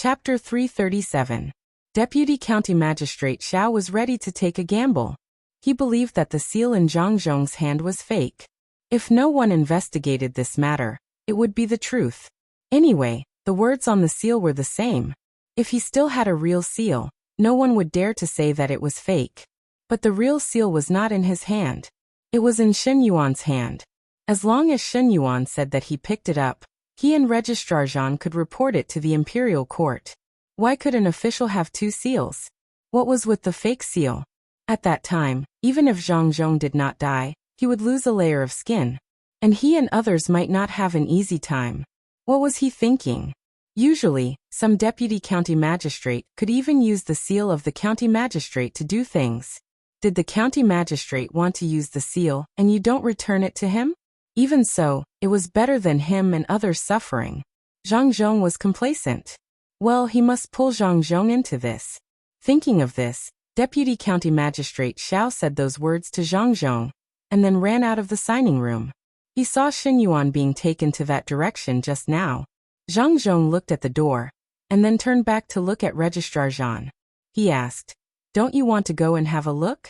Chapter 337. Deputy County Magistrate Xiao was ready to take a gamble. He believed that the seal in Zhang Zhong's hand was fake. If no one investigated this matter, it would be the truth. Anyway, the words on the seal were the same. If he still had a real seal, no one would dare to say that it was fake. But the real seal was not in his hand. It was in Shen Yuan's hand. As long as Shen Yuan said that he picked it up, he and Registrar Zhan could report it to the imperial court. Why could an official have two seals? What was with the fake seal? At that time, even if Zhang Zhong did not die, he would lose a layer of skin. And he and others might not have an easy time. What was he thinking? Usually, some deputy county magistrate could even use the seal of the county magistrate to do things. Did the county magistrate want to use the seal and you don't return it to him? Even so, it was better than him and others suffering. Zhang Zhong was complacent. Well, he must pull Zhang Zhong into this. Thinking of this, Deputy County Magistrate Xiao said those words to Zhang Zhong, and then ran out of the signing room. He saw Shen Yuan being taken to that direction just now. Zhang Zhong looked at the door, and then turned back to look at Registrar Zhan. He asked, "Don't you want to go and have a look?"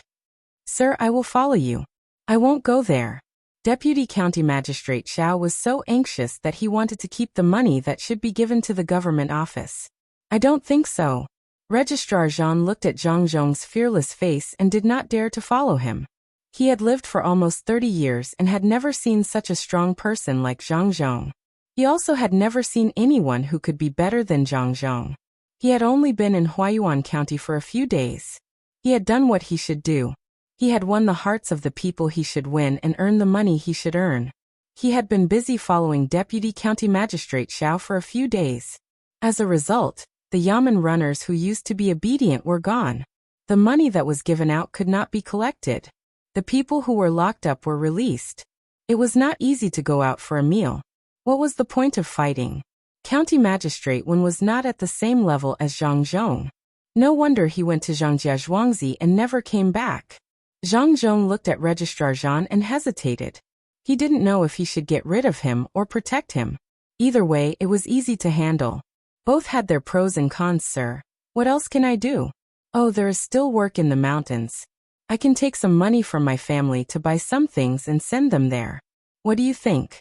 "Sir, I will follow you." "I won't go there." Deputy County Magistrate Xiao was so anxious that he wanted to keep the money that should be given to the government office. "I don't think so." Registrar Zhan looked at Zhang Zhong's fearless face and did not dare to follow him. He had lived for almost 30 years and had never seen such a strong person like Zhang Zhong. He also had never seen anyone who could be better than Zhang Zhong. He had only been in Huayuan County for a few days. He had done what he should do. He had won the hearts of the people he should win and earned the money he should earn. He had been busy following Deputy County Magistrate Xiao for a few days. As a result, the Yamen runners who used to be obedient were gone. The money that was given out could not be collected. The people who were locked up were released. It was not easy to go out for a meal. What was the point of fighting? County Magistrate Wen was not at the same level as Zhang Zhong. No wonder he went to Zhangjia Zhuangzi and never came back. Zhang Zhong looked at Registrar Zhan and hesitated. He didn't know if he should get rid of him or protect him. Either way, it was easy to handle. Both had their pros and cons, sir. What else can I do? Oh, there is still work in the mountains. I can take some money from my family to buy some things and send them there. What do you think?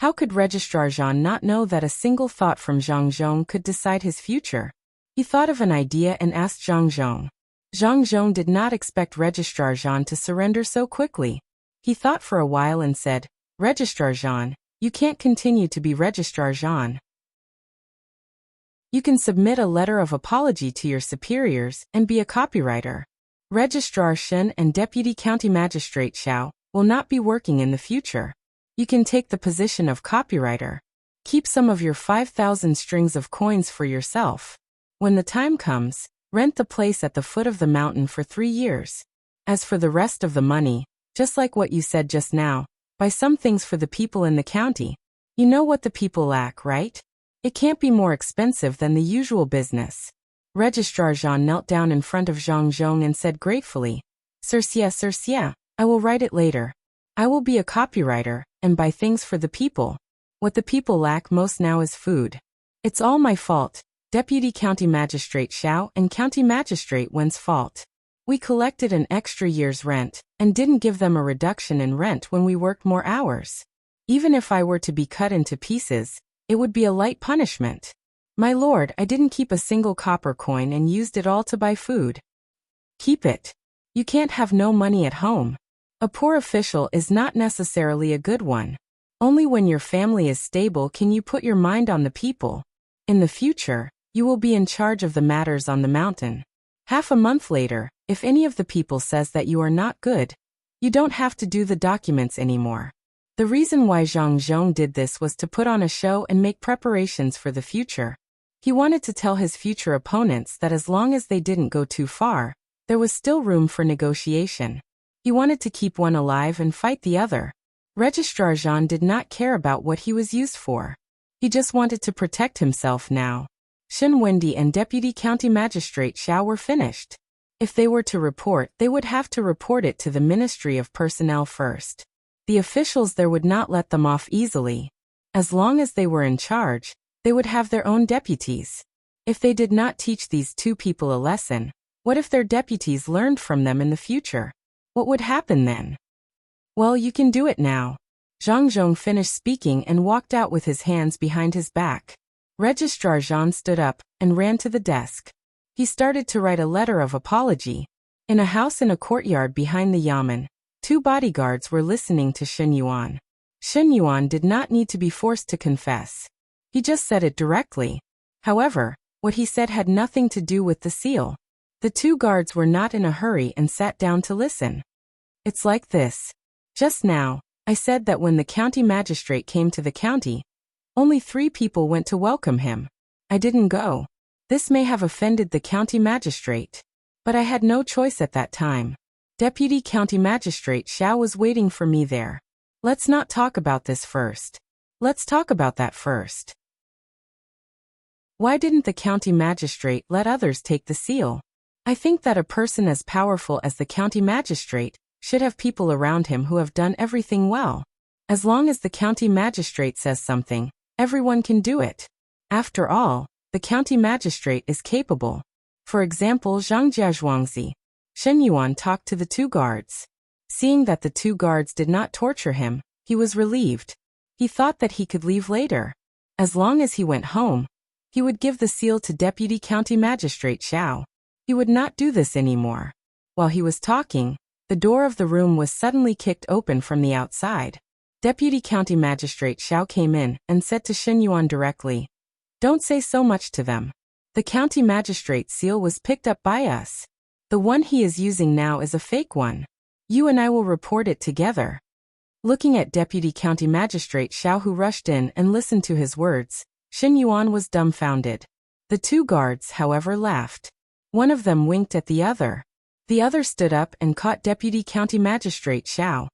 How could Registrar Zhan not know that a single thought from Zhang Zhong could decide his future? He thought of an idea and asked Zhang Zhong. Zhang Zhong did not expect Registrar Zhan to surrender so quickly. He thought for a while and said, "Registrar Zhan, you can't continue to be Registrar Zhan. You can submit a letter of apology to your superiors and be a copywriter. Registrar Shen and Deputy County Magistrate Xiao will not be working in the future. You can take the position of copywriter. Keep some of your 5,000 strings of coins for yourself. When the time comes, rent the place at the foot of the mountain for 3 years. As for the rest of the money, just like what you said just now, buy some things for the people in the county. You know what the people lack, right? It can't be more expensive than the usual business." Registrar Zhan knelt down in front of Zhang Zhong and said gratefully, Sir, I will write it later. I will be a copywriter and buy things for the people. What the people lack most now is food. It's all my fault. Deputy County Magistrate Xiao and County Magistrate Wen's fault. We collected an extra year's rent and didn't give them a reduction in rent when we worked more hours. Even if I were to be cut into pieces, it would be a light punishment. My lord, I didn't keep a single copper coin and used it all to buy food. Keep it. You can't have no money at home. A poor official is not necessarily a good one. Only when your family is stable can you put your mind on the people. In the future, you will be in charge of the matters on the mountain. Half a month later, if any of the people says that you are not good, you don't have to do the documents anymore. The reason why Zhang Zhong did this was to put on a show and make preparations for the future. He wanted to tell his future opponents that as long as they didn't go too far, there was still room for negotiation. He wanted to keep one alive and fight the other. Registrar Zhan did not care about what he was used for. He just wanted to protect himself now. Shen Wendi and Deputy County Magistrate Xiao were finished. If they were to report, they would have to report it to the Ministry of Personnel first. The officials there would not let them off easily. As long as they were in charge, they would have their own deputies. If they did not teach these two people a lesson, what if their deputies learned from them in the future? What would happen then? Well, you can do it now. Zhang Zhong finished speaking and walked out with his hands behind his back. Registrar Zhan stood up and ran to the desk. He started to write a letter of apology. In a house in a courtyard behind the yamen, two bodyguards were listening to Shen Yuan. Shen Yuan did not need to be forced to confess. He just said it directly. However, what he said had nothing to do with the seal. The two guards were not in a hurry and sat down to listen. It's like this. Just now, I said that when the county magistrate came to the county, only 3 people went to welcome him. I didn't go. This may have offended the county magistrate. But I had no choice at that time. Deputy County Magistrate Xiao was waiting for me there. Let's not talk about this first. Let's talk about that first. Why didn't the county magistrate let others take the seal? I think that a person as powerful as the county magistrate should have people around him who have done everything well. As long as the county magistrate says something, everyone can do it. After all, the county magistrate is capable. For example, Zhang Jiazhuangzi. Shen Yuan talked to the 2 guards. Seeing that the 2 guards did not torture him, he was relieved. He thought that he could leave later. As long as he went home, he would give the seal to Deputy County Magistrate Xiao. He would not do this anymore. While he was talking, the door of the room was suddenly kicked open from the outside. Deputy County Magistrate Xiao came in and said to Shen Yuan directly, "Don't say so much to them. The county magistrate's seal was picked up by us. The one he is using now is a fake one. You and I will report it together." Looking at Deputy County Magistrate Xiao, who rushed in and listened to his words, Shen Yuan was dumbfounded. The 2 guards, however, laughed. One of them winked at the other. The other stood up and caught Deputy County Magistrate Xiao.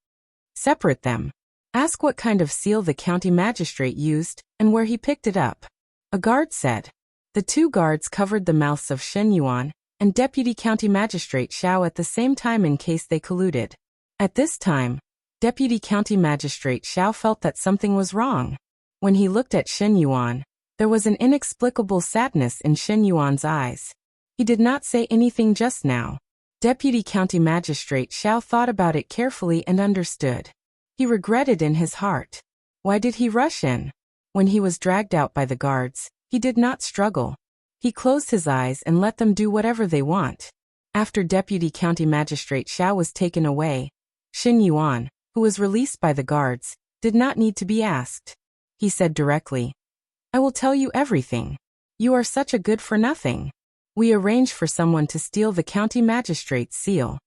"Separate them. Ask what kind of seal the county magistrate used and where he picked it up," a guard said. The 2 guards covered the mouths of Shen Yuan and Deputy County Magistrate Xiao at the same time in case they colluded. At this time, Deputy County Magistrate Xiao felt that something was wrong. When he looked at Shen Yuan, there was an inexplicable sadness in Shen Yuan's eyes. He did not say anything just now. Deputy County Magistrate Xiao thought about it carefully and understood. He regretted in his heart. Why did he rush in? When he was dragged out by the guards, he did not struggle. He closed his eyes and let them do whatever they want. After Deputy County Magistrate Xiao was taken away, Shen Yuan, who was released by the guards, did not need to be asked. He said directly, "I will tell you everything. You are such a good for nothing. We arranged for someone to steal the county magistrate's seal.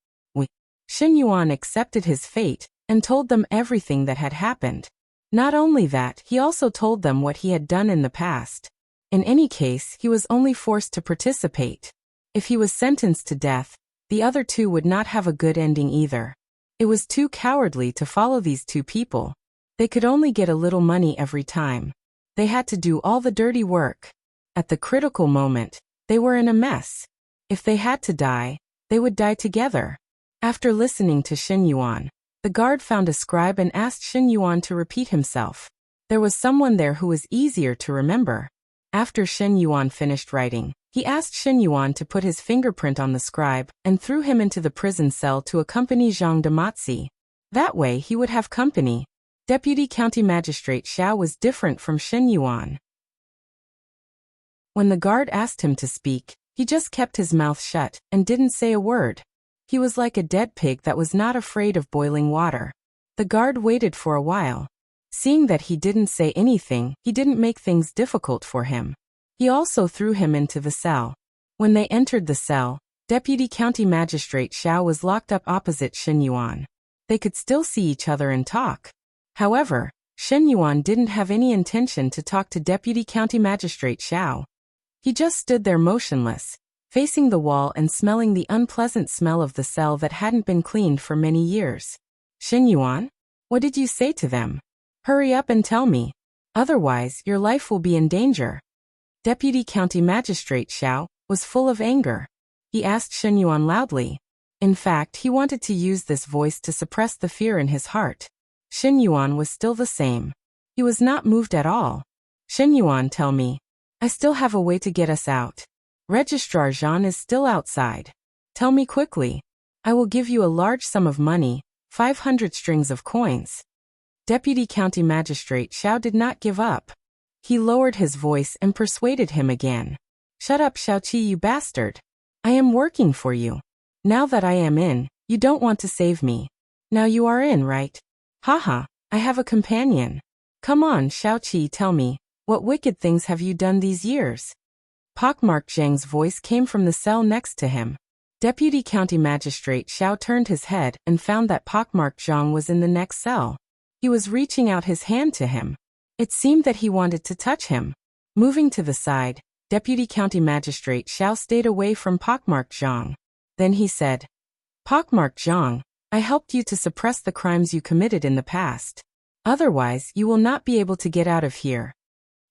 Shen Yuan accepted his fate and told them everything that had happened. Not only that, he also told them what he had done in the past. In any case, he was only forced to participate. If he was sentenced to death, the other 2 would not have a good ending either. It was too cowardly to follow these 2 people. They could only get a little money every time. They had to do all the dirty work. At the critical moment, they were in a mess. If they had to die, they would die together." After listening to Shen Yuan, the guard found a scribe and asked Shen Yuan to repeat himself. There was someone there who was easier to remember. After Shen Yuan finished writing, he asked Shen Yuan to put his fingerprint on the scribe and threw him into the prison cell to accompany Zhang Damatzi. That way he would have company. Deputy County Magistrate Xiao was different from Shen Yuan. When the guard asked him to speak, he just kept his mouth shut and didn't say a word. He was like a dead pig that was not afraid of boiling water. The guard waited for a while. Seeing that he didn't say anything, he didn't make things difficult for him. He also threw him into the cell. When they entered the cell, Deputy County Magistrate Xiao was locked up opposite Shen Yuan. They could still see each other and talk. However, Shen Yuan didn't have any intention to talk to Deputy County Magistrate Xiao. He just stood there motionless, facing the wall and smelling the unpleasant smell of the cell that hadn't been cleaned for many years. "Shen Yuan, what did you say to them? Hurry up and tell me. Otherwise, your life will be in danger." Deputy County Magistrate Xiao was full of anger. He asked Shen Yuan loudly. In fact, he wanted to use this voice to suppress the fear in his heart. Shen Yuan was still the same. He was not moved at all. "Shen Yuan, tell me. I still have a way to get us out. Registrar Jean is still outside. Tell me quickly. I will give you a large sum of money, 500 strings of coins. Deputy County Magistrate Xiao did not give up. He lowered his voice and persuaded him again. Shut up, Xiaoqi, you bastard. I am working for you. Now that I am in, you don't want to save me. Now you are in, right? Haha, I have a companion. Come on, Xiaoqi, tell me, what wicked things have you done these years? Pockmarked Zhang's voice came from the cell next to him. Deputy County Magistrate Xiao turned his head and found that Pockmarked Zhang was in the next cell. He was reaching out his hand to him. It seemed that he wanted to touch him. Moving to the side, Deputy County Magistrate Xiao stayed away from Pockmarked Zhang. Then he said, Pockmarked Zhang, I helped you to suppress the crimes you committed in the past. Otherwise, you will not be able to get out of here.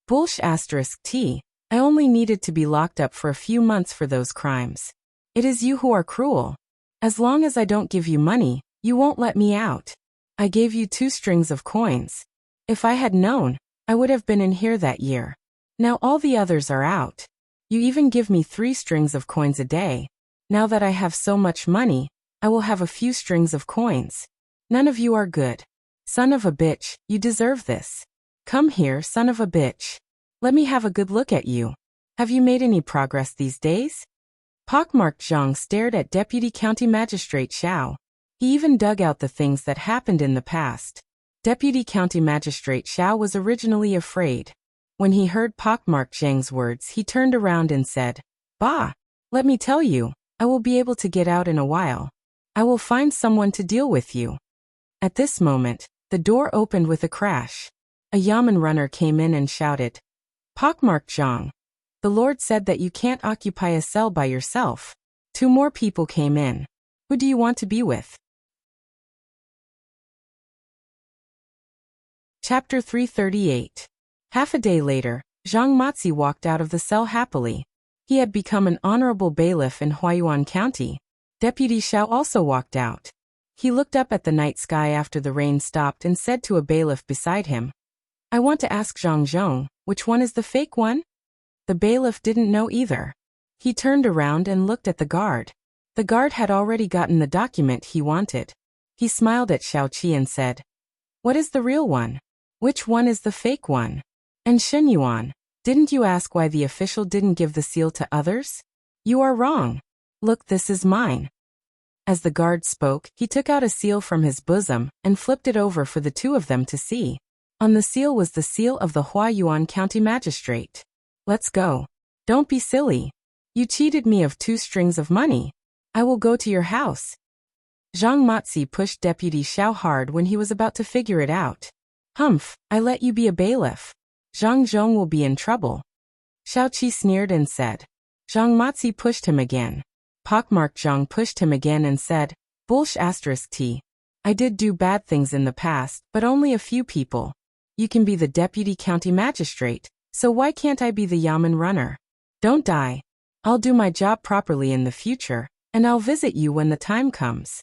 *T. I only needed to be locked up for a few months for those crimes. It is you who are cruel. As long as I don't give you money, you won't let me out. I gave you 2 strings of coins. If I had known, I would have been in here that year. Now all the others are out. You even give me 3 strings of coins a day. Now that I have so much money, I will have a few strings of coins. None of you are good. Son of a bitch, you deserve this. Come here, son of a bitch. Let me have a good look at you. Have you made any progress these days? Pockmarked Zhang stared at Deputy County Magistrate Xiao. He even dug out the things that happened in the past. Deputy County Magistrate Xiao was originally afraid. When he heard Pockmarked Zhang's words, he turned around and said, Bah! Let me tell you, I will be able to get out in a while. I will find someone to deal with you. At this moment, the door opened with a crash. A Yamen runner came in and shouted, Pockmarked Zhang. The Lord said that you can't occupy a cell by yourself. 2 more people came in. Who do you want to be with? Chapter 338. Half a day later, Zhang Matzi walked out of the cell happily. He had become an honorable bailiff in Huayuan County. Deputy Xiao also walked out. He looked up at the night sky after the rain stopped and said to a bailiff beside him, I want to ask Zhang Zhong, which one is the fake one? The bailiff didn't know either. He turned around and looked at the guard. The guard had already gotten the document he wanted. He smiled at Xiaoqi and said, What is the real one? Which one is the fake one? And Shenyuan, didn't you ask why the official didn't give the seal to others? You are wrong. Look, this is mine. As the guard spoke, he took out a seal from his bosom and flipped it over for the 2 of them to see. On the seal was the seal of the Huayuan County Magistrate. Let's go. Don't be silly. You cheated me of 2 strings of money. I will go to your house. Zhang Matzi pushed Deputy Xiao hard when he was about to figure it out. Humph, I let you be a bailiff. Zhang Zhong will be in trouble. Xiaoqi sneered and said. Zhang Matzi pushed him again. Pockmarked Zhang pushed him again and said, *T. I did do bad things in the past, but only a few people. You can be the Deputy County Magistrate, so why can't I be the Yamen runner? Don't die. I'll do my job properly in the future, and I'll visit you when the time comes.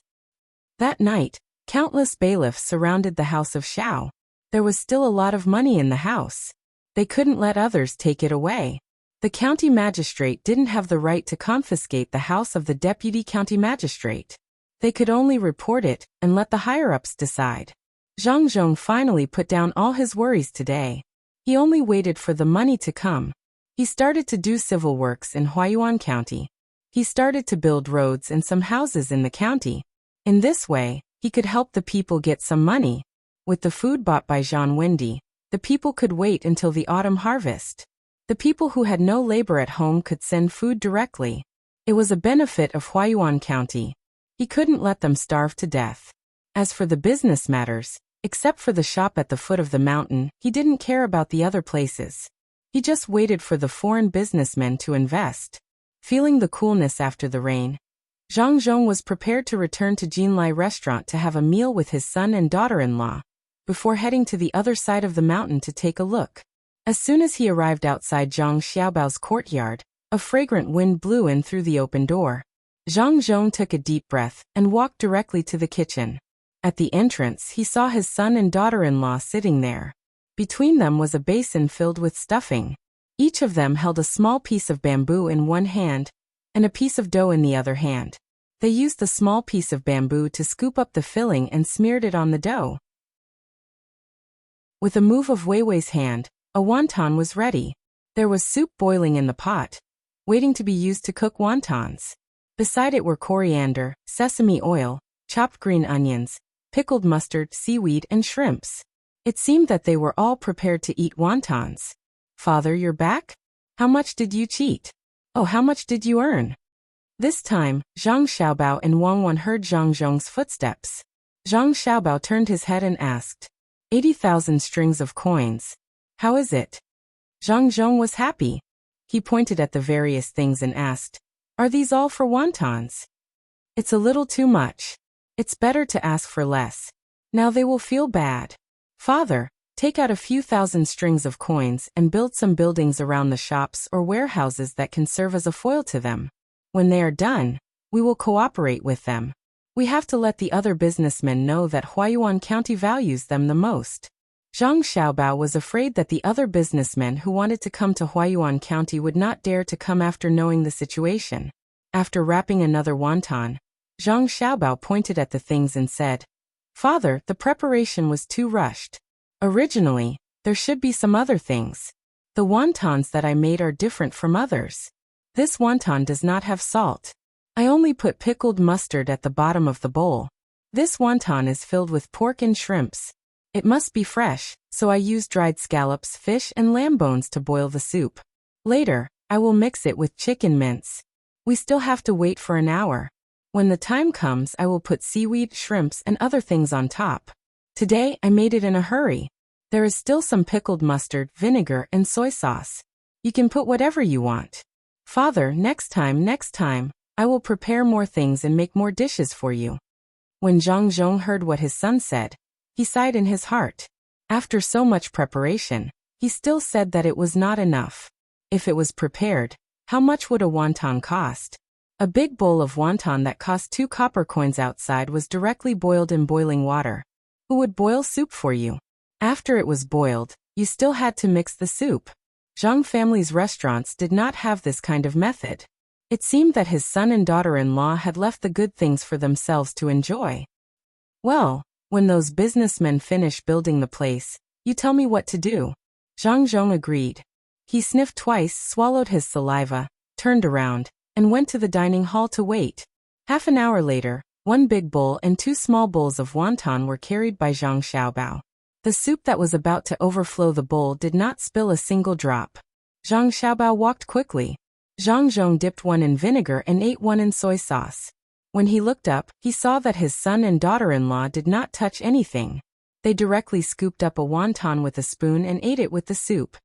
That night, countless bailiffs surrounded the house of Xiao. There was still a lot of money in the house. They couldn't let others take it away. The county magistrate didn't have the right to confiscate the house of the deputy county magistrate. They could only report it and let the higher-ups decide. Zhang Zhong finally put down all his worries today. He only waited for the money to come. He started to do civil works in Huayuan County. He started to build roads and some houses in the county. In this way, he could help the people get some money. With the food bought by Jean Wendy, the people could wait until the autumn harvest. The people who had no labor at home could send food directly. It was a benefit of Huayuan County. He couldn't let them starve to death. As for the business matters, except for the shop at the foot of the mountain, he didn't care about the other places. He just waited for the foreign businessmen to invest. Feeling the coolness after the rain, Zhang Zhong was prepared to return to Jinlai restaurant to have a meal with his son and daughter-in-law, before heading to the other side of the mountain to take a look. As soon as he arrived outside Zhang Xiaobao's courtyard, a fragrant wind blew in through the open door. Zhang Zhong took a deep breath and walked directly to the kitchen. At the entrance, he saw his son and daughter-in-law sitting there. Between them was a basin filled with stuffing. Each of them held a small piece of bamboo in one hand and a piece of dough in the other hand. They used the small piece of bamboo to scoop up the filling and smeared it on the dough. With a move of Weiwei's hand, a wonton was ready. There was soup boiling in the pot, waiting to be used to cook wontons. Beside it were coriander, sesame oil, chopped green onions, pickled mustard, seaweed, and shrimps. It seemed that they were all prepared to eat wontons. Father, you're back? How much did you cheat? Oh, how much did you earn? This time, Zhang Xiaobao and Wang Wan heard Zhang Zhong's footsteps. Zhang Xiaobao turned his head and asked, 80,000 strings of coins. How is it? Zhang Zhong was happy. He pointed at the various things and asked, are these all for wontons? It's a little too much. It's better to ask for less. Now they will feel bad. Father, take out a few thousand strings of coins and build some buildings around the shops or warehouses that can serve as a foil to them. When they are done, we will cooperate with them. We have to let the other businessmen know that Huayuan County values them the most. Zhang Xiaobao was afraid that the other businessmen who wanted to come to Huayuan County would not dare to come after knowing the situation. After wrapping another wonton, Zhang Xiaobao pointed at the things and said, Father, the preparation was too rushed. Originally, there should be some other things. The wontons that I made are different from others. This wonton does not have salt. I only put pickled mustard at the bottom of the bowl. This wonton is filled with pork and shrimps. It must be fresh, so I use dried scallops, fish, and lamb bones to boil the soup. Later, I will mix it with chicken mince. We still have to wait for an hour. When the time comes, I will put seaweed, shrimps, and other things on top. Today, I made it in a hurry. There is still some pickled mustard, vinegar, and soy sauce. You can put whatever you want. Father, next time, I will prepare more things and make more dishes for you. When Zhang Zhong heard what his son said, he sighed in his heart. After so much preparation, he still said that it was not enough. If it was prepared, how much would a wonton cost? A big bowl of wonton that cost 2 copper coins outside was directly boiled in boiling water. Who would boil soup for you? After it was boiled, you still had to mix the soup. Zhang family's restaurants did not have this kind of method. It seemed that his son and daughter-in-law had left the good things for themselves to enjoy. Well, when those businessmen finish building the place, you tell me what to do. Zhang Zhong agreed. He sniffed twice, swallowed his saliva, turned around, and went to the dining hall to wait. Half an hour later, 1 big bowl and 2 small bowls of wonton were carried by Zhang Xiaobao. The soup that was about to overflow the bowl did not spill a single drop. Zhang Xiaobao walked quickly. Zhang Zhong dipped one in vinegar and ate one in soy sauce. When he looked up, he saw that his son and daughter-in-law did not touch anything. They directly scooped up a wonton with a spoon and ate it with the soup.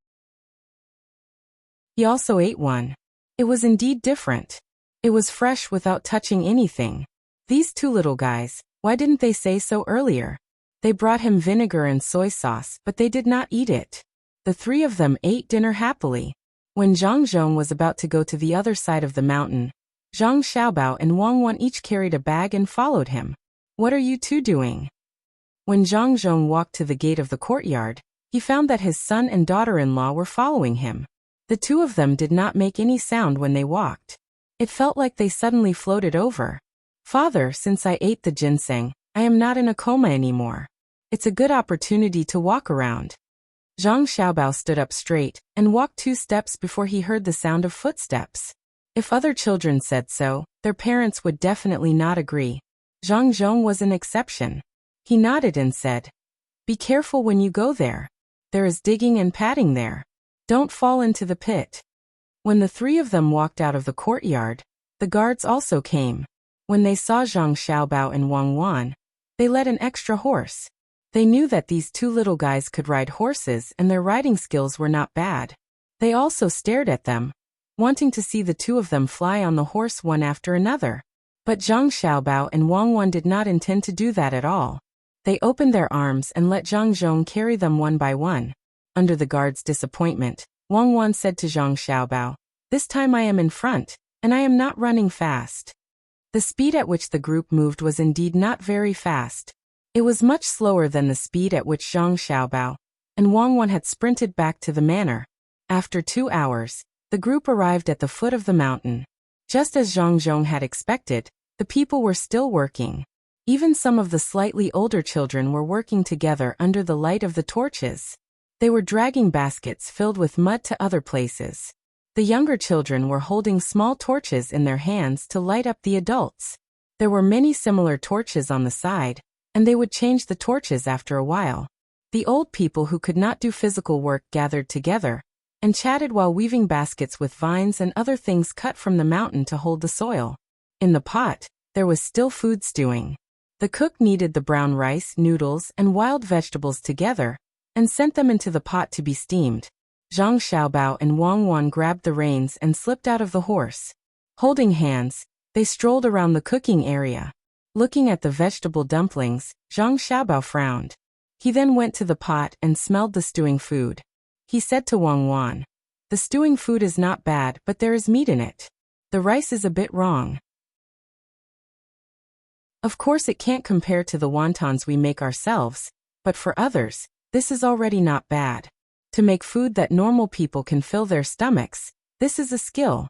He also ate one. It was indeed different. It was fresh without touching anything. These 2 little guys, why didn't they say so earlier? They brought him vinegar and soy sauce, but they did not eat it. The 3 of them ate dinner happily. When Zhang Zhong was about to go to the other side of the mountain, Zhang Xiaobao and Wang Wan each carried a bag and followed him. What are you 2 doing? When Zhang Zhong walked to the gate of the courtyard, he found that his son and daughter-in-law were following him. The 2 of them did not make any sound when they walked. It felt like they suddenly floated over. Father, since I ate the ginseng, I am not in a coma anymore. It's a good opportunity to walk around. Zhang Xiaobao stood up straight and walked 2 steps before he heard the sound of footsteps. If other children said so, their parents would definitely not agree. Zhang Zhong was an exception. He nodded and said, "Be careful when you go there. There is digging and padding there. Don't fall into the pit." When the 3 of them walked out of the courtyard, the guards also came. When they saw Zhang Xiaobao and Wang Wan, they led an extra horse. They knew that these 2 little guys could ride horses and their riding skills were not bad. They also stared at them, wanting to see the 2 of them fly on the horse one after another. But Zhang Xiaobao and Wang Wan did not intend to do that at all. They opened their arms and let Zhang Zhong carry them one by one. Under the guard's disappointment, Wang Wan said to Zhang Xiaobao, "This time I am in front, and I am not running fast." The speed at which the group moved was indeed not very fast. It was much slower than the speed at which Zhang Xiaobao and Wang Wan had sprinted back to the manor. After 2 hours, the group arrived at the foot of the mountain. Just as Zhang Zhong had expected, the people were still working. Even some of the slightly older children were working together under the light of the torches. They were dragging baskets filled with mud to other places. The younger children were holding small torches in their hands to light up the adults. There were many similar torches on the side, and they would change the torches after a while. The old people who could not do physical work gathered together and chatted while weaving baskets with vines and other things cut from the mountain to hold the soil. In the pot, there was still food stewing. The cook kneaded the brown rice, noodles, and wild vegetables together and sent them into the pot to be steamed. Zhang Xiaobao and Wang Wan grabbed the reins and slipped out of the horse. Holding hands, they strolled around the cooking area. Looking at the vegetable dumplings, Zhang Xiaobao frowned. He then went to the pot and smelled the stewing food. He said to Wang Wan, "The stewing food is not bad, but there is meat in it. The rice is a bit wrong. Of course it can't compare to the wontons we make ourselves, but for others, this is already not bad. To make food that normal people can fill their stomachs, this is a skill."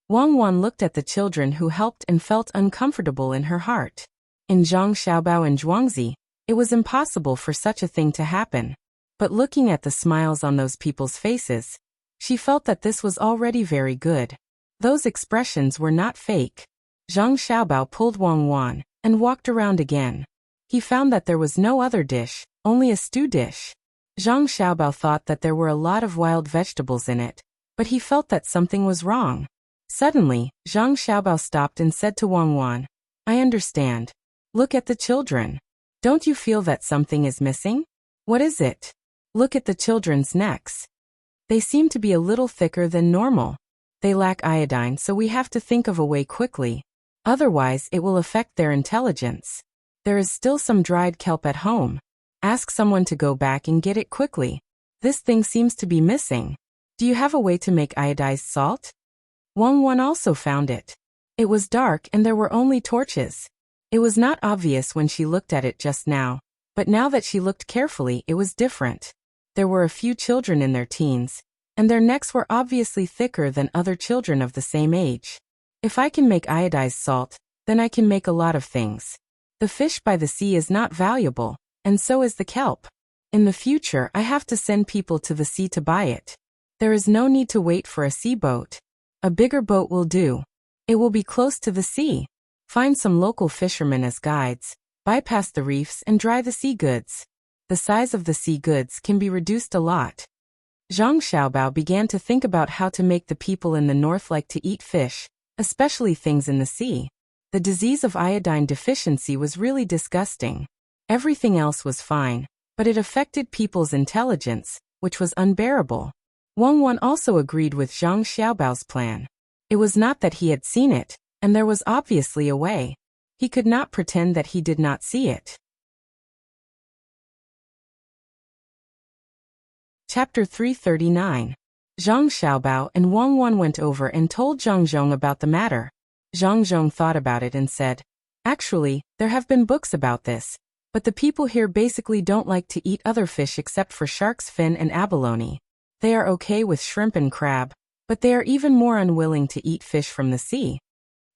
Wang Wan looked at the children who helped and felt uncomfortable in her heart. In Zhang Xiaobao and Zhuangzi, it was impossible for such a thing to happen. But looking at the smiles on those people's faces, she felt that this was already very good. Those expressions were not fake. Zhang Xiaobao pulled Wang Wan and walked around again. He found that there was no other dish, only a stew dish. Zhang Xiaobao thought that there were a lot of wild vegetables in it, but he felt that something was wrong. Suddenly, Zhang Xiaobao stopped and said to Wang Wan, "I understand. Look at the children. Don't you feel that something is missing? What is it? Look at the children's necks. They seem to be a little thicker than normal. They lack iodine, so we have to think of a way quickly. Otherwise, it will affect their intelligence. There is still some dried kelp at home. Ask someone to go back and get it quickly. This thing seems to be missing. Do you have a way to make iodized salt?" Wang Wan also found it. It was dark and there were only torches. It was not obvious when she looked at it just now, but now that she looked carefully, it was different. There were a few children in their teens, and their necks were obviously thicker than other children of the same age. If I can make iodized salt, then I can make a lot of things. The fish by the sea is not valuable, and so is the kelp. In the future, I have to send people to the sea to buy it. There is no need to wait for a sea boat. A bigger boat will do. It will be close to the sea. Find some local fishermen as guides, bypass the reefs and dry the sea goods. The size of the sea goods can be reduced a lot. Zhang Xiaobao began to think about how to make the people in the north like to eat fish, especially things in the sea. The disease of iodine deficiency was really disgusting. Everything else was fine, but it affected people's intelligence, which was unbearable. Wang Wan also agreed with Zhang Xiaobao's plan. It was not that he had seen it, and there was obviously a way. He could not pretend that he did not see it. Chapter 339. Zhang Xiaobao and Wang Wan went over and told Zhang Zhong about the matter. Zhang Zhong thought about it and said, "Actually, there have been books about this, but the people here basically don't like to eat other fish except for shark's fin and abalone. They are okay with shrimp and crab, but they are even more unwilling to eat fish from the sea."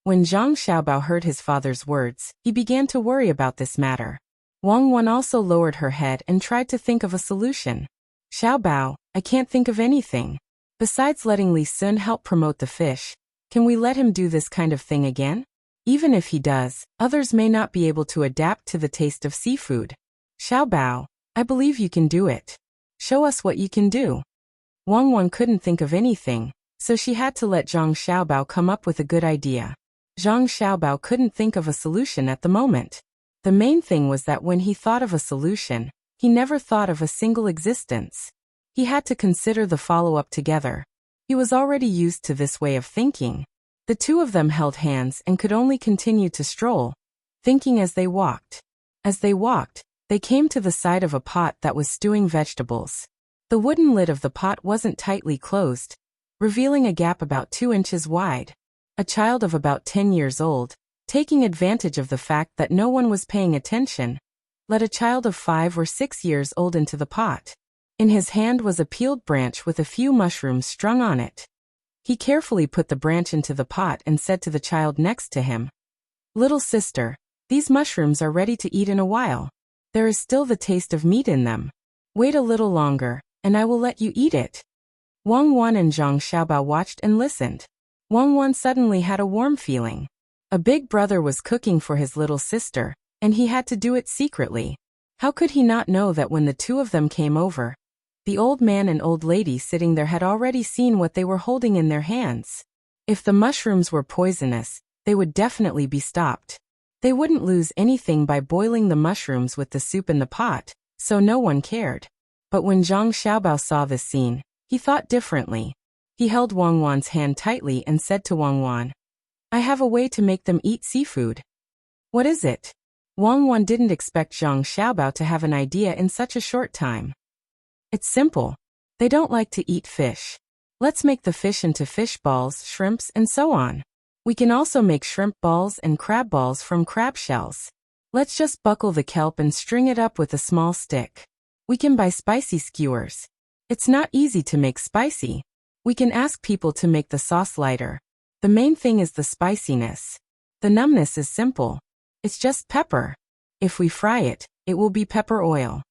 When Zhang Xiaobao heard his father's words, he began to worry about this matter. Wang Wan also lowered her head and tried to think of a solution. "Xiaobao, I can't think of anything. Besides letting Li Sun help promote the fish, can we let him do this kind of thing again? Even if he does, others may not be able to adapt to the taste of seafood. Xiaobao, I believe you can do it. Show us what you can do." Wang Wan couldn't think of anything, so she had to let Zhang Xiaobao come up with a good idea. Zhang Xiaobao couldn't think of a solution at the moment. The main thing was that when he thought of a solution, he never thought of a single existence. He had to consider the follow-up together. He was already used to this way of thinking. The two of them held hands and could only continue to stroll, thinking as they walked. As they walked, they came to the side of a pot that was stewing vegetables. The wooden lid of the pot wasn't tightly closed, revealing a gap about 2 inches wide. A child of about 10 years old, taking advantage of the fact that no one was paying attention, let a child of 5 or 6 years old into the pot. In his hand was a peeled branch with a few mushrooms strung on it. He carefully put the branch into the pot and said to the child next to him, "Little sister, these mushrooms are ready to eat in a while. There is still the taste of meat in them. Wait a little longer, and I will let you eat it." Wang Wan and Zhang Xiaobao watched and listened. Wang Wan suddenly had a warm feeling. A big brother was cooking for his little sister, and he had to do it secretly. How could he not know that when the two of them came over, the old man and old lady sitting there had already seen what they were holding in their hands? If the mushrooms were poisonous, they would definitely be stopped. They wouldn't lose anything by boiling the mushrooms with the soup in the pot, so no one cared. But when Zhang Xiaobao saw this scene, he thought differently. He held Wang Wan's hand tightly and said to Wang Wan, "I have a way to make them eat seafood." "What is it?" Wang Wan didn't expect Zhang Xiaobao to have an idea in such a short time. "It's simple. They don't like to eat fish. Let's make the fish into fish balls, shrimps, and so on. We can also make shrimp balls and crab balls from crab shells. Let's just buckle the kelp and string it up with a small stick. We can buy spicy skewers. It's not easy to make spicy. We can ask people to make the sauce lighter. The main thing is the spiciness. The numbness is simple. It's just pepper. If we fry it, it will be pepper oil.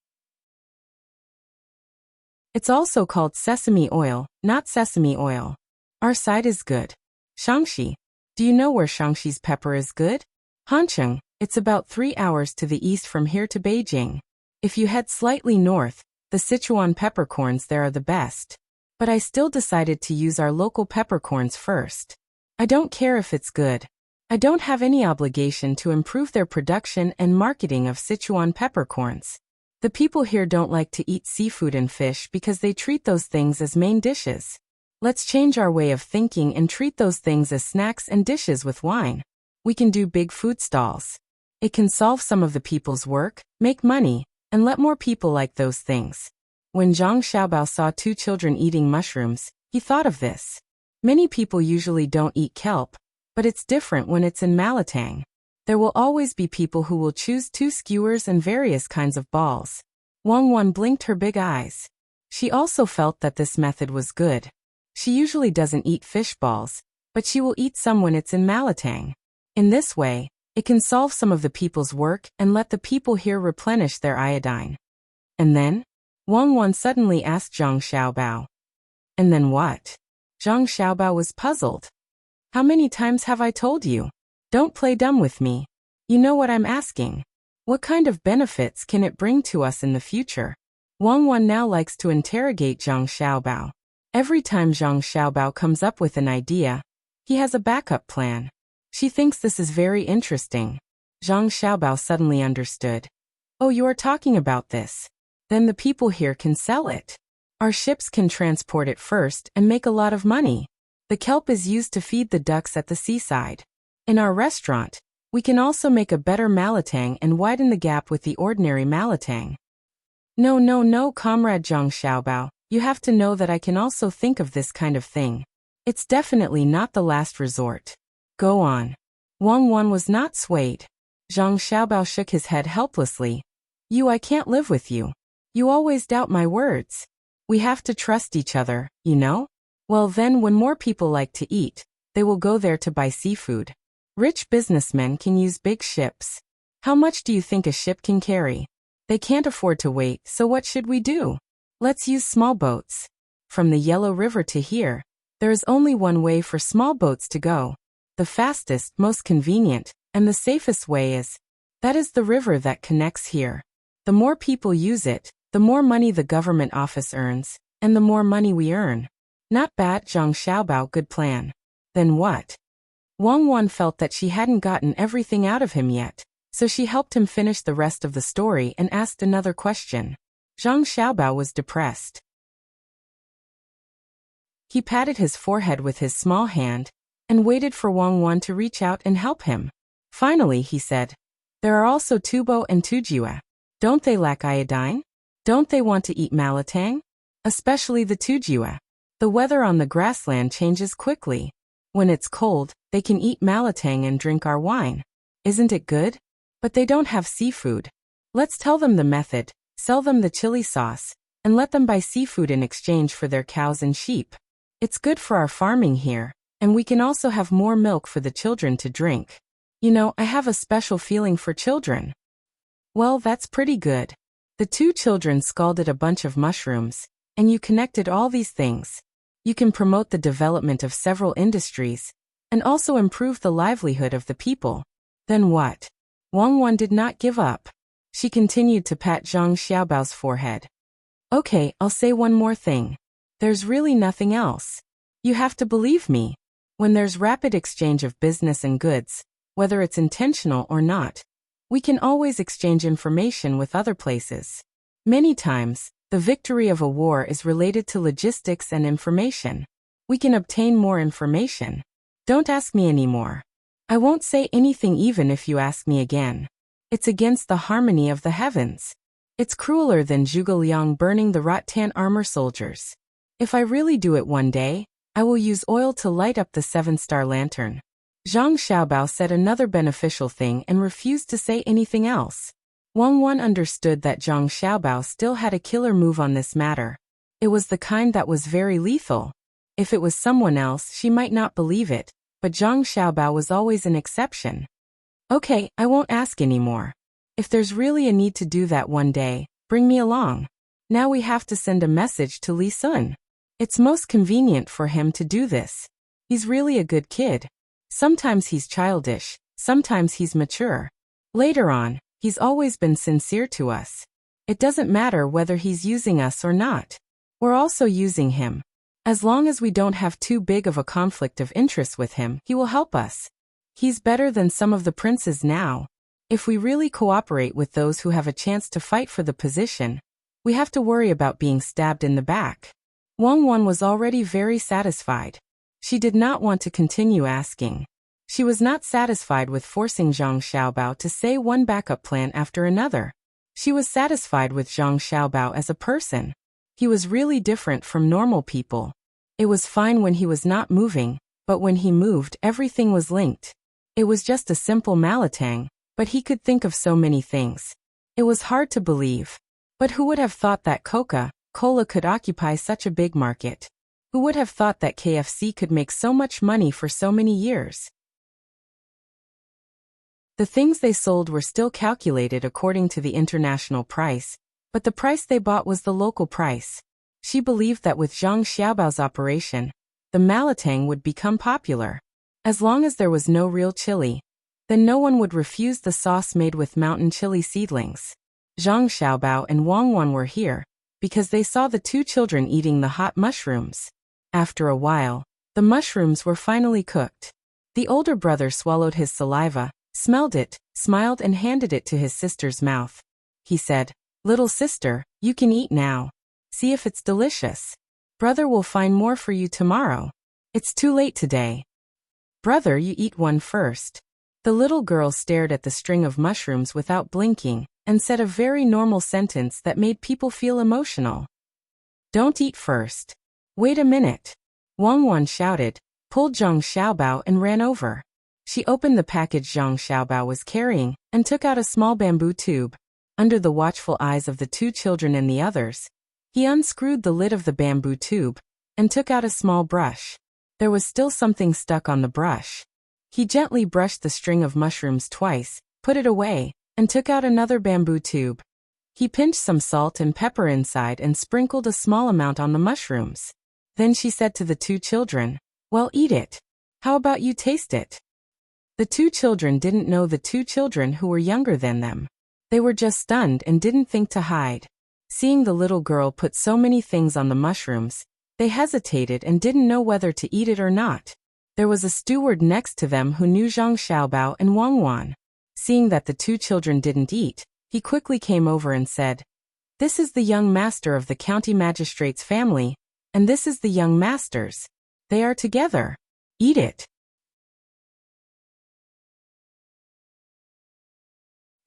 It's also called sesame oil, not sesame oil. Our side is good. Shaanxi. Do you know where Shaanxi's pepper is good? Hancheng. It's about 3 hours to the east from here to Beijing. If you head slightly north, the Sichuan peppercorns there are the best. But I still decided to use our local peppercorns first. I don't care if it's good. I don't have any obligation to improve their production and marketing of Sichuan peppercorns. The people here don't like to eat seafood and fish because they treat those things as main dishes. Let's change our way of thinking and treat those things as snacks and dishes with wine. We can do big food stalls. It can solve some of the people's work, make money, and let more people like those things. When Zhang Xiaobao saw two children eating mushrooms, he thought of this. Many people usually don't eat kelp, but it's different when it's in Malatang. There will always be people who will choose 2 skewers and various kinds of balls. Wang Wan blinked her big eyes. She also felt that this method was good. She usually doesn't eat fish balls, but she will eat some when it's in Malatang. In this way, it can solve some of the people's work and let the people here replenish their iodine. And then? Wang Wan suddenly asked Zhang Xiaobao. And then what? Zhang Xiaobao was puzzled. How many times have I told you? Don't play dumb with me. You know what I'm asking. What kind of benefits can it bring to us in the future? Wang Wan now likes to interrogate Zhang Xiaobao. Every time Zhang Xiaobao comes up with an idea, he has a backup plan. She thinks this is very interesting. Zhang Xiaobao suddenly understood. Oh, you are talking about this. Then the people here can sell it. Our ships can transport it first and make a lot of money. The kelp is used to feed the ducks at the seaside. In our restaurant, we can also make a better Malatang and widen the gap with the ordinary Malatang. No, Comrade Zhang Xiaobao, you have to know that I can also think of this kind of thing. It's definitely not the last resort. Go on. Wang Wan was not swayed. Zhang Xiaobao shook his head helplessly. I can't live with you. You always doubt my words. We have to trust each other, you know? Well then, when more people like to eat, they will go there to buy seafood. Rich businessmen can use big ships. How much do you think a ship can carry? They can't afford to wait, so what should we do? Let's use small boats. From the Yellow River to here, there is only one way for small boats to go. The fastest, most convenient, and the safest way is, that is the river that connects here. The more people use it, the more money the government office earns, and the more money we earn. Not bad, Zhang Xiaobao, good plan. Then what? Wang Wan felt that she hadn't gotten everything out of him yet, so she helped him finish the rest of the story and asked another question. Zhang Xiaobao was depressed. He patted his forehead with his small hand and waited for Wang Wan to reach out and help him. Finally, he said, "There are also tubo and tujue. Don't they lack iodine? Don't they want to eat Malatang? Especially the tujue. The weather on the grassland changes quickly. When it's cold, they can eat Malatang and drink our wine. Isn't it good? But they don't have seafood. Let's tell them the method, sell them the chili sauce, and let them buy seafood in exchange for their cows and sheep. It's good for our farming here, and we can also have more milk for the children to drink. You know, I have a special feeling for children. Well, that's pretty good. The two children scalded a bunch of mushrooms, and you connected all these things. You can promote the development of several industries, and also improve the livelihood of the people. Then what? Wang Wan did not give up. She continued to pat Zhang Xiaobao's forehead. Okay, I'll say one more thing. There's really nothing else. You have to believe me. When there's rapid exchange of business and goods, whether it's intentional or not, we can always exchange information with other places. Many times, the victory of a war is related to logistics and information. We can obtain more information. Don't ask me anymore. I won't say anything even if you ask me again. It's against the harmony of the heavens. It's crueler than Zhuge Liang burning the rattan armor soldiers. If I really do it one day, I will use oil to light up the 7-star lantern. Zhang Xiaobao said another beneficial thing and refused to say anything else. Wang Wan understood that Zhang Xiaobao still had a killer move on this matter. It was the kind that was very lethal. If it was someone else, she might not believe it, but Zhang Xiaobao was always an exception. Okay, I won't ask anymore. If there's really a need to do that one day, bring me along. Now we have to send a message to Li Sun. It's most convenient for him to do this. He's really a good kid. Sometimes he's childish, sometimes he's mature. Later on, he's always been sincere to us. It doesn't matter whether he's using us or not. We're also using him. As long as we don't have too big of a conflict of interest with him, he will help us. He's better than some of the princes now. If we really cooperate with those who have a chance to fight for the position, we have to worry about being stabbed in the back. Wang Wan was already very satisfied. She did not want to continue asking. She was not satisfied with forcing Zhang Xiaobao to say one backup plan after another. She was satisfied with Zhang Xiaobao as a person. He was really different from normal people. It was fine when he was not moving, but when he moved, everything was linked. It was just a simple Malatang, but he could think of so many things. It was hard to believe. But who would have thought that Coca-Cola could occupy such a big market? Who would have thought that KFC could make so much money for so many years? The things they sold were still calculated according to the international price, but the price they bought was the local price. She believed that with Zhang Xiaobao's operation, the Malatang would become popular. As long as there was no real chili, then no one would refuse the sauce made with mountain chili seedlings. Zhang Xiaobao and Wang Wan were here, because they saw the two children eating the hot mushrooms. After a while, the mushrooms were finally cooked. The older brother swallowed his saliva, smelled it, smiled and handed it to his sister's mouth. He said, "Little sister, you can eat now. See if it's delicious. Brother will find more for you tomorrow. It's too late today. Brother, you eat one first." The little girl stared at the string of mushrooms without blinking, and said a very normal sentence that made people feel emotional. "Don't eat first. Wait a minute." Wang Wan shouted, pulled Zhang Xiaobao and ran over. She opened the package Zhang Xiaobao was carrying, and took out a small bamboo tube. Under the watchful eyes of the two children and the others, he unscrewed the lid of the bamboo tube, and took out a small brush. There was still something stuck on the brush. He gently brushed the string of mushrooms twice, put it away, and took out another bamboo tube. He pinched some salt and pepper inside and sprinkled a small amount on the mushrooms. Then she said to the two children, "Well, eat it. How about you taste it?" The two children didn't know the two children who were younger than them. They were just stunned and didn't think to hide. Seeing the little girl put so many things on the mushrooms, they hesitated and didn't know whether to eat it or not. There was a steward next to them who knew Zhang Xiaobao and Wang Wan. Seeing that the two children didn't eat, he quickly came over and said, "This is the young master of the county magistrate's family, and this is the young master's. They are together. Eat it."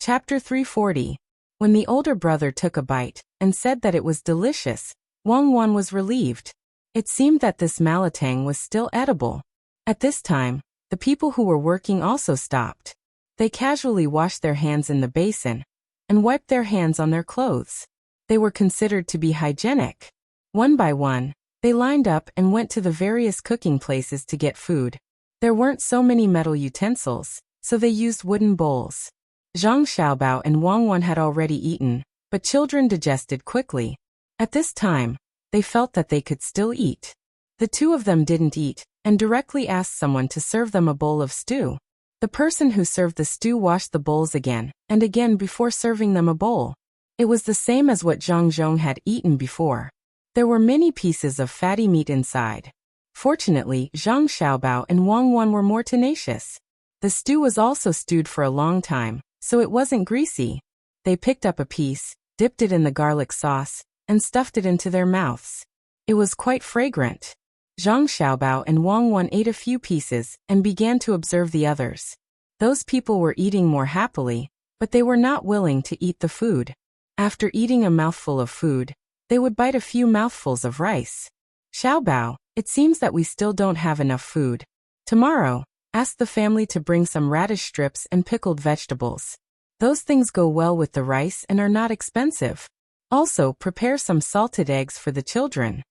Chapter 340. When the older brother took a bite, and said that it was delicious, Wang Wan was relieved. It seemed that this Malatang was still edible. At this time, the people who were working also stopped. They casually washed their hands in the basin, and wiped their hands on their clothes. They were considered to be hygienic. One by one, they lined up and went to the various cooking places to get food. There weren't so many metal utensils, so they used wooden bowls. Zhang Xiaobao and Wang Wan had already eaten, but children digested quickly. At this time, they felt that they could still eat. The two of them didn't eat, and directly asked someone to serve them a bowl of stew. The person who served the stew washed the bowls again and again before serving them a bowl. It was the same as what Zhang Zhong had eaten before. There were many pieces of fatty meat inside. Fortunately, Zhang Xiaobao and Wang Wan were more tenacious. The stew was also stewed for a long time, so it wasn't greasy. They picked up a piece, dipped it in the garlic sauce, and stuffed it into their mouths. It was quite fragrant. Zhang Xiaobao and Wang Wan ate a few pieces and began to observe the others. Those people were eating more happily, but they were not willing to eat the food. After eating a mouthful of food, they would bite a few mouthfuls of rice. Xiaobao, it seems that we still don't have enough food. Tomorrow, ask the family to bring some radish strips and pickled vegetables. Those things go well with the rice and are not expensive. Also, prepare some salted eggs for the children.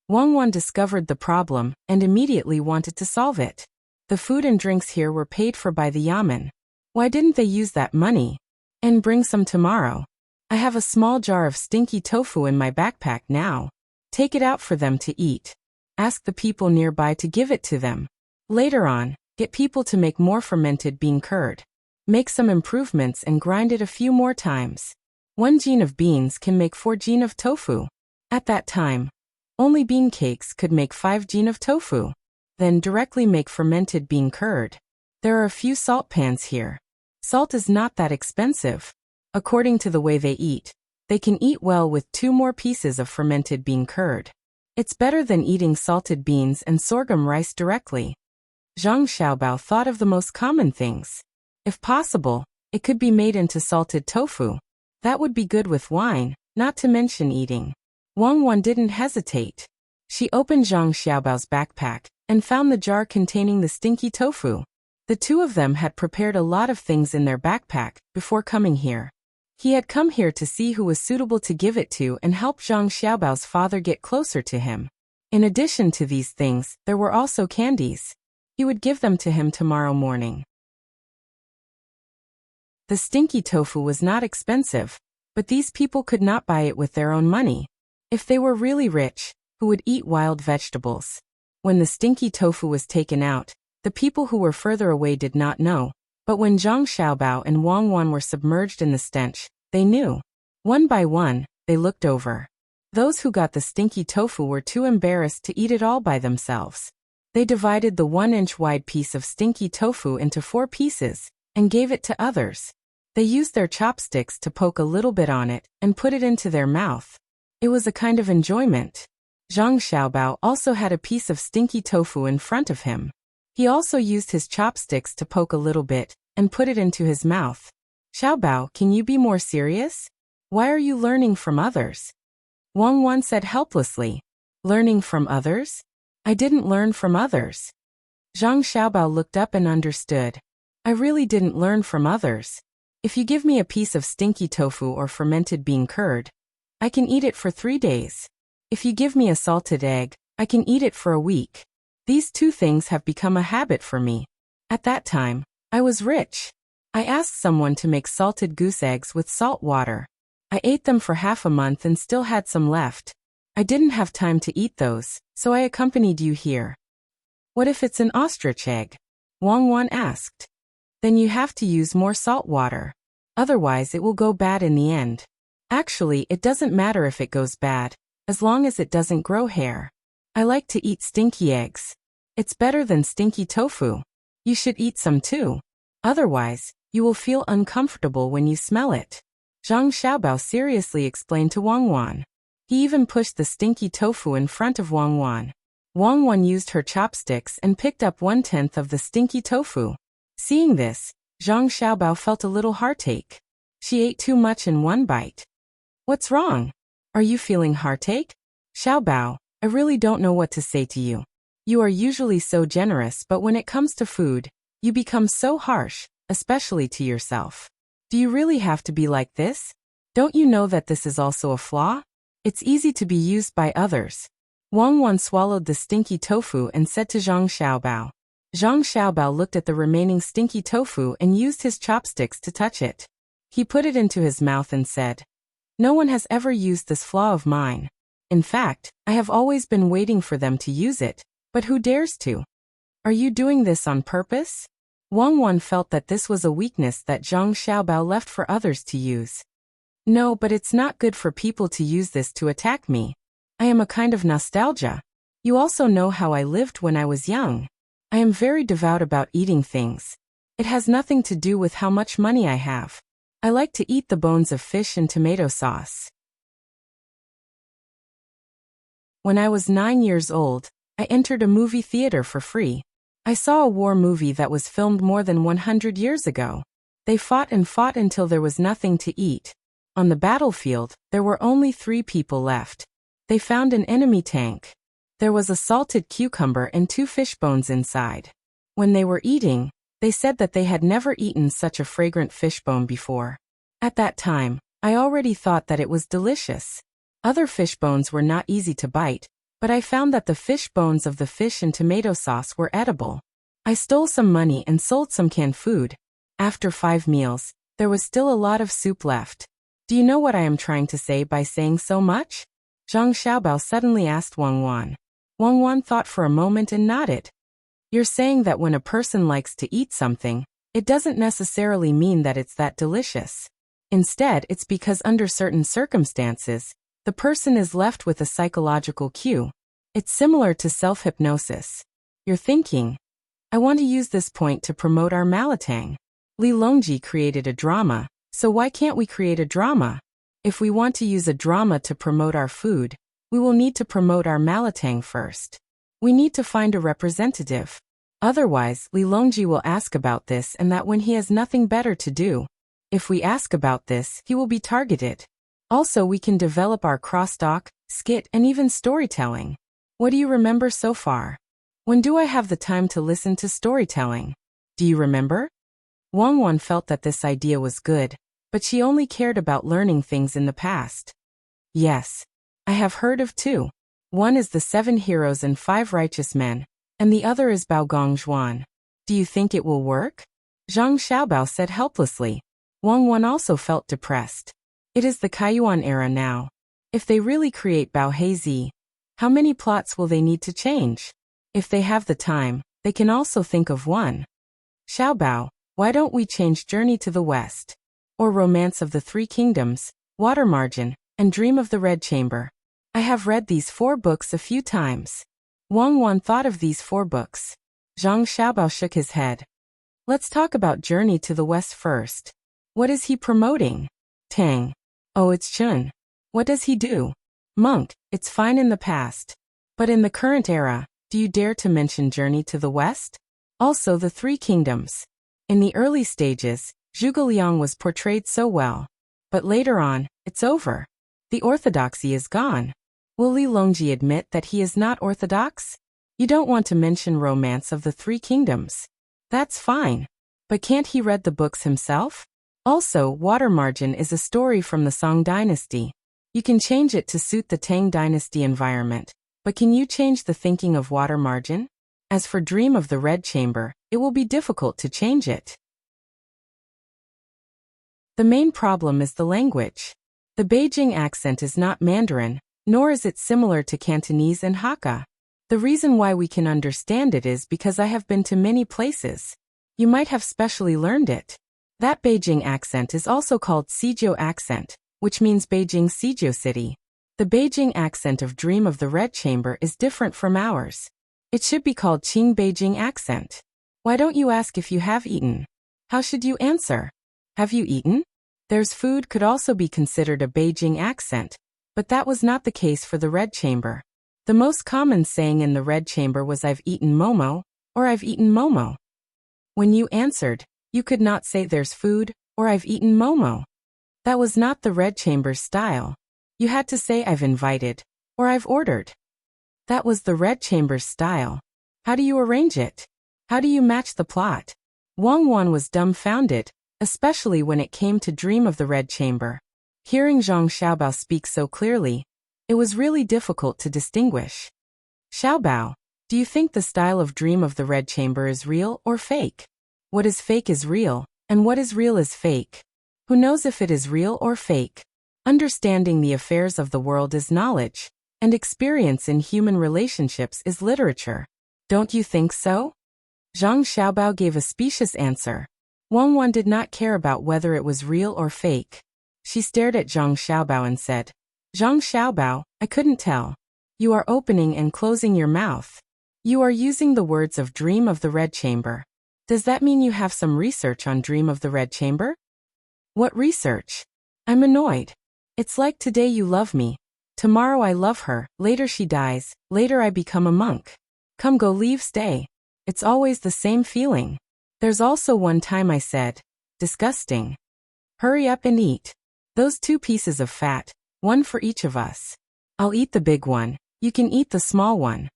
Wang Wan discovered the problem and immediately wanted to solve it. The food and drinks here were paid for by the yamen. Why didn't they use that money and bring some tomorrow? I have a small jar of stinky tofu in my backpack now. Take it out for them to eat. Ask the people nearby to give it to them. Later on, get people to make more fermented bean curd. Make some improvements and grind it a few more times. 1 jin of beans can make 4 jin of tofu. At that time, only bean cakes could make 5 jin of tofu. Then directly make fermented bean curd. There are a few salt pans here. Salt is not that expensive. According to the way they eat, they can eat well with 2 more pieces of fermented bean curd. It's better than eating salted beans and sorghum rice directly. Zhang Xiaobao thought of the most common things. If possible, it could be made into salted tofu. That would be good with wine, not to mention eating. Wang Wan didn't hesitate. She opened Zhang Xiaobao's backpack and found the jar containing the stinky tofu. The two of them had prepared a lot of things in their backpack before coming here. He had come here to see who was suitable to give it to and help Zhang Xiaobao's father get closer to him. In addition to these things, there were also candies. He would give them to him tomorrow morning. The stinky tofu was not expensive, but these people could not buy it with their own money. If they were really rich, who would eat wild vegetables? When the stinky tofu was taken out, the people who were further away did not know. But when Zhang Xiaobao and Wang Wan were submerged in the stench, they knew. One by one, they looked over. Those who got the stinky tofu were too embarrassed to eat it all by themselves. They divided the 1-inch wide piece of stinky tofu into 4 pieces and gave it to others. They used their chopsticks to poke a little bit on it and put it into their mouth. It was a kind of enjoyment. Zhang Xiaobao also had a piece of stinky tofu in front of him. He also used his chopsticks to poke a little bit and put it into his mouth. Xiaobao, can you be more serious? Why are you learning from others? Wang Wan said helplessly. Learning from others? I didn't learn from others. Zhang Xiaobao looked up and understood. I really didn't learn from others. If you give me a piece of stinky tofu or fermented bean curd, I can eat it for 3 days. If you give me a salted egg, I can eat it for a week. These 2 things have become a habit for me. At that time, I was rich. I asked someone to make salted goose eggs with salt water. I ate them for half a month and still had some left. I didn't have time to eat those, so I accompanied you here. What if it's an ostrich egg? Wang Wan asked. Then you have to use more salt water. Otherwise it will go bad in the end. Actually, it doesn't matter if it goes bad, as long as it doesn't grow hair. I like to eat stinky eggs. It's better than stinky tofu. You should eat some too. Otherwise, you will feel uncomfortable when you smell it. Zhang Xiaobao seriously explained to Wang Wan. He even pushed the stinky tofu in front of Wang Wan. Wang Wan used her chopsticks and picked up 1/10 of the stinky tofu. Seeing this, Zhang Xiaobao felt a little heartache. She ate too much in one bite. What's wrong? Are you feeling heartache? Xiaobao, I really don't know what to say to you. You are usually so generous, but when it comes to food, you become so harsh, especially to yourself. Do you really have to be like this? Don't you know that this is also a flaw? It's easy to be used by others. Wang Wan swallowed the stinky tofu and said to Zhang Xiaobao. Zhang Xiaobao looked at the remaining stinky tofu and used his chopsticks to touch it. He put it into his mouth and said, "No one has ever used this flaw of mine. In fact, I have always been waiting for them to use it, but who dares to? Are you doing this on purpose?" Wang Wan felt that this was a weakness that Zhang Xiaobao left for others to use. "No, but it's not good for people to use this to attack me. I am a kind of nostalgia. You also know how I lived when I was young. I am very devout about eating things. It has nothing to do with how much money I have. I like to eat the bones of fish and tomato sauce." When I was 9 years old, I entered a movie theater for free. I saw a war movie that was filmed more than 100 years ago. They fought and fought until there was nothing to eat. On the battlefield, there were only 3 people left. They found an enemy tank. There was a salted cucumber and 2 fish bones inside. When they were eating, they said that they had never eaten such a fragrant fish bone before. At that time, I already thought that it was delicious. Other fish bones were not easy to bite, but I found that the fish bones of the fish and tomato sauce were edible. I stole some money and sold some canned food. After 5 meals, there was still a lot of soup left. Do you know what I am trying to say by saying so much? Zhang Xiaobao suddenly asked Wang Wan. Wang Wan thought for a moment and nodded. You're saying that when a person likes to eat something, it doesn't necessarily mean that it's that delicious. Instead, it's because under certain circumstances, the person is left with a psychological cue. It's similar to self-hypnosis. You're thinking, I want to use this point to promote our Malatang. Li Longji created a drama, so why can't we create a drama? If we want to use a drama to promote our food, we will need to promote our Malatang first. We need to find a representative. Otherwise, Li Longji will ask about this and that when he has nothing better to do. If we ask about this, he will be targeted. Also, we can develop our crosstalk, skit, and even storytelling. What do you remember so far? When do I have the time to listen to storytelling? Do you remember? Wang Wan felt that this idea was good, but she only cared about learning things in the past. Yes. I have heard of 2. One is the 7 heroes and 5 righteous men, and the other is Baogong Zhuan. Do you think it will work? Zhang Xiaobao said helplessly. Wang Wan also felt depressed. It is the Kaiyuan era now. If they really create Bao Heizi, how many plots will they need to change? If they have the time, they can also think of one. Xiaobao, why don't we change Journey to the West? Or Romance of the 3 Kingdoms, Water Margin, and Dream of the Red Chamber. I have read these 4 books a few times. Wang Wan thought of these 4 books. Zhang Xiaobao shook his head. Let's talk about Journey to the West first. What is he promoting? Tang. Oh, it's Chun. What does he do? Monk. It's fine in the past. But in the current era, do you dare to mention Journey to the West? Also the 3 Kingdoms. In the early stages, Zhuge Liang was portrayed so well. But later on, it's over. The orthodoxy is gone. Will Li Longji admit that he is not orthodox? You don't want to mention Romance of the 3 Kingdoms. That's fine. But can't he read the books himself? Also, Water Margin is a story from the Song Dynasty. You can change it to suit the Tang Dynasty environment, but can you change the thinking of Water Margin? As for Dream of the Red Chamber, it will be difficult to change it. The main problem is the language. The Beijing accent is not Mandarin, nor is it similar to Cantonese and Hakka. The reason why we can understand it is because I have been to many places. You might have specially learned it. That Beijing accent is also called Sijio accent, which means Beijing Sijio City. The Beijing accent of Dream of the Red Chamber is different from ours. It should be called Qing Beijing accent. Why don't you ask if you have eaten? How should you answer? Have you eaten? There's food could also be considered a Beijing accent, but that was not the case for the Red Chamber. The most common saying in the Red Chamber was I've eaten momo, or I've eaten momo. When you answered, you could not say there's food, or I've eaten momo. That was not the Red Chamber's style. You had to say I've invited, or I've ordered. That was the Red Chamber's style. How do you arrange it? How do you match the plot? Wang Wan was dumbfounded, especially when it came to Dream of the Red Chamber. Hearing Zhang Xiaobao speak so clearly, it was really difficult to distinguish. Xiaobao, do you think the style of Dream of the Red Chamber is real or fake? What is fake is real, and what is real is fake. Who knows if it is real or fake? Understanding the affairs of the world is knowledge, and experience in human relationships is literature. Don't you think so? Zhang Xiaobao gave a specious answer. Wang did not care about whether it was real or fake. She stared at Zhang Xiaobao and said, Zhang Xiaobao, I couldn't tell. You are opening and closing your mouth. You are using the words of Dream of the Red Chamber. Does that mean you have some research on Dream of the Red Chamber? What research? I'm annoyed. It's like today you love me. Tomorrow I love her, later she dies, later I become a monk. Come go leave stay. It's always the same feeling. There's also one time I said, disgusting. Hurry up and eat. Those 2 pieces of fat, one for each of us. I'll eat the big one, you can eat the small one.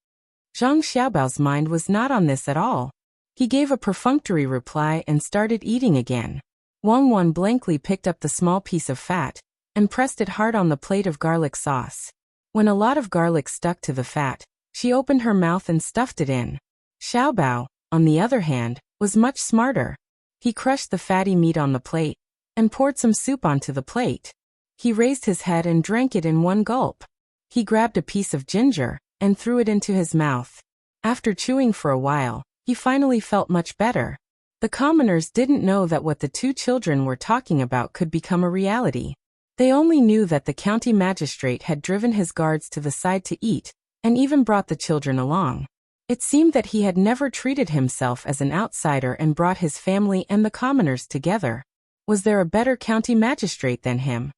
Zhang Xiaobao's mind was not on this at all. He gave a perfunctory reply and started eating again. Wang blankly picked up the small piece of fat and pressed it hard on the plate of garlic sauce. When a lot of garlic stuck to the fat, she opened her mouth and stuffed it in. Xiaobao, on the other hand, was much smarter. He crushed the fatty meat on the plate and poured some soup onto the plate. He raised his head and drank it in one gulp. He grabbed a piece of ginger and threw it into his mouth. After chewing for a while, he finally felt much better. The commoners didn't know that what the 2 children were talking about could become a reality. They only knew that the county magistrate had driven his guards to the side to eat, and even brought the children along. It seemed that he had never treated himself as an outsider and brought his family and the commoners together. Was there a better county magistrate than him?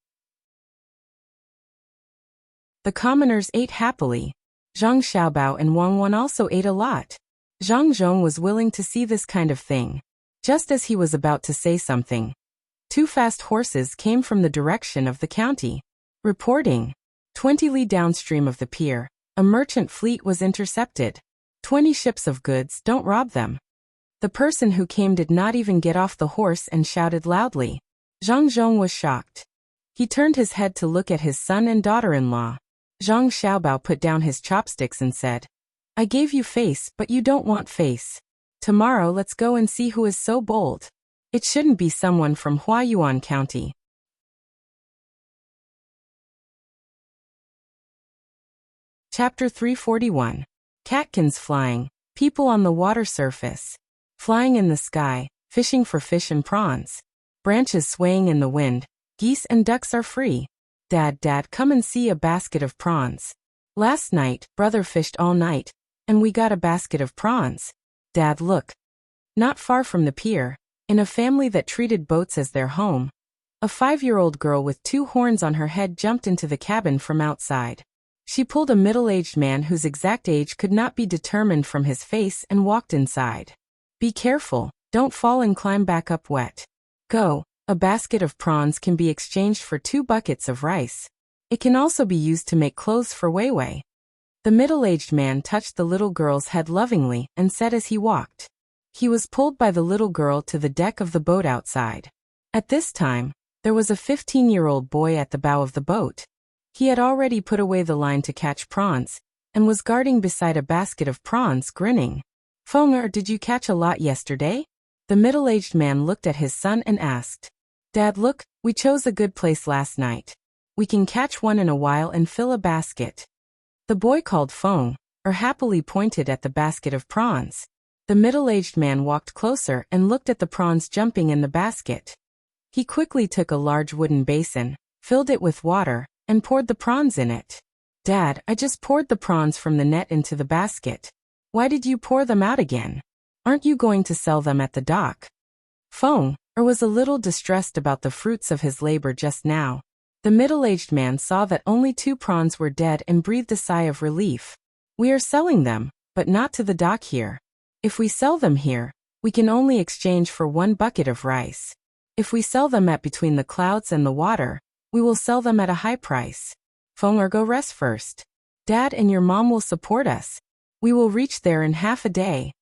The commoners ate happily. Zhang Xiaobao and Wang also ate a lot. Zhang Zhong was willing to see this kind of thing. Just as he was about to say something, 2 fast horses came from the direction of the county. Reporting. 20 li downstream of the pier, a merchant fleet was intercepted. 20 ships of goods, don't rob them. The person who came did not even get off the horse and shouted loudly. Zhang Zhong was shocked. He turned his head to look at his son and daughter-in-law. Zhang Xiaobao put down his chopsticks and said, I gave you face, but you don't want face. Tomorrow let's go and see who is so bold. It shouldn't be someone from Huayuan County. Chapter 341. Catkins flying, people on the water surface. Flying in the sky, fishing for fish and prawns. Branches swaying in the wind, geese and ducks are free. Dad, come and see a basket of prawns. Last night, brother fished all night, and we got a basket of prawns. Dad, look. Not far from the pier, in a family that treated boats as their home, a 5-year-old girl with 2 horns on her head jumped into the cabin from outside. She pulled a middle-aged man whose exact age could not be determined from his face and walked inside. Be careful, don't fall and climb back up wet. Go, a basket of prawns can be exchanged for 2 buckets of rice. It can also be used to make clothes for Weiwei. The middle-aged man touched the little girl's head lovingly and said as he walked. He was pulled by the little girl to the deck of the boat outside. At this time, there was a 15-year-old boy at the bow of the boat. He had already put away the line to catch prawns, and was guarding beside a basket of prawns, grinning. Fenger, did you catch a lot yesterday? The middle-aged man looked at his son and asked. Dad, look, we chose a good place last night. We can catch one in a while and fill a basket. The boy called Feng, happily pointed at the basket of prawns. The middle-aged man walked closer and looked at the prawns jumping in the basket. He quickly took a large wooden basin, filled it with water, and poured the prawns in it. Dad, I just poured the prawns from the net into the basket. Why did you pour them out again? Aren't you going to sell them at the dock? Feng was a little distressed about the fruits of his labor just now. The middle-aged man saw that only 2 prawns were dead and breathed a sigh of relief. We are selling them, but not to the dock here. If we sell them here, we can only exchange for 1 bucket of rice. If we sell them at between the clouds and the water, we will sell them at a high price. Fenger, go rest first. Dad and your mom will support us. We will reach there in half a day.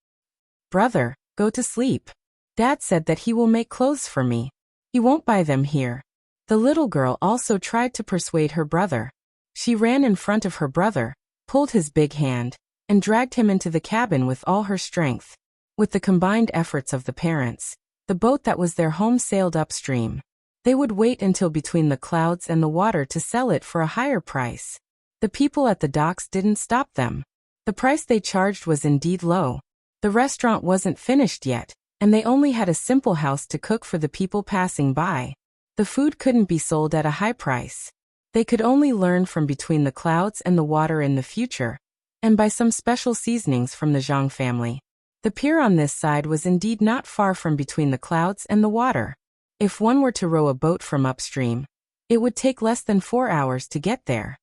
Brother, go to sleep. Dad said that he will make clothes for me. He won't buy them here. The little girl also tried to persuade her brother. She ran in front of her brother, pulled his big hand, and dragged him into the cabin with all her strength. With the combined efforts of the parents, the boat that was their home sailed upstream. They would wait until between the clouds and the water to sell it for a higher price. The people at the docks didn't stop them. The price they charged was indeed low. The restaurant wasn't finished yet, and they only had a simple house to cook for the people passing by. The food couldn't be sold at a high price. They could only learn from between the clouds and the water in the future, and by some special seasonings from the Zhang family. The pier on this side was indeed not far from between the clouds and the water. If one were to row a boat from upstream, it would take less than 4 hours to get there.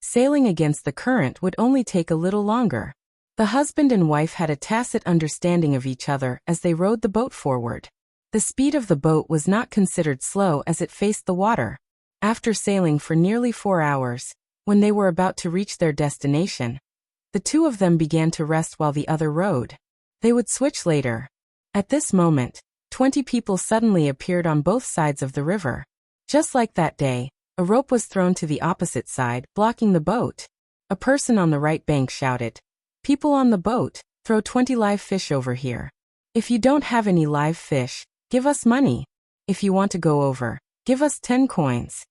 Sailing against the current would only take a little longer. The husband and wife had a tacit understanding of each other as they rowed the boat forward. The speed of the boat was not considered slow as it faced the water. After sailing for nearly 4 hours, when they were about to reach their destination, the two of them began to rest while the other rowed. They would switch later. At this moment, 20 people suddenly appeared on both sides of the river. Just like that day, a rope was thrown to the opposite side, blocking the boat. A person on the right bank shouted, "People on the boat, throw 20 live fish over here. If you don't have any live fish, give us money. If you want to go over, give us 10 coins.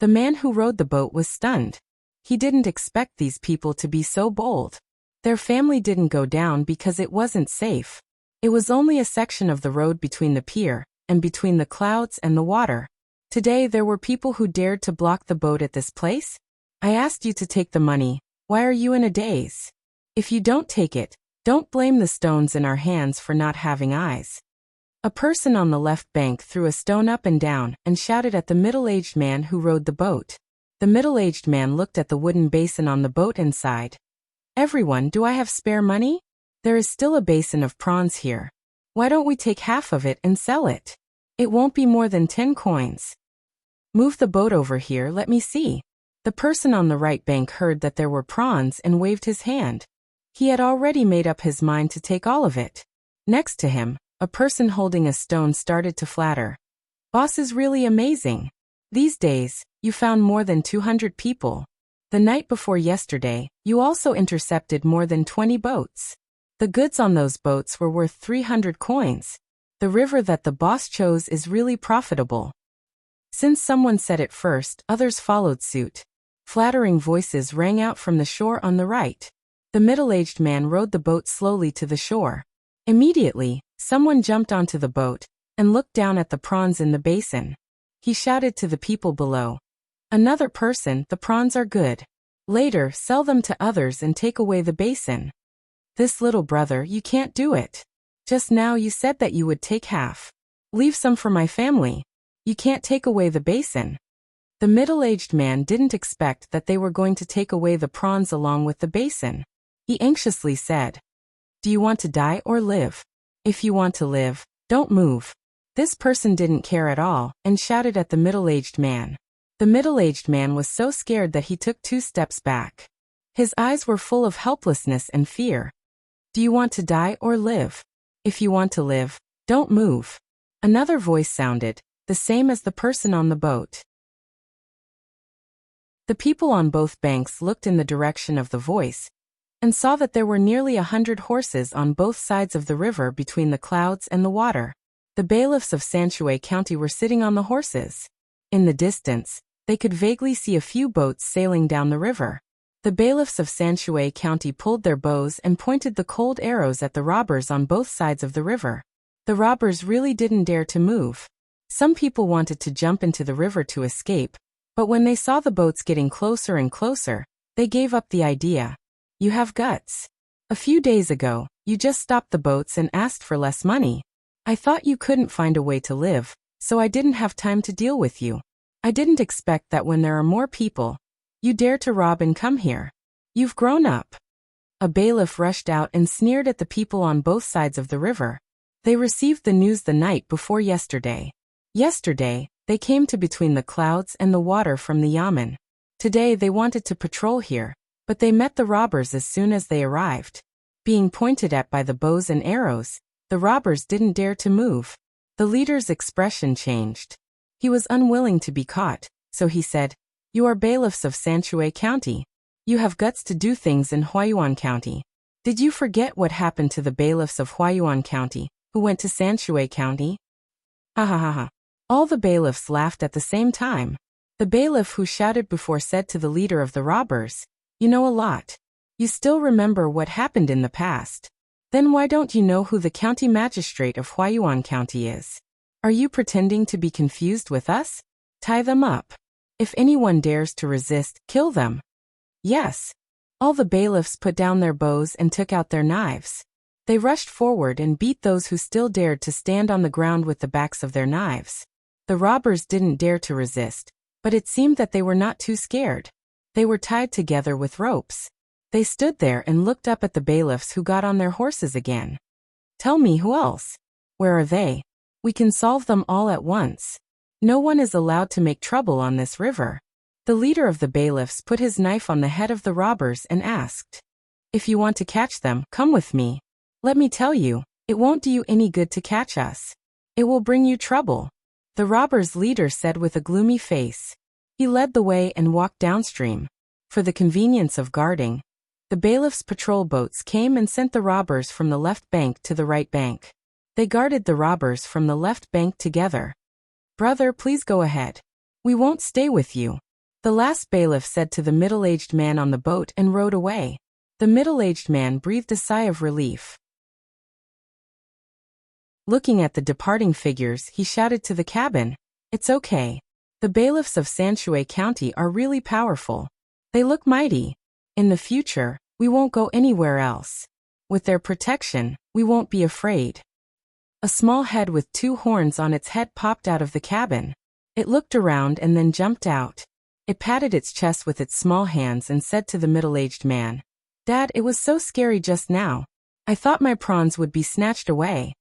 The man who rowed the boat was stunned. He didn't expect these people to be so bold. Their family didn't go down because it wasn't safe. It was only a section of the road between the pier and between the clouds and the water. Today there were people who dared to block the boat at this place? I asked you to take the money. Why are you in a daze? If you don't take it, don't blame the stones in our hands for not having eyes." A person on the left bank threw a stone up and down and shouted at the middle-aged man who rowed the boat. The middle-aged man looked at the wooden basin on the boat and sighed. "Everyone, do I have spare money? There is still a basin of prawns here. Why don't we take half of it and sell it? It won't be more than 10 coins. Move the boat over here, let me see." The person on the right bank heard that there were prawns and waved his hand. He had already made up his mind to take all of it. Next to him, a person holding a stone started to flatter. "Boss is really amazing. These days, you found more than 200 people. The night before yesterday, you also intercepted more than 20 boats. The goods on those boats were worth 300 coins. The river that the boss chose is really profitable." Since someone said it first, others followed suit. Flattering voices rang out from the shore on the right. The middle-aged man rowed the boat slowly to the shore. Immediately, someone jumped onto the boat and looked down at the prawns in the basin. He shouted to the people below, "Another person, the prawns are good. Later, sell them to others and take away the basin." "This little brother, you can't do it. Just now you said that you would take half. Leave some for my family. You can't take away the basin." The middle-aged man didn't expect that they were going to take away the prawns along with the basin. He anxiously said, "Do you want to die or live? If you want to live, don't move." This person didn't care at all and shouted at the middle-aged man. The middle-aged man was so scared that he took 2 steps back. His eyes were full of helplessness and fear. "Do you want to die or live? If you want to live, don't move." Another voice sounded, the same as the person on the boat. The people on both banks looked in the direction of the voice and saw that there were nearly 100 horses on both sides of the river between the clouds and the water. The bailiffs of Sanshui County were sitting on the horses. In the distance, they could vaguely see a few boats sailing down the river. The bailiffs of Sanshui County pulled their bows and pointed the cold arrows at the robbers on both sides of the river. The robbers really didn't dare to move. Some people wanted to jump into the river to escape, but when they saw the boats getting closer and closer, they gave up the idea. "You have guts. A few days ago, you just stopped the boats and asked for less money. I thought you couldn't find a way to live, so I didn't have time to deal with you. I didn't expect that when there are more people, you dare to rob and come here. You've grown up." A bailiff rushed out and sneered at the people on both sides of the river. They received the news the night before yesterday. Yesterday, they came to between the clouds and the water from the yamen. Today they wanted to patrol here, but they met the robbers as soon as they arrived. Being pointed at by the bows and arrows, the robbers didn't dare to move. The leader's expression changed. He was unwilling to be caught, so he said, "You are bailiffs of Sanshui County. You have guts to do things in Huayuan County. Did you forget what happened to the bailiffs of Huayuan County, who went to Sanshui County?" Ha ha ha ha. All the bailiffs laughed at the same time. The bailiff who shouted before said to the leader of the robbers, "You know a lot. You still remember what happened in the past. Then why don't you know who the county magistrate of Huayuan County is? Are you pretending to be confused with us? Tie them up. If anyone dares to resist, kill them." Yes. All the bailiffs put down their bows and took out their knives. They rushed forward and beat those who still dared to stand on the ground with the backs of their knives. The robbers didn't dare to resist, but it seemed that they were not too scared. They were tied together with ropes. They stood there and looked up at the bailiffs who got on their horses again. "Tell me, who else? Where are they? We can solve them all at once. No one is allowed to make trouble on this river." The leader of the bailiffs put his knife on the head of the robbers and asked, "If you want to catch them, come with me. Let me tell you, it won't do you any good to catch us. It will bring you trouble." The robbers' leader said with a gloomy face. He led the way and walked downstream. For the convenience of guarding, the bailiffs' patrol boats came and sent the robbers from the left bank to the right bank. They guarded the robbers from the left bank together. "Brother, please go ahead. We won't stay with you," the last bailiff said to the middle-aged man on the boat and rowed away. The middle-aged man breathed a sigh of relief. Looking at the departing figures, he shouted to the cabin, "It's okay. The bailiffs of Sanshui County are really powerful. They look mighty. In the future, we won't go anywhere else. With their protection, we won't be afraid." A small head with two horns on its head popped out of the cabin. It looked around and then jumped out. It patted its chest with its small hands and said to the middle-aged man, "Dad, it was so scary just now. I thought my prawns would be snatched away."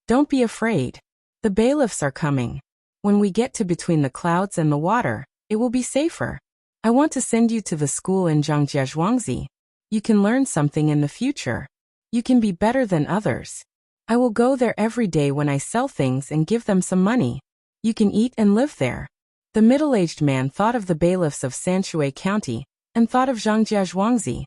"Don't be afraid. The bailiffs are coming. When we get to between the clouds and the water, it will be safer. I want to send you to the school in Zhangjiazhuangzi. You can learn something in the future. You can be better than others. I will go there every day when I sell things and give them some money. You can eat and live there." The middle-aged man thought of the bailiffs of Sanshui County and thought of Zhangjiazhuangzi.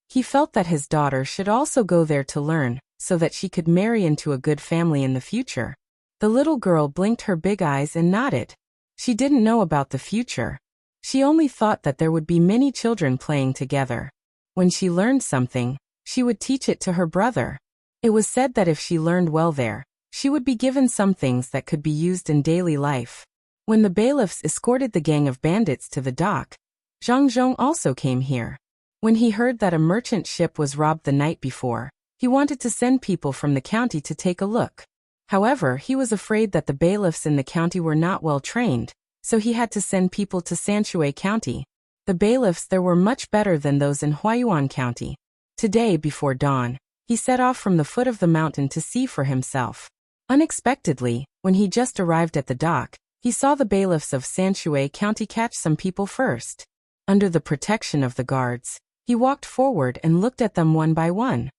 He felt that his daughter should also go there to learn, so that she could marry into a good family in the future. The little girl blinked her big eyes and nodded. She didn't know about the future. She only thought that there would be many children playing together. When she learned something, she would teach it to her brother. It was said that if she learned well there, she would be given some things that could be used in daily life. When the bailiffs escorted the gang of bandits to the dock, Zhang Zhong also came here. When he heard that a merchant ship was robbed the night before, he wanted to send people from the county to take a look. However, he was afraid that the bailiffs in the county were not well trained, so he had to send people to Sanshui County. The bailiffs there were much better than those in Huayuan County. Today, before dawn, he set off from the foot of the mountain to see for himself. Unexpectedly, when he just arrived at the dock, he saw the bailiffs of Sanshui County catch some people first. Under the protection of the guards, he walked forward and looked at them one by one.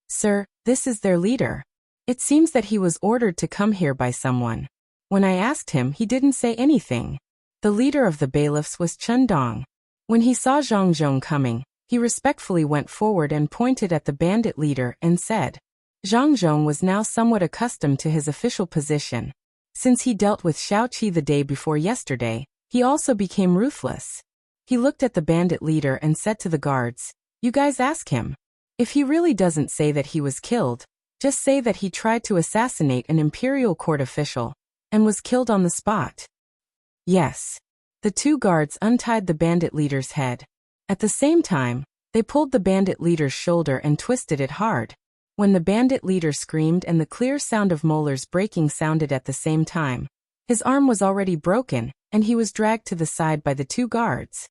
"Sir, this is their leader. It seems that he was ordered to come here by someone. When I asked him, he didn't say anything." The leader of the bailiffs was Chun Dong. When he saw Zhang Zhong coming, he respectfully went forward and pointed at the bandit leader and said, Zhang Zhong was now somewhat accustomed to his official position. Since he dealt with Xiao Qi the day before yesterday, he also became ruthless. He looked at the bandit leader and said to the guards, "You guys ask him. If he really doesn't say that he was killed, just say that he tried to assassinate an imperial court official and was killed on the spot." Yes. The two guards untied the bandit leader's head. At the same time, they pulled the bandit leader's shoulder and twisted it hard. When the bandit leader screamed and the clear sound of molars breaking sounded at the same time, his arm was already broken, and he was dragged to the side by the two guards.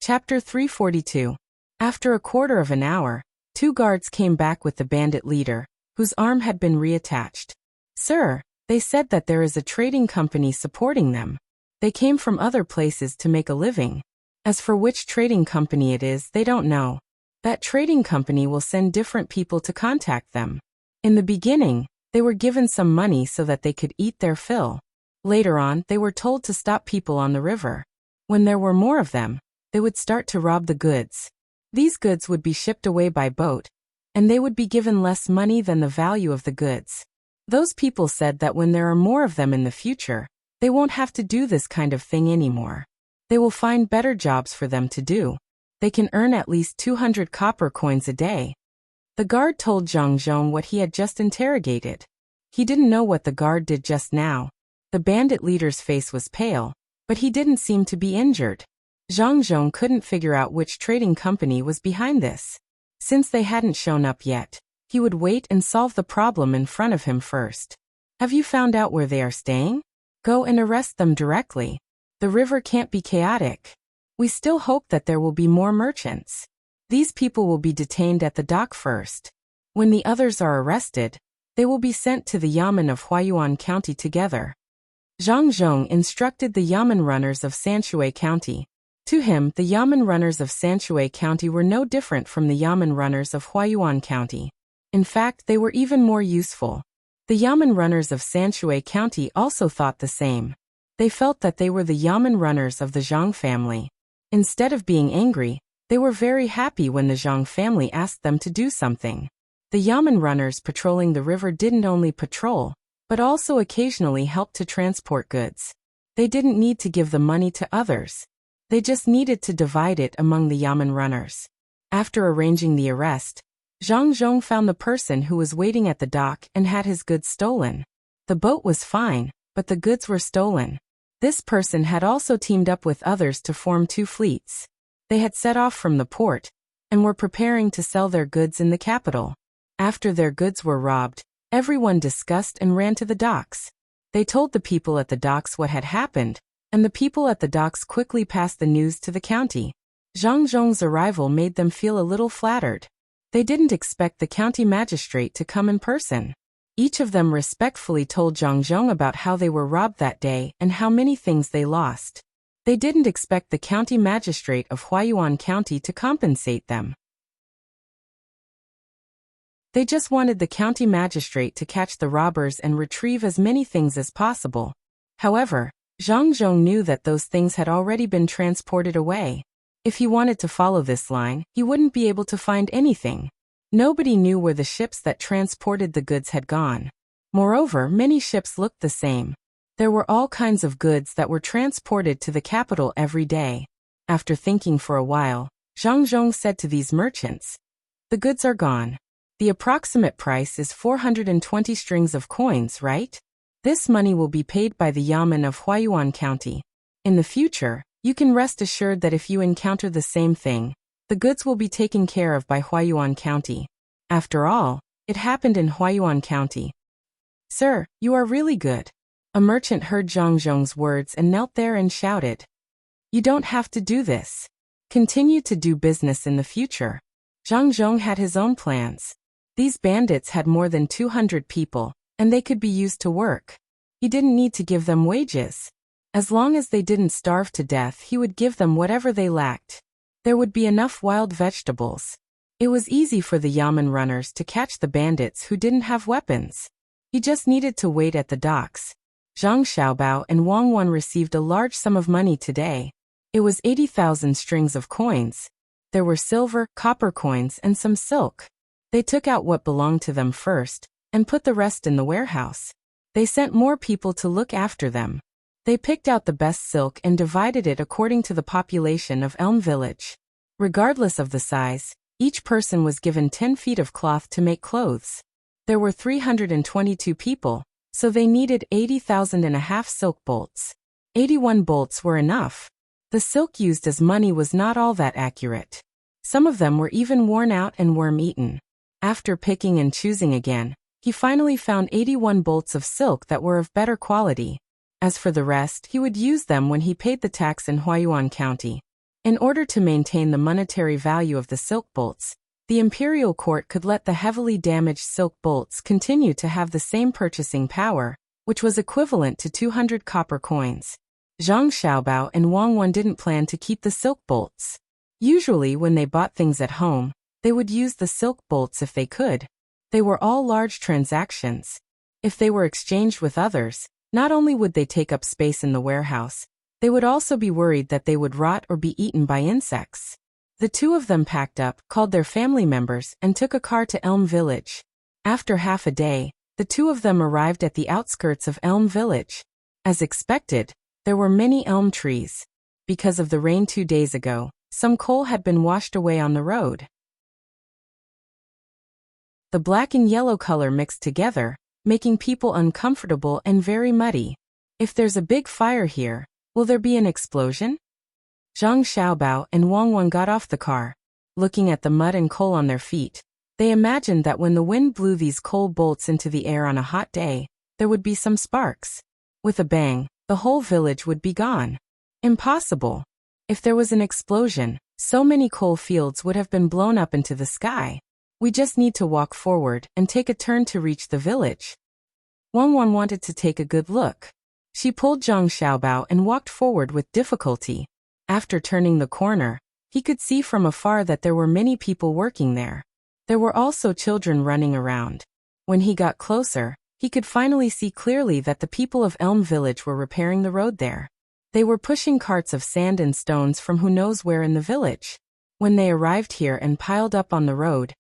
Chapter 342. After a quarter of an hour, two guards came back with the bandit leader, whose arm had been reattached. "Sir, they said that there is a trading company supporting them. They came from other places to make a living. As for which trading company it is, they don't know. That trading company will send different people to contact them. In the beginning, they were given some money so that they could eat their fill. Later on, they were told to stop people on the river. When there were more of them, they would start to rob the goods. These goods would be shipped away by boat, and they would be given less money than the value of the goods. Those people said that when there are more of them in the future, they won't have to do this kind of thing anymore. They will find better jobs for them to do. They can earn at least 200 copper coins a day. The guard told Zhang Zhong what he had just interrogated. He didn't know what the guard did just now. The bandit leader's face was pale, but he didn't seem to be injured. Zhang Zhong couldn't figure out which trading company was behind this. Since they hadn't shown up yet, he would wait and solve the problem in front of him first. Have you found out where they are staying? Go and arrest them directly. The river can't be chaotic. We still hope that there will be more merchants. These people will be detained at the dock first. When the others are arrested, they will be sent to the Yamen of Huayuan County together. Zhang Zhong instructed the Yamen runners of Sanshui County. To him, the Yamen runners of Sanshui County were no different from the Yamen runners of Huayuan County. In fact, they were even more useful. The Yamen runners of Sanshui County also thought the same. They felt that they were the Yamen runners of the Zhang family. Instead of being angry, they were very happy when the Zhang family asked them to do something. The Yamen runners patrolling the river didn't only patrol, but also occasionally helped to transport goods. They didn't need to give the money to others. They just needed to divide it among the Yamen runners. After arranging the arrest, Zhang Zhong found the person who was waiting at the dock and had his goods stolen. The boat was fine, but the goods were stolen. This person had also teamed up with others to form two fleets. They had set off from the port and were preparing to sell their goods in the capital. After their goods were robbed, everyone discussed and ran to the docks. They told the people at the docks what had happened, and the people at the docks quickly passed the news to the county. Zhang Zhong's arrival made them feel a little flattered. They didn't expect the county magistrate to come in person. Each of them respectfully told Zhang Zhong about how they were robbed that day and how many things they lost. They didn't expect the county magistrate of Huayuan County to compensate them. They just wanted the county magistrate to catch the robbers and retrieve as many things as possible. However, Zhang Zhong knew that those things had already been transported away. If he wanted to follow this line, he wouldn't be able to find anything. Nobody knew where the ships that transported the goods had gone. Moreover, many ships looked the same. There were all kinds of goods that were transported to the capital every day. After thinking for a while, Zhang Zhong said to these merchants, "The goods are gone. The approximate price is 420 strings of coins, right? This money will be paid by the Yamen of Huayuan County. In the future, you can rest assured that if you encounter the same thing, the goods will be taken care of by Huayuan County. After all, it happened in Huayuan County." "Sir, you are really good." A merchant heard Zhang Zhong's words and knelt there and shouted, "You don't have to do this. Continue to do business in the future." Zhang Zhong had his own plans. These bandits had more than 200 people, and they could be used to work. He didn't need to give them wages. As long as they didn't starve to death, he would give them whatever they lacked. There would be enough wild vegetables. It was easy for the Yamen runners to catch the bandits who didn't have weapons. He just needed to wait at the docks. Zhang Xiaobao and Wang Wan received a large sum of money today. It was 80,000 strings of coins. There were silver, copper coins, and some silk. They took out what belonged to them first, and put the rest in the warehouse. They sent more people to look after them. They picked out the best silk and divided it according to the population of Elm Village. Regardless of the size, each person was given 10 feet of cloth to make clothes. There were 322 people, so they needed 80,500 silk bolts. 81 bolts were enough. The silk used as money was not all that accurate. Some of them were even worn out and worm-eaten. After picking and choosing again, he finally found 81 bolts of silk that were of better quality. As for the rest, he would use them when he paid the tax in Huayuan County. In order to maintain the monetary value of the silk bolts, the imperial court could let the heavily damaged silk bolts continue to have the same purchasing power, which was equivalent to 200 copper coins. Zhang Xiaobao and Wang Wan didn't plan to keep the silk bolts. Usually when they bought things at home, They would use the silk bolts if they could. They were all large transactions. If they were exchanged with others, not only would they take up space in the warehouse, they would also be worried that they would rot or be eaten by insects. The two of them packed up, called their family members, and took a car to Elm Village. After half a day, the two of them arrived at the outskirts of Elm Village. As expected, there were many elm trees. Because of the rain 2 days ago, some coal had been washed away on the road. The black and yellow color mixed together, making people uncomfortable and very muddy. If there's a big fire here, will there be an explosion? Zhang Xiaobao and Wang Wan got off the car. Looking at the mud and coal on their feet, they imagined that when the wind blew these coal bolts into the air on a hot day, there would be some sparks. With a bang, the whole village would be gone. Impossible. If there was an explosion, so many coal fields would have been blown up into the sky. We just need to walk forward and take a turn to reach the village. Wang Wan wanted to take a good look. She pulled Zhang Xiaobao and walked forward with difficulty. After turning the corner, he could see from afar that there were many people working there. There were also children running around. When he got closer, he could finally see clearly that the people of Elm Village were repairing the road there. They were pushing carts of sand and stones from who knows where in the village. When they arrived here and piled up on the road,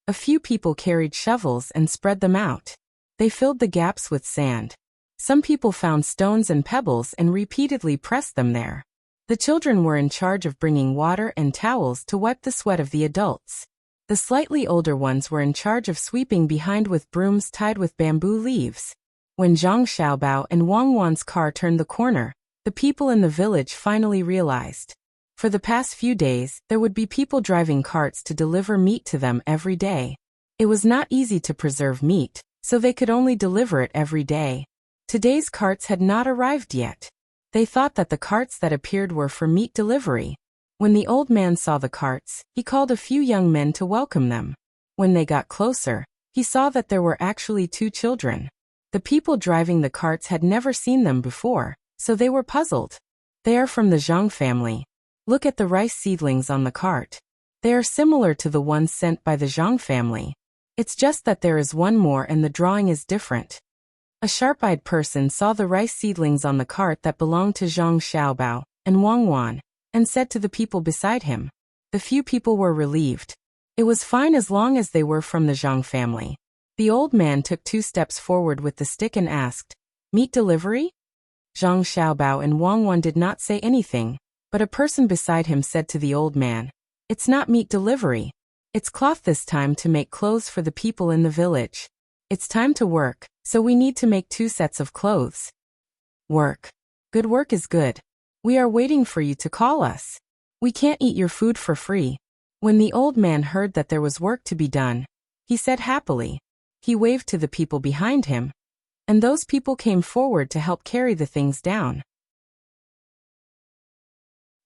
a few people carried shovels and spread them out. They filled the gaps with sand. Some people found stones and pebbles and repeatedly pressed them there. The children were in charge of bringing water and towels to wipe the sweat of the adults. The slightly older ones were in charge of sweeping behind with brooms tied with bamboo leaves. When Zhang Xiaobao and Wang Wan's car turned the corner, the people in the village finally realized. For the past few days, there would be people driving carts to deliver meat to them every day. It was not easy to preserve meat, so they could only deliver it every day. Today's carts had not arrived yet. They thought that the carts that appeared were for meat delivery. When the old man saw the carts, he called a few young men to welcome them. When they got closer, he saw that there were actually 2 children. The people driving the carts had never seen them before, so they were puzzled. They are from the Zhang family. Look at the rice seedlings on the cart. They are similar to the ones sent by the Zhang family. It's just that there is one more and the drawing is different. A sharp-eyed person saw the rice seedlings on the cart that belonged to Zhang Xiaobao and Wang Wan, and said to the people beside him. The few people were relieved. It was fine as long as they were from the Zhang family. The old man took 2 steps forward with the stick and asked, "Meat delivery?" Zhang Xiaobao and Wang Wan did not say anything, but a person beside him said to the old man, "It's not meat delivery. It's cloth this time to make clothes for the people in the village. It's time to work, so we need to make 2 sets of clothes." Work. Good work is good. We are waiting for you to call us. We can't eat your food for free. When the old man heard that there was work to be done, he said happily. He waved to the people behind him, and those people came forward to help carry the things down.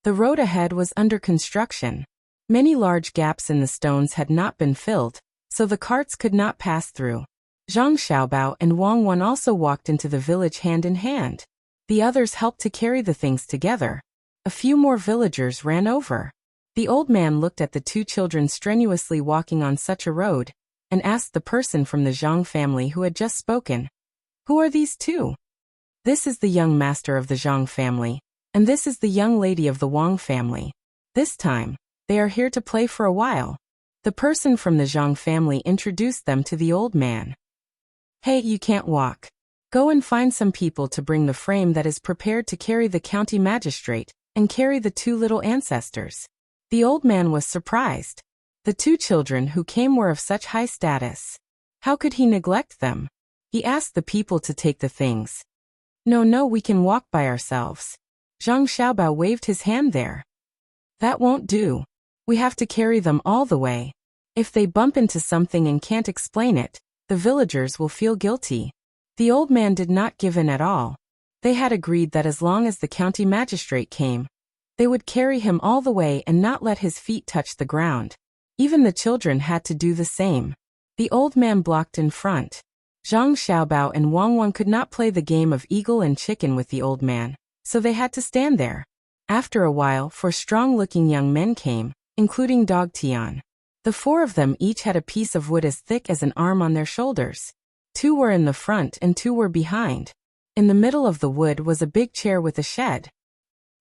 The road ahead was under construction. Many large gaps in the stones had not been filled, so the carts could not pass through. Zhang Xiaobao and Wang Wan also walked into the village hand in hand. The others helped to carry the things together. A few more villagers ran over. The old man looked at the 2 children strenuously walking on such a road, and asked the person from the Zhang family who had just spoken, "Who are these 2? "This is the young master of the Zhang family, and this is the young lady of the Wang family. This time, they are here to play for a while." The person from the Zhang family introduced them to the old man. "Hey, you can't walk. Go and find some people to bring the frame that is prepared to carry the county magistrate, and carry the 2 little ancestors." The old man was surprised. The 2 children who came were of such high status. How could he neglect them? He asked the people to take the things. No, we can walk by ourselves." Zhang Xiaobao waved his hand there. "That won't do. We have to carry them all the way. If they bump into something and can't explain it, the villagers will feel guilty." The old man did not give in at all. They had agreed that as long as the county magistrate came, they would carry him all the way and not let his feet touch the ground. Even the children had to do the same. The old man blocked in front. Zhang Xiaobao and Wang Wan could not play the game of eagle and chicken with the old man, so they had to stand there. After a while, 4 strong-looking young men came, including Dog Tian. The four of them each had a piece of wood as thick as an arm on their shoulders. 2 were in the front and 2 were behind. In the middle of the wood was a big chair with a shed.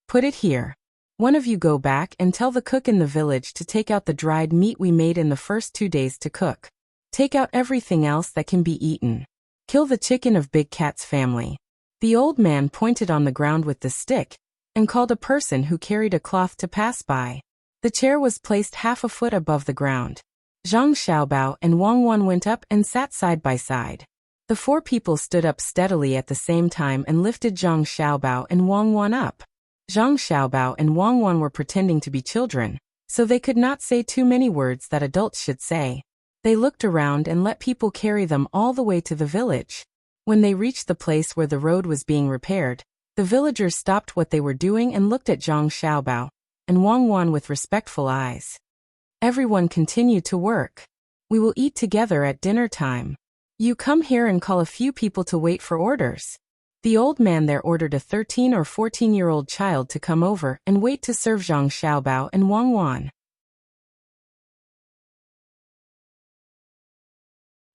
Put it here. One of you go back and tell the cook in the village to take out the dried meat we made in the first 2 days to cook. Take out everything else that can be eaten. Kill the chicken of Big Cat's family. The old man pointed on the ground with the stick and called a person who carried a cloth to pass by. The chair was placed half a foot above the ground. Zhang Xiaobao and Wang Wan went up and sat side by side. The 4 people stood up steadily at the same time and lifted Zhang Xiaobao and Wang Wan up. Zhang Xiaobao and Wang Wan were pretending to be children, so they could not say too many words that adults should say. They looked around and let people carry them all the way to the village. When they reached the place where the road was being repaired, the villagers stopped what they were doing and looked at Zhang Xiaobao and Wang Wan with respectful eyes. Everyone continued to work. We will eat together at dinner time. You come here and call a few people to wait for orders. The old man there ordered a 13 or 14-year-old child to come over and wait to serve Zhang Xiaobao and Wang Wan.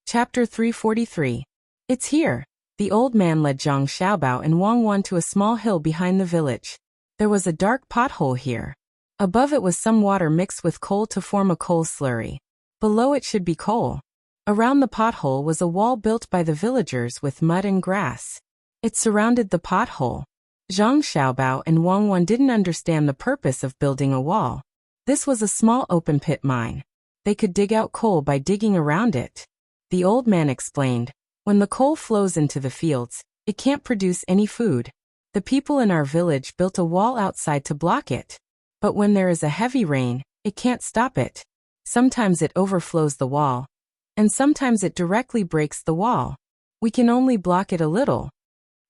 Chapter 343. It's here. The old man led Zhang Xiaobao and Wang Wan to a small hill behind the village. There was a dark pothole here. Above it was some water mixed with coal to form a coal slurry. Below it should be coal. Around the pothole was a wall built by the villagers with mud and grass. It surrounded the pothole. Zhang Xiaobao and Wang Wan didn't understand the purpose of building a wall. This was a small open pit mine. They could dig out coal by digging around it. The old man explained, when the coal flows into the fields, it can't produce any food. The people in our village built a wall outside to block it. But when there is a heavy rain, it can't stop it. Sometimes it overflows the wall, and sometimes it directly breaks the wall. We can only block it a little.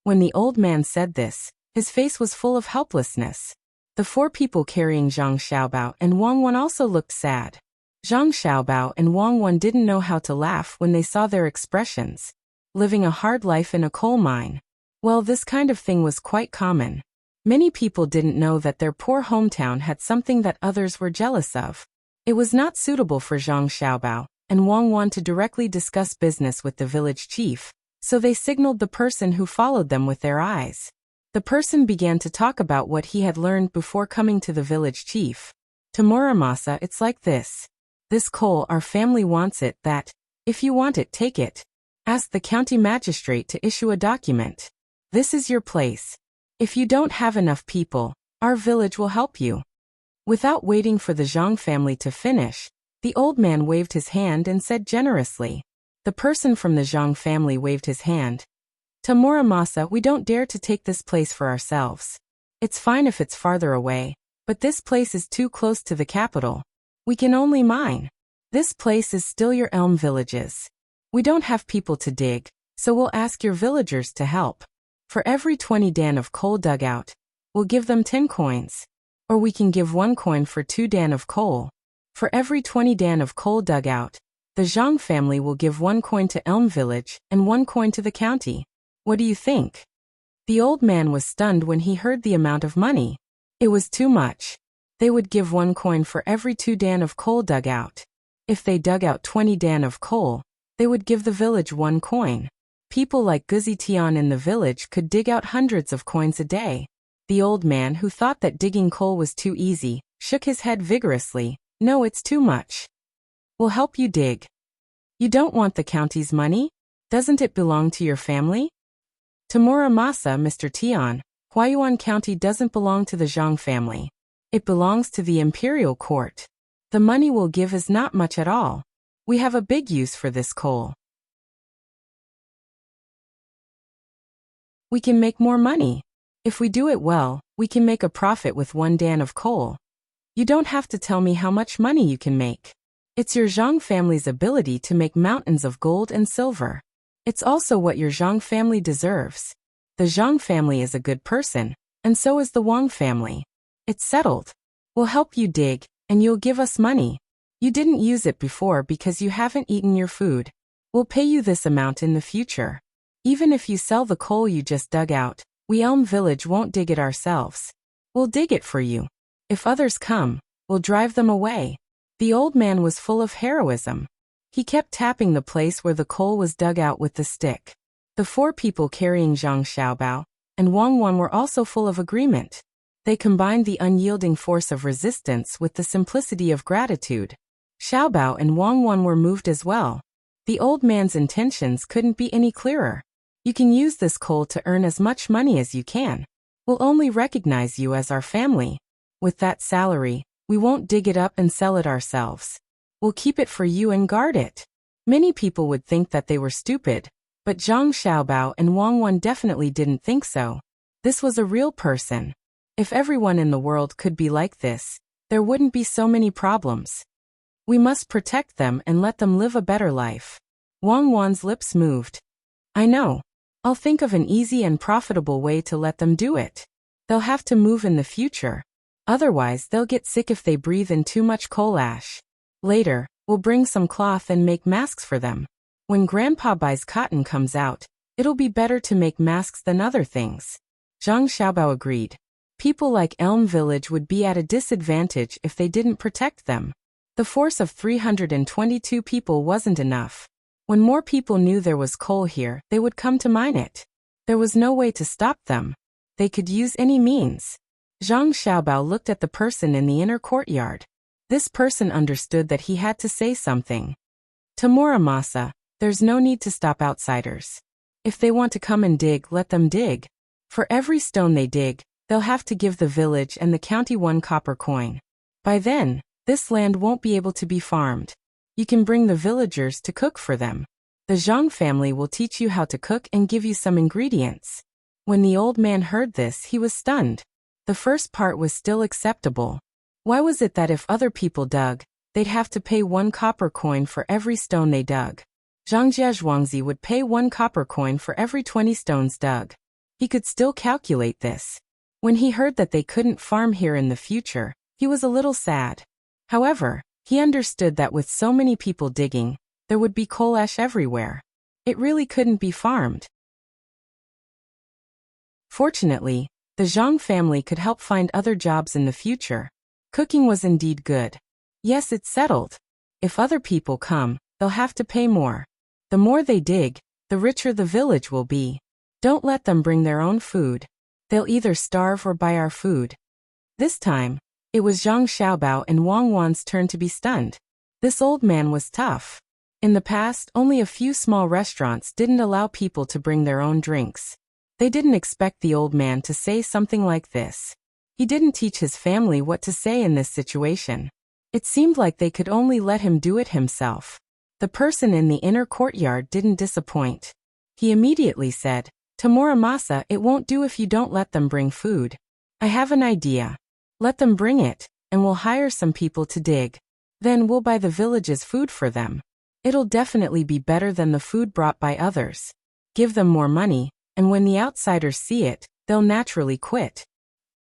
When the old man said this, his face was full of helplessness. The 4 people carrying Zhang Xiaobao and Wang Wan also looked sad. Zhang Xiaobao and Wang Wan didn't know how to laugh when they saw their expressions. Living a hard life in a coal mine. Well, this kind of thing was quite common. Many people didn't know that their poor hometown had something that others were jealous of. It was not suitable for Zhang Xiaobao and Wang Wan to directly discuss business with the village chief, so they signaled the person who followed them with their eyes. The person began to talk about what he had learned before coming to the village chief. To Muramasa, it's like this. This coal, our family wants it, that, if you want it, take it. Ask the county magistrate to issue a document. This is your place. If you don't have enough people, our village will help you. Without waiting for the Zhang family to finish, the old man waved his hand and said generously. The person from the Zhang family waved his hand. To Muramasa, we don't dare to take this place for ourselves. It's fine if it's farther away, but this place is too close to the capital. We can only mine. This place is still your elm villages. We don't have people to dig, so we'll ask your villagers to help. For every 20 dan of coal dug out, we'll give them 10 coins. Or we can give 1 coin for 2 dan of coal. For every 20 dan of coal dug out, the Zhang family will give 1 coin to Elm Village and 1 coin to the county. What do you think? The old man was stunned when he heard the amount of money. It was too much. They would give 1 coin for every 2 dan of coal dug out. If they dug out 20 dan of coal, they would give the village 1 coin. People like Guzi Tian in the village could dig out hundreds of coins a day. The old man, who thought that digging coal was too easy, shook his head vigorously. No, it's too much. We'll help you dig. You don't want the county's money? Doesn't it belong to your family? To Muramasa, Mr. Tian, Huayuan County doesn't belong to the Zhang family. It belongs to the imperial court. The money we'll give is not much at all. We have a big use for this coal. We can make more money. If we do it well, we can make a profit with 1 dan of coal. You don't have to tell me how much money you can make. It's your Zhang family's ability to make mountains of gold and silver. It's also what your Zhang family deserves. The Zhang family is a good person, and so is the Wang family. It's settled. We'll help you dig, and you'll give us money. You didn't use it before because you haven't eaten your food. We'll pay you this amount in the future. Even if you sell the coal you just dug out, we Elm Village won't dig it ourselves. We'll dig it for you. If others come, we'll drive them away. The old man was full of heroism. He kept tapping the place where the coal was dug out with the stick. The 4 people carrying Zhang Xiaobao and Wang Wan were also full of agreement. They combined the unyielding force of resistance with the simplicity of gratitude. Xiaobao and Wang Wan were moved as well. The old man's intentions couldn't be any clearer. You can use this coal to earn as much money as you can. We'll only recognize you as our family. With that salary, we won't dig it up and sell it ourselves. We'll keep it for you and guard it. Many people would think that they were stupid, but Zhang Xiaobao and Wang Wan definitely didn't think so. This was a real person. If everyone in the world could be like this, there wouldn't be so many problems. We must protect them and let them live a better life. Wang Wan's lips moved. I know. I'll think of an easy and profitable way to let them do it. They'll have to move in the future. Otherwise, they'll get sick if they breathe in too much coal ash. Later, we'll bring some cloth and make masks for them. When Grandpa buys cotton comes out, it'll be better to make masks than other things. Zhang Xiaobao agreed. People like Elm Village would be at a disadvantage if they didn't protect them. The force of 322 people wasn't enough. When more people knew there was coal here, they would come to mine it. There was no way to stop them. They could use any means. Zhang Xiaobao looked at the person in the inner courtyard. This person understood that he had to say something. To Muramasa, there's no need to stop outsiders. If they want to come and dig, let them dig. For every stone they dig, they'll have to give the village and the county 1 copper coin. By then, this land won't be able to be farmed. You can bring the villagers to cook for them. The Zhang family will teach you how to cook and give you some ingredients. When the old man heard this, he was stunned. The first part was still acceptable. Why was it that if other people dug, they'd have to pay 1 copper coin for every stone they dug? Zhang Jiazhuangzi would pay 1 copper coin for every 20 stones dug. He could still calculate this. When he heard that they couldn't farm here in the future, he was a little sad. However, he understood that with so many people digging, there would be coal ash everywhere. It really couldn't be farmed. Fortunately, the Zhang family could help find other jobs in the future. Cooking was indeed good. Yes, it's settled. If other people come, they'll have to pay more. The more they dig, the richer the village will be. Don't let them bring their own food. They'll either starve or buy our food. This time, it was Zhang Xiaobao and Wang Wan's turn to be stunned. This old man was tough. In the past, only a few small restaurants didn't allow people to bring their own drinks. They didn't expect the old man to say something like this. He didn't teach his family what to say in this situation. It seemed like they could only let him do it himself. The person in the inner courtyard didn't disappoint. He immediately said, "To Muramasa, it won't do if you don't let them bring food. I have an idea. Let them bring it, and we'll hire some people to dig. Then we'll buy the village's food for them. It'll definitely be better than the food brought by others. Give them more money, and when the outsiders see it, they'll naturally quit.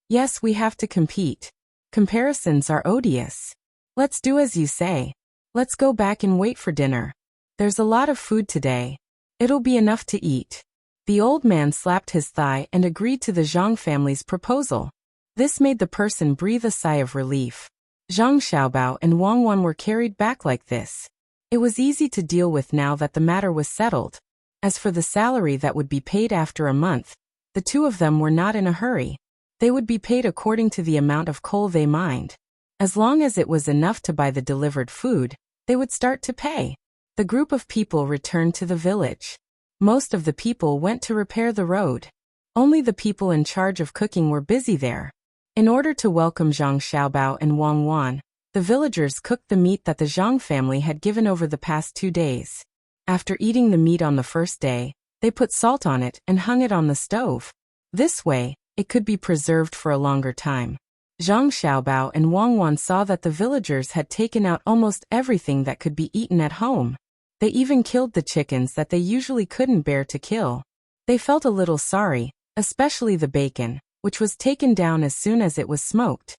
Yes, we have to compete. Comparisons are odious. Let's do as you say. Let's go back and wait for dinner. There's a lot of food today. It'll be enough to eat." The old man slapped his thigh and agreed to the Zhang family's proposal. This made the person breathe a sigh of relief. Zhang Xiaobao and Wang Wan were carried back like this. It was easy to deal with now that the matter was settled. As for the salary that would be paid after a month, the two of them were not in a hurry. They would be paid according to the amount of coal they mined. As long as it was enough to buy the delivered food, they would start to pay. The group of people returned to the village. Most of the people went to repair the road. Only the people in charge of cooking were busy there. In order to welcome Zhang Xiaobao and Wang Wan, the villagers cooked the meat that the Zhang family had given over the past 2 days. After eating the meat on the first day, they put salt on it and hung it on the stove. This way, it could be preserved for a longer time. Zhang Xiaobao and Wang Wan saw that the villagers had taken out almost everything that could be eaten at home. They even killed the chickens that they usually couldn't bear to kill. They felt a little sorry, especially the bacon, which was taken down as soon as it was smoked.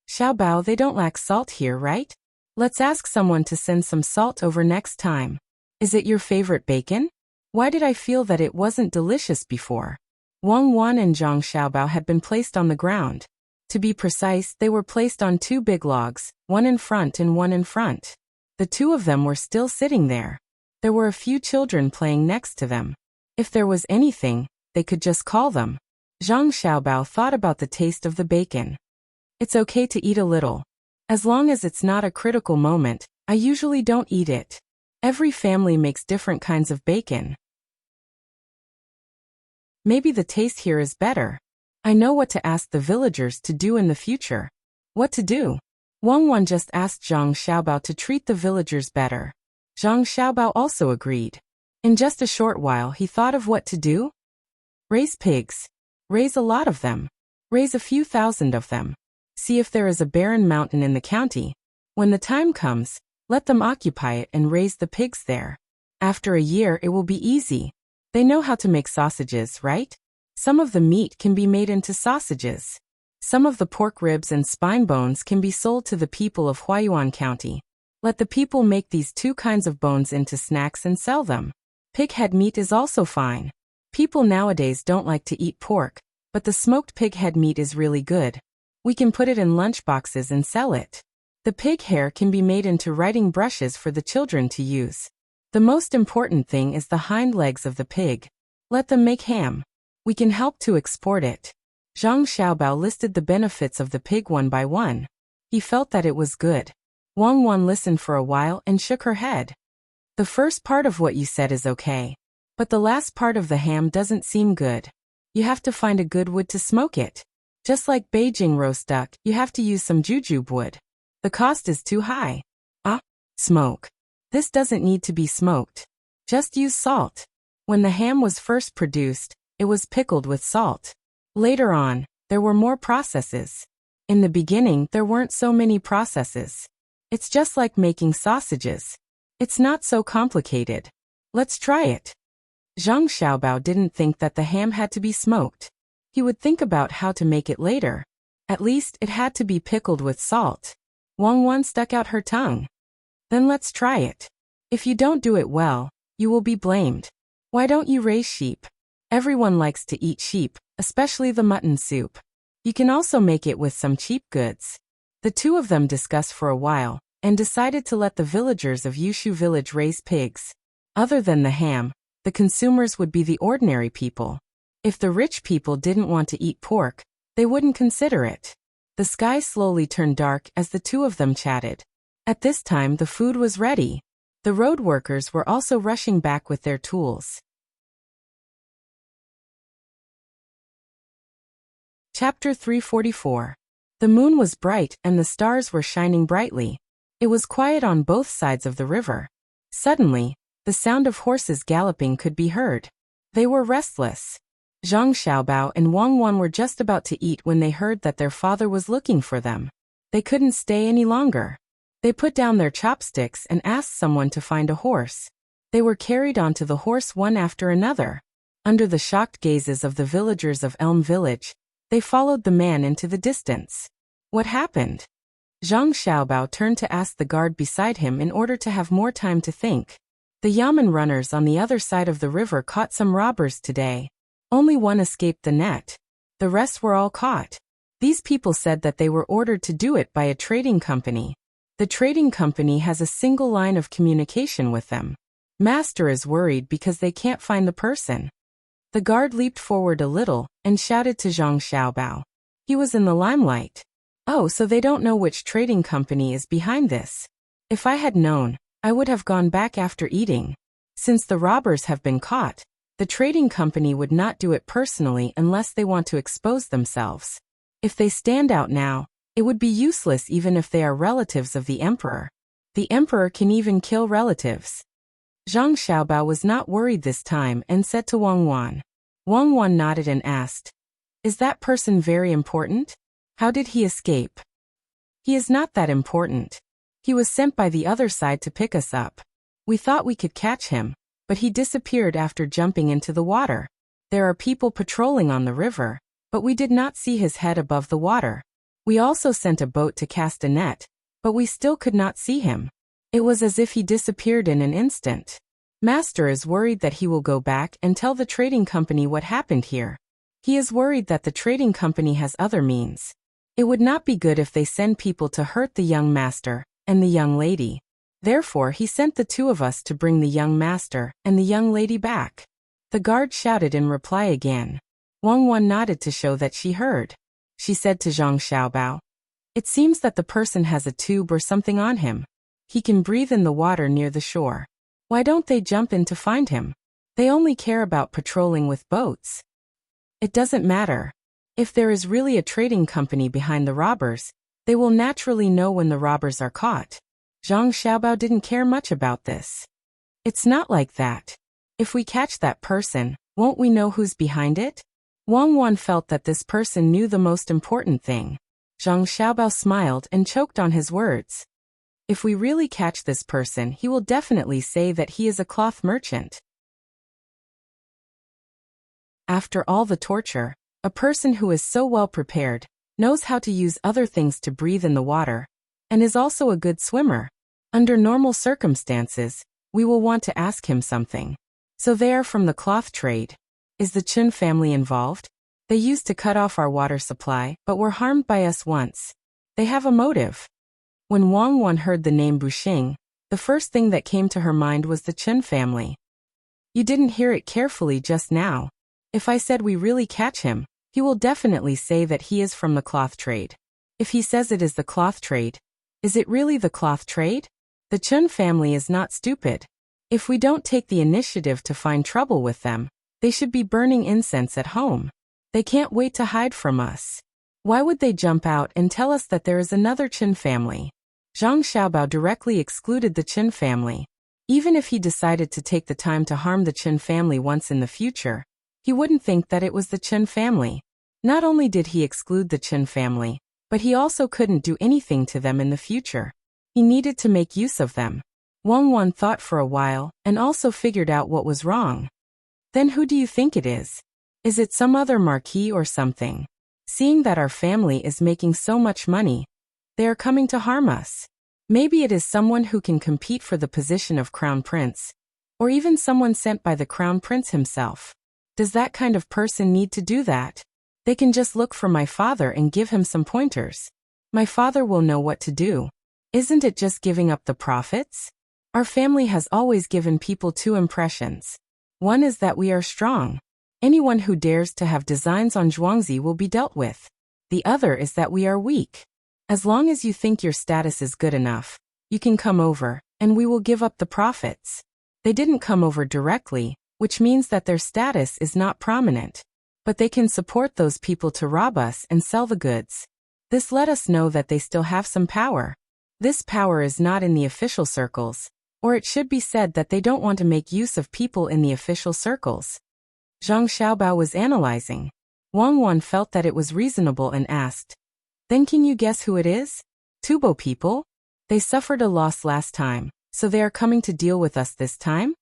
"Xiaobao, they don't lack salt here, right? Let's ask someone to send some salt over next time. Is it your favorite bacon? Why did I feel that it wasn't delicious before?" Wang Wan and Zhang Xiaobao had been placed on the ground. To be precise, they were placed on two big logs, one in front and one in front. The two of them were still sitting there. There were a few children playing next to them. If there was anything, they could just call them. Zhang Xiaobao thought about the taste of the bacon. It's okay to eat a little. As long as it's not a critical moment, I usually don't eat it. Every family makes different kinds of bacon. Maybe the taste here is better. I know what to ask the villagers to do in the future. What to do? Wang Wan just asked Zhang Xiaobao to treat the villagers better. Zhang Xiaobao also agreed. In just a short while he thought of what to do. Raise pigs. Raise a lot of them. Raise a few thousand of them. See if there is a barren mountain in the county. When the time comes, let them occupy it and raise the pigs there. After a year it will be easy. They know how to make sausages, right? Some of the meat can be made into sausages. Some of the pork ribs and spine bones can be sold to the people of Huayuan County. Let the people make these two kinds of bones into snacks and sell them. Pig head meat is also fine. People nowadays don't like to eat pork, but the smoked pig head meat is really good. We can put it in lunch boxes and sell it. The pig hair can be made into writing brushes for the children to use. The most important thing is the hind legs of the pig. Let them make ham. We can help to export it. Zhang Xiaobao listed the benefits of the pig one by one. He felt that it was good. Wang Wan listened for a while and shook her head. The first part of what you said is okay. But the last part of the ham doesn't seem good. You have to find a good wood to smoke it. Just like Beijing roast duck, you have to use some jujube wood. The cost is too high. Smoke. This doesn't need to be smoked. Just use salt. When the ham was first produced, it was pickled with salt. Later on, there were more processes. In the beginning, there weren't so many processes. It's just like making sausages. It's not so complicated. Let's try it. Zhang Xiaobao didn't think that the ham had to be smoked. He would think about how to make it later. At least, it had to be pickled with salt. Wang Wan stuck out her tongue. Then let's try it. If you don't do it well, you will be blamed. Why don't you raise sheep? Everyone likes to eat sheep, especially the mutton soup. You can also make it with some cheap goods. The two of them discussed for a while, and decided to let the villagers of Yushu village raise pigs. Other than the ham, the consumers would be the ordinary people. If the rich people didn't want to eat pork, they wouldn't consider it. The sky slowly turned dark as the two of them chatted. At this time the food was ready. The road workers were also rushing back with their tools. Chapter 344. The moon was bright and the stars were shining brightly. It was quiet on both sides of the river. Suddenly, the sound of horses galloping could be heard. They were restless. Zhang Xiaobao and Wang Wan were just about to eat when they heard that their father was looking for them. They couldn't stay any longer. They put down their chopsticks and asked someone to find a horse. They were carried onto the horse one after another. Under the shocked gazes of the villagers of Elm Village, they followed the man into the distance. What happened? Zhang Xiaobao turned to ask the guard beside him in order to have more time to think. The Yamen runners on the other side of the river caught some robbers today. Only one escaped the net. The rest were all caught. These people said that they were ordered to do it by a trading company. The trading company has a single line of communication with them. Master is worried because they can't find the person. The guard leaped forward a little and shouted to Zhang Xiaobao. He was in the limelight. Oh, so they don't know which trading company is behind this. If I had known, I would have gone back after eating. Since the robbers have been caught, the trading company would not do it personally unless they want to expose themselves. If they stand out now, it would be useless even if they are relatives of the emperor. The emperor can even kill relatives. Zhang Xiaobao was not worried this time and said to Wang Wan. Wang Wan nodded and asked, "Is that person very important? How did he escape?" "He is not that important. He was sent by the other side to pick us up. We thought we could catch him, but he disappeared after jumping into the water. There are people patrolling on the river, but we did not see his head above the water. We also sent a boat to cast a net, but we still could not see him. It was as if he disappeared in an instant. Master is worried that he will go back and tell the trading company what happened here. He is worried that the trading company has other means. It would not be good if they send people to hurt the young master and the young lady. Therefore he sent the two of us to bring the young master and the young lady back. The guard shouted in reply again. Wang Wan nodded to show that she heard. She said to Zhang Xiaobao, "It seems that the person has a tube or something on him. He can breathe in the water near the shore. Why don't they jump in to find him? They only care about patrolling with boats. It doesn't matter. If there is really a trading company behind the robbers, they will naturally know when the robbers are caught." Zhang Xiaobao didn't care much about this. "It's not like that. If we catch that person, won't we know who's behind it?" Wang Wan felt that this person knew the most important thing. Zhang Xiaobao smiled and choked on his words. "If we really catch this person, he will definitely say that he is a cloth merchant." After all the torture, a person who is so well prepared, knows how to use other things to breathe in the water, and is also a good swimmer. Under normal circumstances, we will want to ask him something. "So they are from the cloth trade. Is the Chen family involved? They used to cut off our water supply, but were harmed by us once. They have a motive." When Wang Wan heard the name Buxing, the first thing that came to her mind was the Chen family. "You didn't hear it carefully just now. If I said we really catch him, he will definitely say that he is from the cloth trade. If he says it is the cloth trade, is it really the cloth trade? The Chen family is not stupid. If we don't take the initiative to find trouble with them, they should be burning incense at home. They can't wait to hide from us. Why would they jump out and tell us that there is another Chen family?" Zhang Xiaobao directly excluded the Chen family. Even if he decided to take the time to harm the Chen family once in the future, he wouldn't think that it was the Chen family. Not only did he exclude the Chen family, but he also couldn't do anything to them in the future. He needed to make use of them. Wang Wan thought for a while, and also figured out what was wrong. "Then who do you think it is? Is it some other marquis or something? Seeing that our family is making so much money, they are coming to harm us. Maybe it is someone who can compete for the position of crown prince, or even someone sent by the crown prince himself. Does that kind of person need to do that? They can just look for my father and give him some pointers. My father will know what to do. Isn't it just giving up the profits? Our family has always given people two impressions. One is that we are strong. Anyone who dares to have designs on Zhuangzi will be dealt with. The other is that we are weak. As long as you think your status is good enough, you can come over, and we will give up the profits." They didn't come over directly, which means that their status is not prominent. But they can support those people to rob us and sell the goods. This let us know that they still have some power. This power is not in the official circles, or it should be said that they don't want to make use of people in the official circles. Zhang Xiaobao was analyzing. Wang Wan felt that it was reasonable and asked, "Then can you guess who it is? Tubo people? They suffered a loss last time, so they are coming to deal with us this time?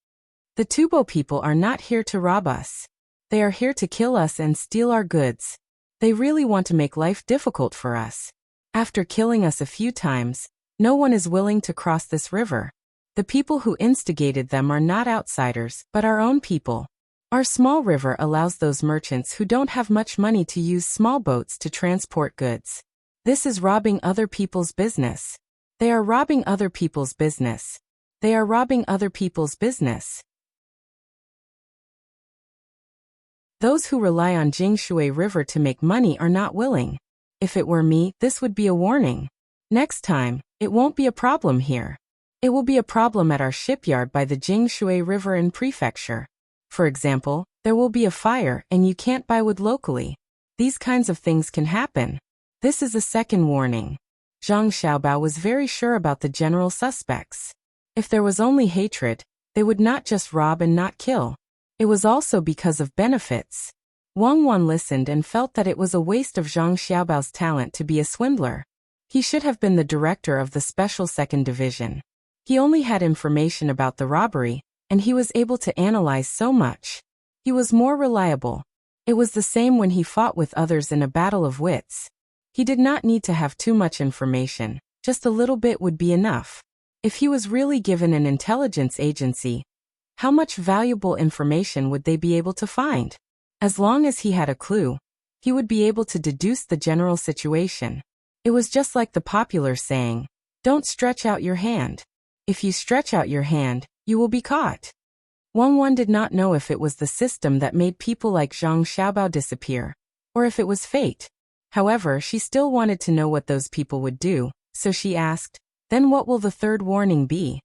The Tubo people are not here to rob us. They are here to kill us and steal our goods. They really want to make life difficult for us. After killing us a few times, no one is willing to cross this river. The people who instigated them are not outsiders, but our own people. Our small river allows those merchants who don't have much money to use small boats to transport goods. This is robbing other people's business. They are robbing other people's business. They are robbing other people's business. Those who rely on Jingshui River to make money are not willing. If it were me, this would be a warning. Next time, it won't be a problem here. It will be a problem at our shipyard by the Jingshui River in prefecture. For example, there will be a fire and you can't buy wood locally. These kinds of things can happen. This is a second warning." Zhang Xiaobao was very sure about the general suspects. If there was only hatred, they would not just rob and not kill. It was also because of benefits. Wang Wan listened and felt that it was a waste of Zhang Xiaobao's talent to be a swindler. He should have been the director of the Special Second Division. He only had information about the robbery, and he was able to analyze so much. He was more reliable. It was the same when he fought with others in a battle of wits. He did not need to have too much information, just a little bit would be enough. If he was really given an intelligence agency, how much valuable information would they be able to find? As long as he had a clue, he would be able to deduce the general situation. It was just like the popular saying, "Don't stretch out your hand. If you stretch out your hand, you will be caught." Wang did not know if it was the system that made people like Zhang Xiaobao disappear, or if it was fate. However, she still wanted to know what those people would do, so she asked, "Then what will the third warning be?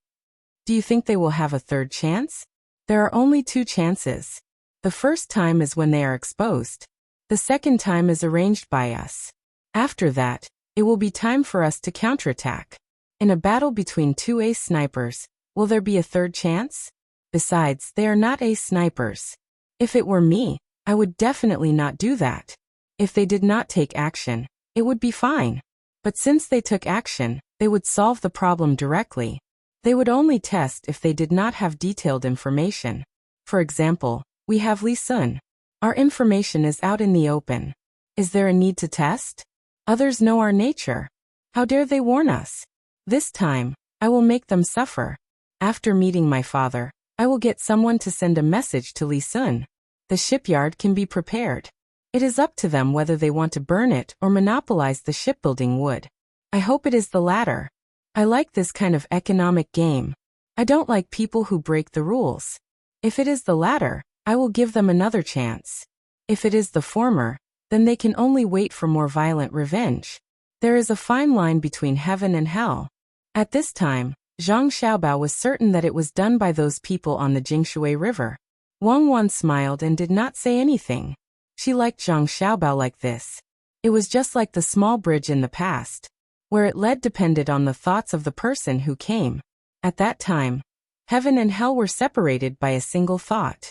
Do you think they will have a third chance?" "There are only 2 chances. The first time is when they are exposed. The second time is arranged by us. After that, it will be time for us to counterattack. In a battle between 2 ace snipers, will there be a third chance? Besides, they are not ace snipers. If it were me, I would definitely not do that. If they did not take action, it would be fine. But since they took action, they would solve the problem directly. They would only test if they did not have detailed information. For example, we have Li Sun. Our information is out in the open. Is there a need to test? Others know our nature. How dare they warn us? This time, I will make them suffer. After meeting my father, I will get someone to send a message to Li Sun. The shipyard can be prepared. It is up to them whether they want to burn it or monopolize the shipbuilding wood. I hope it is the latter. I like this kind of economic game. I don't like people who break the rules. If it is the latter, I will give them another chance. If it is the former, then they can only wait for more violent revenge. There is a fine line between heaven and hell. At this time, Zhang Xiaobao was certain that it was done by those people on the Jingshui River. Wang smiled and did not say anything. She liked Zhang Xiaobao like this. It was just like the small bridge in the past. Where it led depended on the thoughts of the person who came. At that time, heaven and hell were separated by a single thought.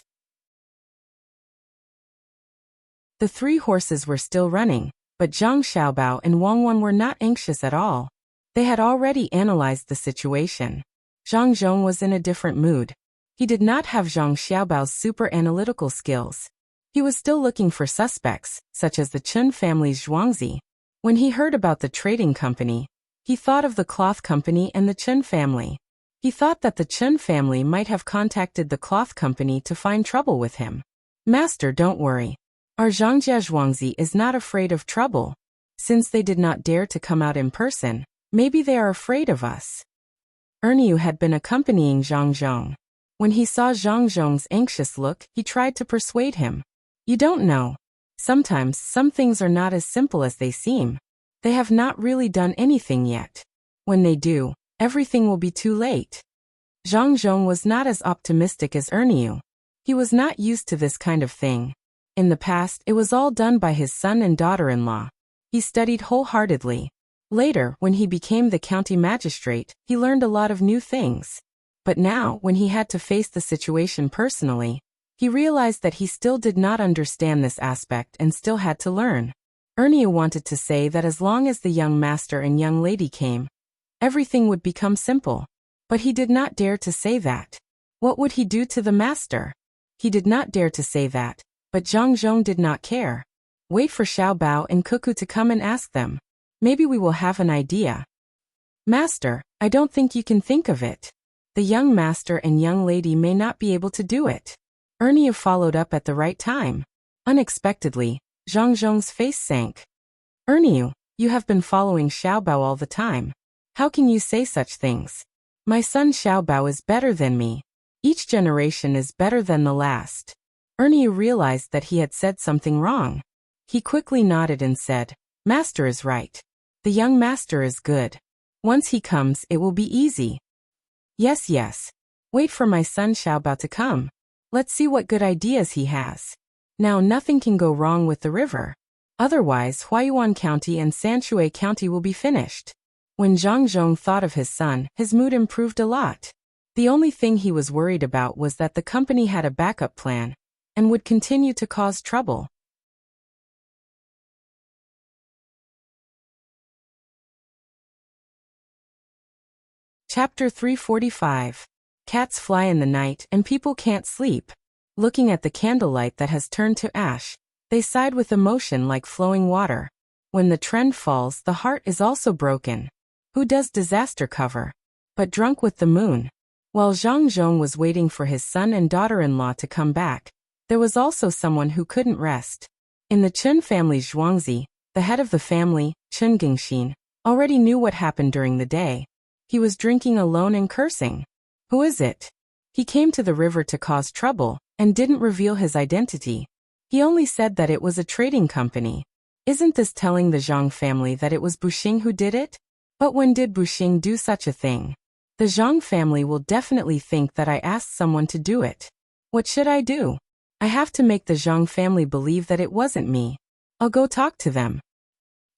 The 3 horses were still running, but Zhang Xiaobao and Wang were not anxious at all. They had already analyzed the situation. Zhang Zhong was in a different mood. He did not have Zhang Xiaobao's super analytical skills. He was still looking for suspects, such as the Chun family's Zhuangzi. When he heard about the trading company, he thought of the cloth company and the Chun family. He thought that the Chun family might have contacted the cloth company to find trouble with him. "Master, don't worry. Our Zhangjia Zhuangzi is not afraid of trouble. Since they did not dare to come out in person, maybe they are afraid of us." Erniu had been accompanying Zhang Zhong. When he saw Zhang Zhong's anxious look, he tried to persuade him. "You don't know. Sometimes some things are not as simple as they seem. They have not really done anything yet. When they do, everything will be too late." Zhang Zhong was not as optimistic as Erniu. He was not used to this kind of thing. In the past, it was all done by his son and daughter-in-law. He studied wholeheartedly. Later, when he became the county magistrate, he learned a lot of new things. But now, when he had to face the situation personally, he realized that he still did not understand this aspect and still had to learn. Erniu wanted to say that as long as the young master and young lady came, everything would become simple. But he did not dare to say that. What would he do to the master? He did not dare to say that, but Zhang Zhong did not care. "Wait for Xiaobao and Cuckoo to come and ask them. Maybe we will have an idea." "Master, I don't think you can think of it. The young master and young lady may not be able to do it." Erniu followed up at the right time. Unexpectedly, Zhang Zhong's face sank. "Erniu, you have been following Xiaobao all the time. How can you say such things? My son Xiaobao is better than me. Each generation is better than the last." Erniu realized that he had said something wrong. He quickly nodded and said, "Master is right. The young master is good. Once he comes, it will be easy." Yes. Wait for my son Xiaobao to come. Let's see what good ideas he has. Now nothing can go wrong with the river. Otherwise, Huayuan County and Sanshui County will be finished." When Zhang Zhong thought of his son, his mood improved a lot. The only thing he was worried about was that the company had a backup plan and would continue to cause trouble. Chapter 345. Cats fly in the night and people can't sleep. Looking at the candlelight that has turned to ash, they sighed with emotion like flowing water. When the trend falls, the heart is also broken. Who does disaster cover? But drunk with the moon. While Zhang Zhong was waiting for his son and daughter-in-law to come back, there was also someone who couldn't rest. In the Chun family's Zhuangzi, the head of the family, Chen Gingxin, already knew what happened during the day. He was drinking alone and cursing. Who is it? He came to the river to cause trouble, and didn't reveal his identity. He only said that it was a trading company. Isn't this telling the Zhang family that it was Buxing who did it? But when did Buxing do such a thing? The Zhang family will definitely think that I asked someone to do it. What should I do? I have to make the Zhang family believe that it wasn't me. I'll go talk to them.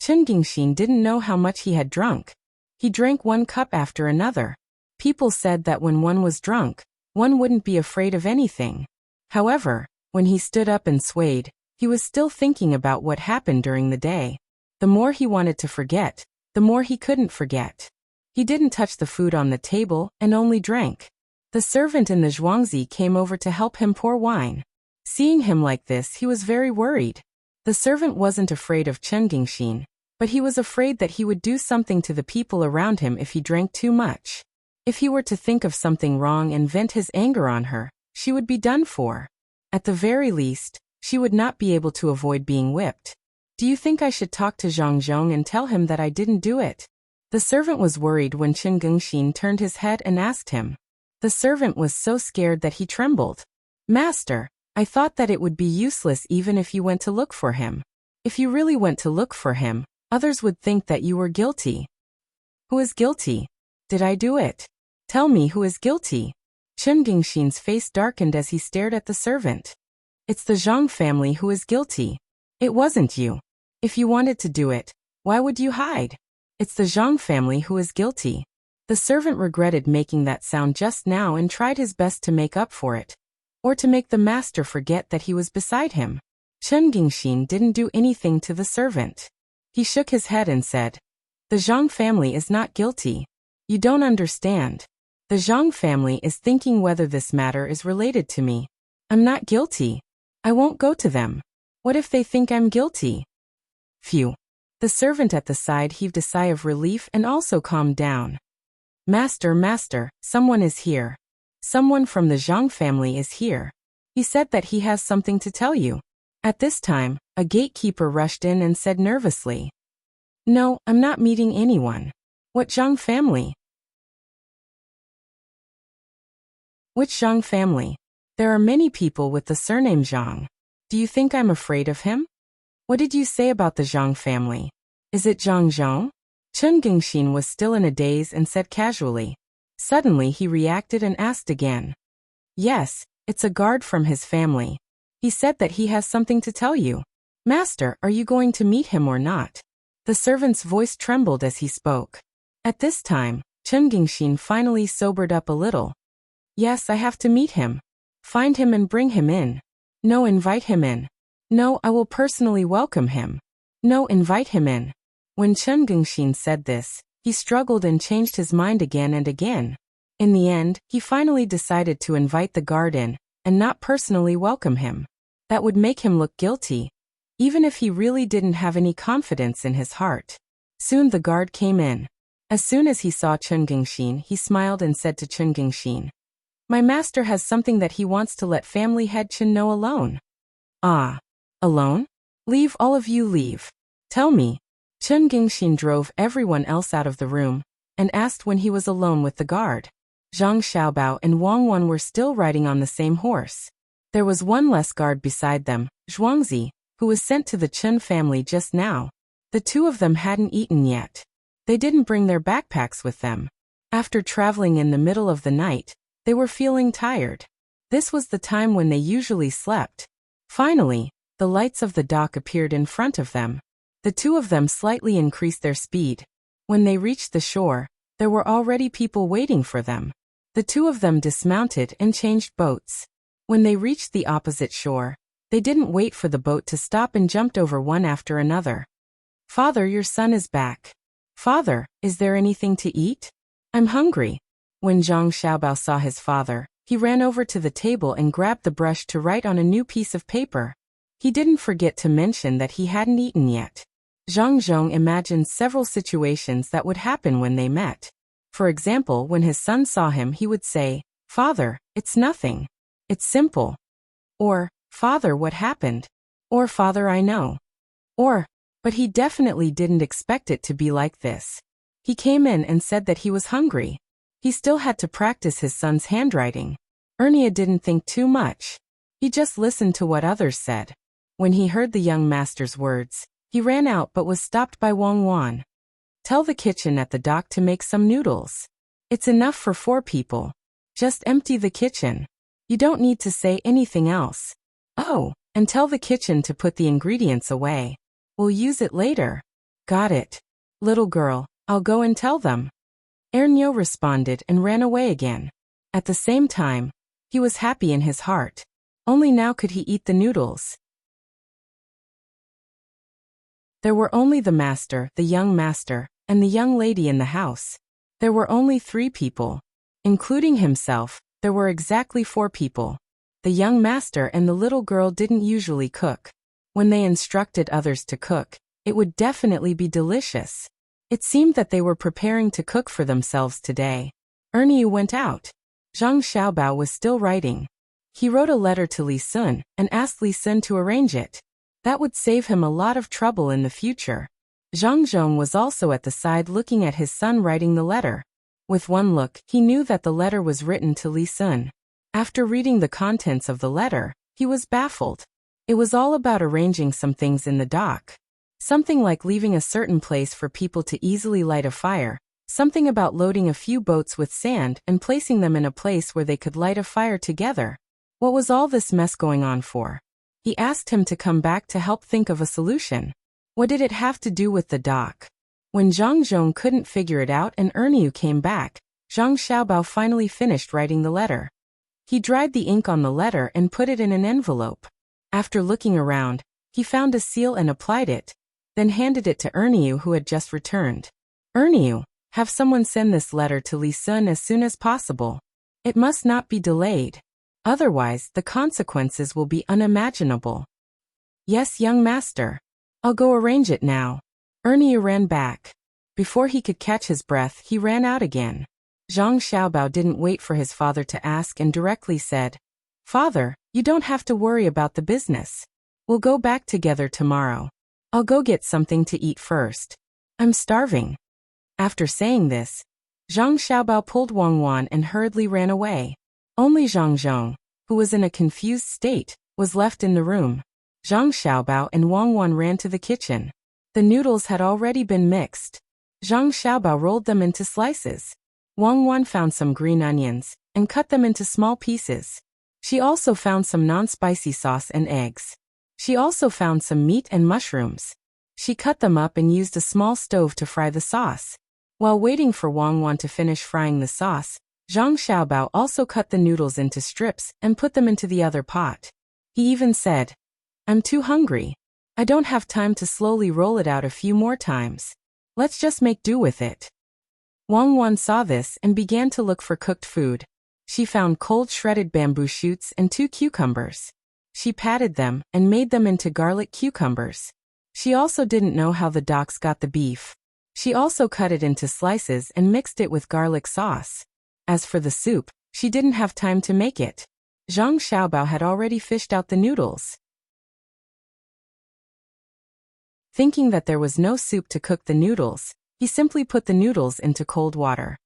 Chen Gingxin didn't know how much he had drunk. He drank one cup after another. People said that when one was drunk, one wouldn't be afraid of anything. However, when he stood up and swayed, he was still thinking about what happened during the day. The more he wanted to forget, the more he couldn't forget. He didn't touch the food on the table and only drank. The servant in the zhuangzi came over to help him pour wine. Seeing him like this, he was very worried. The servant wasn't afraid of Chen Gingxin, but he was afraid that he would do something to the people around him if he drank too much. If he were to think of something wrong and vent his anger on her, she would be done for. At the very least, she would not be able to avoid being whipped. Do you think I should talk to Zhang Zhong and tell him that I didn't do it? The servant was worried when Chen Gingxin turned his head and asked him. The servant was so scared that he trembled. Master, I thought that it would be useless even if you went to look for him. If you really went to look for him, others would think that you were guilty. Who is guilty? Did I do it? Tell me who is guilty. Chen Gingxin's face darkened as he stared at the servant. It's the Zhang family who is guilty. It wasn't you. If you wanted to do it, why would you hide? It's the Zhang family who is guilty. The servant regretted making that sound just now and tried his best to make up for it, or to make the master forget that he was beside him. Chen Gingxin didn't do anything to the servant. He shook his head and said, "The Zhang family is not guilty. You don't understand. The Zhang family is thinking whether this matter is related to me. I'm not guilty. I won't go to them. What if they think I'm guilty?" Phew. The servant at the side heaved a sigh of relief and also calmed down. Master, someone is here. Someone from the Zhang family is here. He said that he has something to tell you. At this time, a gatekeeper rushed in and said nervously, "No, I'm not meeting anyone." What Zhang family? Which Zhang family? There are many people with the surname Zhang. Do you think I'm afraid of him? What did you say about the Zhang family? Is it Zhang Zhong? Chen Gingxin was still in a daze and said casually. Suddenly he reacted and asked again. Yes, it's a guard from his family. He said that he has something to tell you. Master, are you going to meet him or not? The servant's voice trembled as he spoke. At this time, Chen Gingxin finally sobered up a little. Yes, I have to meet him. Find him and bring him in. No, invite him in. No, I will personally welcome him. No, invite him in. When Chen Gingxin said this, he struggled and changed his mind again and again. In the end, he finally decided to invite the guard in, and not personally welcome him. That would make him look guilty, even if he really didn't have any confidence in his heart. Soon the guard came in. As soon as he saw Chen Gingxin, he smiled and said to Chen Gingxin, "My master has something that he wants to let family head Chen know alone." Ah, alone? Leave, all of you leave. Tell me. Chen Gingxin drove everyone else out of the room, and asked when he was alone with the guard. Zhang Xiaobao and Wang Wan were still riding on the same horse. There was one less guard beside them, Zhuangzi, who was sent to the Chen family just now. The two of them hadn't eaten yet. They didn't bring their backpacks with them. After traveling in the middle of the night, they were feeling tired. This was the time when they usually slept. Finally, the lights of the dock appeared in front of them. The two of them slightly increased their speed. When they reached the shore, there were already people waiting for them. The two of them dismounted and changed boats. When they reached the opposite shore, they didn't wait for the boat to stop and jumped over one after another. "Father, your son is back. Father, is there anything to eat? I'm hungry." When Zhang Xiaobao saw his father, he ran over to the table and grabbed the brush to write on a new piece of paper. He didn't forget to mention that he hadn't eaten yet. Zhang Zhong imagined several situations that would happen when they met. For example, when his son saw him, he would say, "Father, it's nothing. It's simple." Or, "Father, what happened?" Or, "Father, I know." Or, But he definitely didn't expect it to be like this. He came in and said that he was hungry. He still had to practice his son's handwriting. Ernie didn't think too much. He just listened to what others said. When he heard the young master's words, he ran out but was stopped by Wang Wan. Tell the kitchen at the dock to make some noodles. It's enough for 4 people. Just empty the kitchen. You don't need to say anything else. Oh, and tell the kitchen to put the ingredients away. We'll use it later. Got it. Little girl, I'll go and tell them. Ernio responded and ran away again. At the same time, he was happy in his heart. Only now could he eat the noodles. There were only the master, the young master, and the young lady in the house. There were only 3 people. Including himself, there were exactly 4 people. The young master and the little girl didn't usually cook. When they instructed others to cook, it would definitely be delicious. It seemed that they were preparing to cook for themselves today. Ernie went out. Zhang Xiaobao was still writing. He wrote a letter to Li Sun and asked Li Sun to arrange it. That would save him a lot of trouble in the future. Zhang Zhong was also at the side looking at his son writing the letter. With one look, he knew that the letter was written to Li Sun. After reading the contents of the letter, he was baffled. It was all about arranging some things in the dock. Something like leaving a certain place for people to easily light a fire. Something about loading a few boats with sand and placing them in a place where they could light a fire together. What was all this mess going on for? He asked him to come back to help think of a solution. What did it have to do with the dock? When Zhang Zhong couldn't figure it out and Ernie came back, Zhang Xiaobao finally finished writing the letter. He dried the ink on the letter and put it in an envelope. After looking around, he found a seal and applied it, then handed it to Ernie, who had just returned. Ernie, have someone send this letter to Li Sun as soon as possible. It must not be delayed. Otherwise, the consequences will be unimaginable. Yes, young master. I'll go arrange it now. Ernie ran back. Before he could catch his breath, he ran out again. Zhang Xiaobao didn't wait for his father to ask and directly said, Father, you don't have to worry about the business. We'll go back together tomorrow. I'll go get something to eat first. I'm starving. After saying this, Zhang Xiaobao pulled Wang Wan and hurriedly ran away. Only Zhang Zhong, who was in a confused state, was left in the room. Zhang Xiaobao and Wang Wan ran to the kitchen. The noodles had already been mixed. Zhang Xiaobao rolled them into slices. Wang Wan found some green onions and cut them into small pieces. She also found some non-spicy sauce and eggs. She also found some meat and mushrooms. She cut them up and used a small stove to fry the sauce. While waiting for Wang Wan to finish frying the sauce, Zhang Xiaobao also cut the noodles into strips and put them into the other pot. He even said, I'm too hungry. I don't have time to slowly roll it out a few more times. Let's just make do with it. Wang Wan saw this and began to look for cooked food. She found cold shredded bamboo shoots and 2 cucumbers. She patted them and made them into garlic cucumbers. She also didn't know how the ducks got the beef. She also cut it into slices and mixed it with garlic sauce. As for the soup, she didn't have time to make it. Zhang Xiaobao had already fished out the noodles. Thinking that there was no soup to cook the noodles, he simply put the noodles into cold water.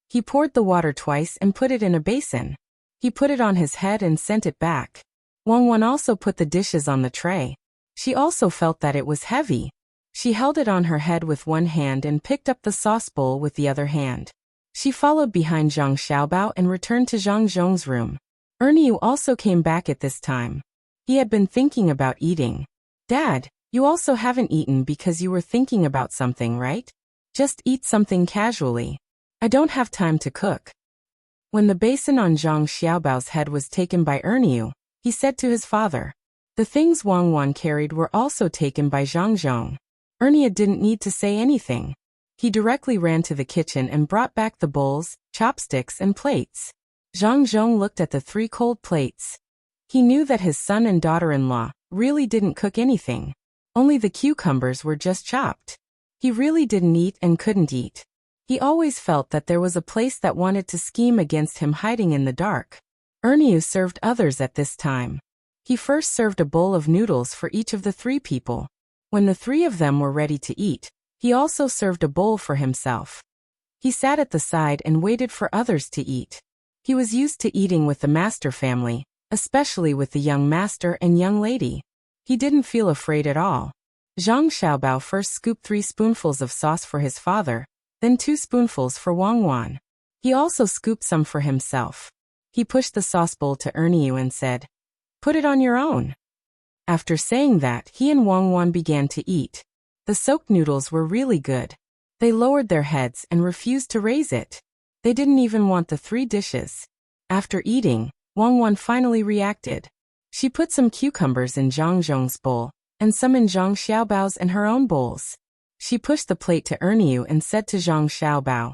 He poured the water twice and put it in a basin. He put it on his head and sent it back. Wang Wan also put the dishes on the tray. She also felt that it was heavy. She held it on her head with one hand and picked up the sauce bowl with the other hand. She followed behind Zhang Xiaobao and returned to Zhang Zhong's room. Ernie also came back at this time. He had been thinking about eating. Dad, you also haven't eaten because you were thinking about something, right? Just eat something casually. I don't have time to cook. When the basin on Zhang Xiaobao's head was taken by Ernie, he said to his father. The things Wang Wan carried were also taken by Zhang Zhong. Ernie didn't need to say anything. He directly ran to the kitchen and brought back the bowls, chopsticks and plates. Zhang Zhong looked at the 3 cold plates. He knew that his son and daughter-in-law really didn't cook anything. Only the cucumbers were just chopped. He really didn't eat and couldn't eat. He always felt that there was a place that wanted to scheme against him hiding in the dark. Ernie served others at this time. He first served a bowl of noodles for each of the 3 people. When the three of them were ready to eat, he also served a bowl for himself. He sat at the side and waited for others to eat. He was used to eating with the master family, especially with the young master and young lady. He didn't feel afraid at all. Zhang Xiaobao first scooped 3 spoonfuls of sauce for his father, then 2 spoonfuls for Wang Wan. He also scooped some for himself. He pushed the sauce bowl to Erniu and said, "Put it on your own." After saying that, he and Wang Wan began to eat. The soaked noodles were really good. They lowered their heads and refused to raise it. They didn't even want the 3 dishes. After eating, Wang Wan finally reacted. She put some cucumbers in Zhang Zhong's bowl, and some in Zhang Xiaobao's and her own bowls. She pushed the plate to Erniu and said to Zhang Xiaobao,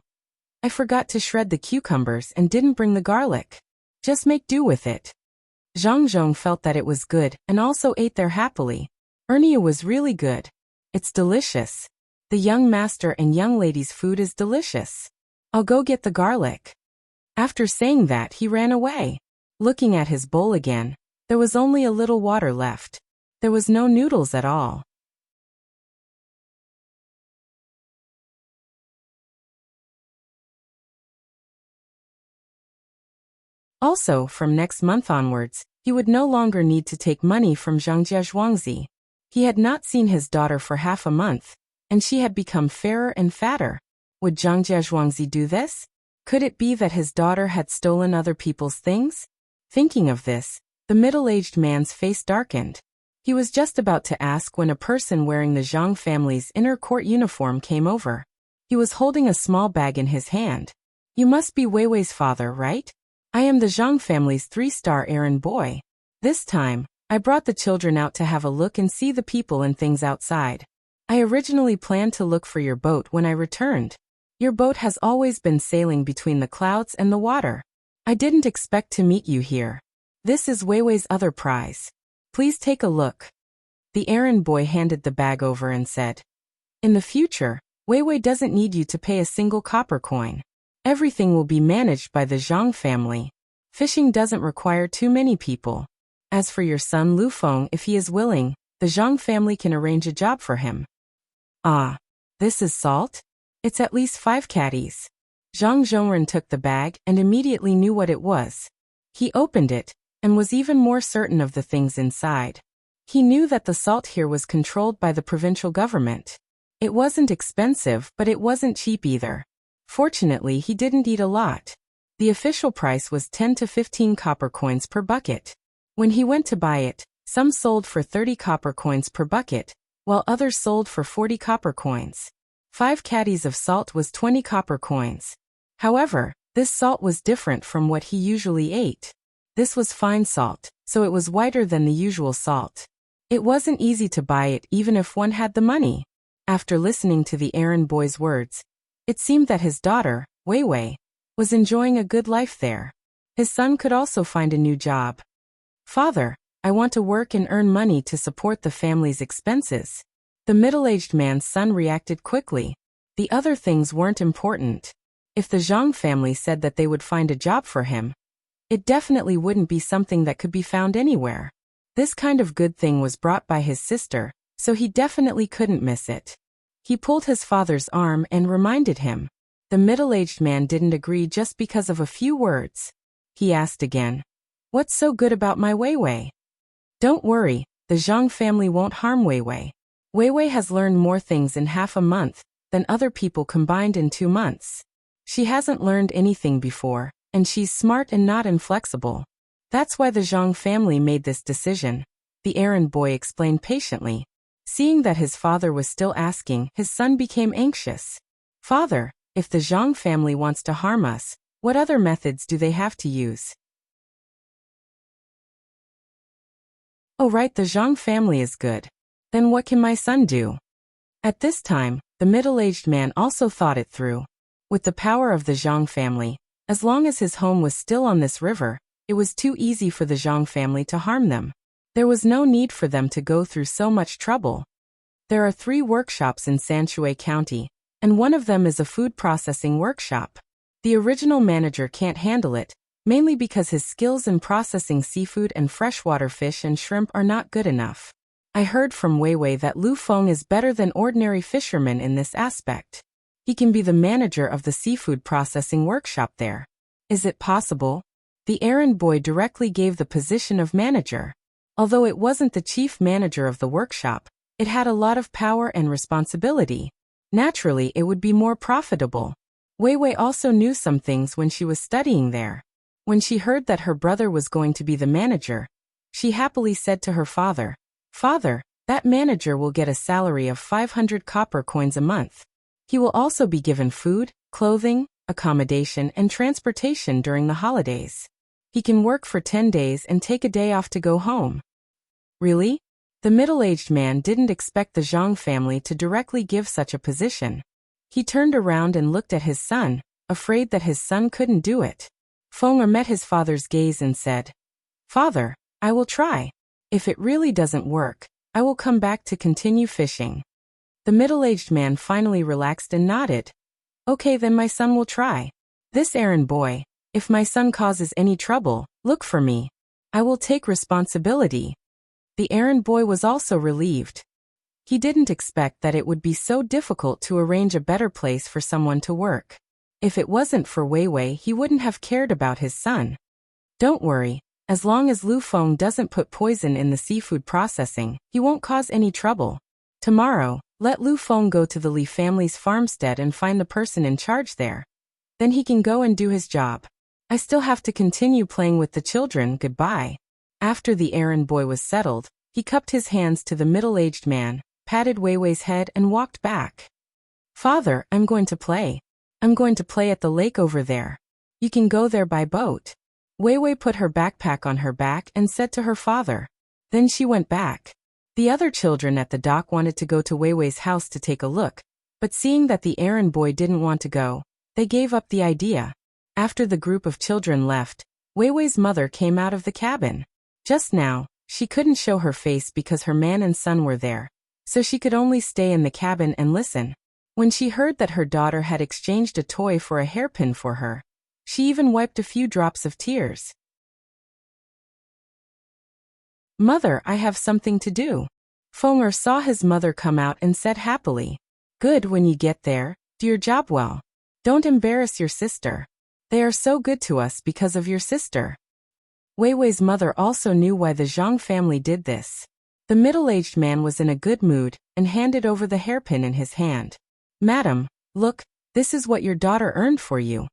"I forgot to shred the cucumbers and didn't bring the garlic. Just make do with it." Zhang Zhong felt that it was good and also ate there happily. Erniu was really good. It's delicious. The young master and young lady's food is delicious. I'll go get the garlic. After saying that, he ran away. Looking at his bowl again, there was only a little water left. There was no noodles at all. Also, from next month onwards, he would no longer need to take money from Zhangjia Zhuangzi. He had not seen his daughter for half a month, and she had become fairer and fatter. Would Zhangjia Zhuangzi do this? Could it be that his daughter had stolen other people's things? Thinking of this, the middle-aged man's face darkened. He was just about to ask when a person wearing the Zhang family's inner court uniform came over. He was holding a small bag in his hand. "You must be Weiwei's father, right? I am the Zhang family's 3-star errand boy. This time, I brought the children out to have a look and see the people and things outside. I originally planned to look for your boat when I returned. Your boat has always been sailing between the clouds and the water. I didn't expect to meet you here. This is Weiwei's other prize. Please take a look." The errand boy handed the bag over and said, "In the future, Weiwei doesn't need you to pay a single copper coin. Everything will be managed by the Zhang family. Fishing doesn't require too many people. As for your son Lu Feng, if he is willing, the Zhang family can arrange a job for him." "Ah, this is salt? It's at least 5 caddies." Zhang Zhongren took the bag and immediately knew what it was. He opened it, and was even more certain of the things inside. He knew that the salt here was controlled by the provincial government. It wasn't expensive, but it wasn't cheap either. Fortunately, he didn't eat a lot. The official price was 10 to 15 copper coins per bucket. When he went to buy it, some sold for 30 copper coins per bucket, while others sold for 40 copper coins. 5 caddies of salt was 20 copper coins. However, this salt was different from what he usually ate. This was fine salt, so it was whiter than the usual salt. It wasn't easy to buy it even if one had the money. After listening to the errand boy's words, it seemed that his daughter, Weiwei, was enjoying a good life there. His son could also find a new job. "Father, I want to work and earn money to support the family's expenses." The middle-aged man's son reacted quickly. The other things weren't important. If the Zhang family said that they would find a job for him, it definitely wouldn't be something that could be found anywhere. This kind of good thing was brought by his sister, so he definitely couldn't miss it. He pulled his father's arm and reminded him. The middle-aged man didn't agree just because of a few words. He asked again, "What's so good about my Weiwei?" "Don't worry, the Zhang family won't harm Weiwei. Weiwei has learned more things in half a month than other people combined in 2 months. She hasn't learned anything before, and she's smart and not inflexible. That's why the Zhang family made this decision," the errand boy explained patiently. Seeing that his father was still asking, his son became anxious. "Father, if the Zhang family wants to harm us, what other methods do they have to use?" "Oh right, the Zhang family is good. Then what can my son do?" At this time, the middle-aged man also thought it through. With the power of the Zhang family, as long as his home was still on this river, it was too easy for the Zhang family to harm them. There was no need for them to go through so much trouble. There are 3 workshops in Sanshui County, and one of them is a food processing workshop. The original manager can't handle it, mainly because his skills in processing seafood and freshwater fish and shrimp are not good enough. I heard from Wei Wei that Lu Feng is better than ordinary fishermen in this aspect. He can be the manager of the seafood processing workshop there. Is it possible? The errand boy directly gave the position of manager. Although it wasn't the chief manager of the workshop, it had a lot of power and responsibility. Naturally, it would be more profitable. Wei Wei also knew some things when she was studying there. When she heard that her brother was going to be the manager, she happily said to her father, "Father, that manager will get a salary of 500 copper coins a month. He will also be given food, clothing, accommodation, and transportation during the holidays. He can work for 10 days and take a day off to go home." Really? The middle-aged man didn't expect the Zhang family to directly give such a position. He turned around and looked at his son, afraid that his son couldn't do it. Feng met his father's gaze and said, "Father, I will try. If it really doesn't work, I will come back to continue fishing." The middle-aged man finally relaxed and nodded. "Okay, then my son will try. This errand boy, if my son causes any trouble, look for me. I will take responsibility." The errand boy was also relieved. He didn't expect that it would be so difficult to arrange a better place for someone to work. If it wasn't for Wei Wei, he wouldn't have cared about his son. "Don't worry, as long as Lu Feng doesn't put poison in the seafood processing, he won't cause any trouble. Tomorrow, let Lu Feng go to the Li family's farmstead and find the person in charge there. Then he can go and do his job. I still have to continue playing with the children. Goodbye." After the errand boy was settled, he cupped his hands to the middle-aged man, patted Wei Wei's head and walked back. "Father, I'm going to play. I'm going to play at the lake over there. You can go there by boat." Wei Wei put her backpack on her back and said to her father. Then she went back. The other children at the dock wanted to go to Wei Wei's house to take a look, but seeing that the errand boy didn't want to go, they gave up the idea. After the group of children left, Wei Wei's mother came out of the cabin. Just now, she couldn't show her face because her man and son were there, so she could only stay in the cabin and listen. When she heard that her daughter had exchanged a toy for a hairpin for her, she even wiped a few drops of tears. "Mother, I have something to do." Fenger saw his mother come out and said happily, "Good, when you get there, do your job well. Don't embarrass your sister. They are so good to us because of your sister." Wei Wei's mother also knew why the Zhang family did this. The middle-aged man was in a good mood and handed over the hairpin in his hand. "Madam, look, this is what your daughter earned for you."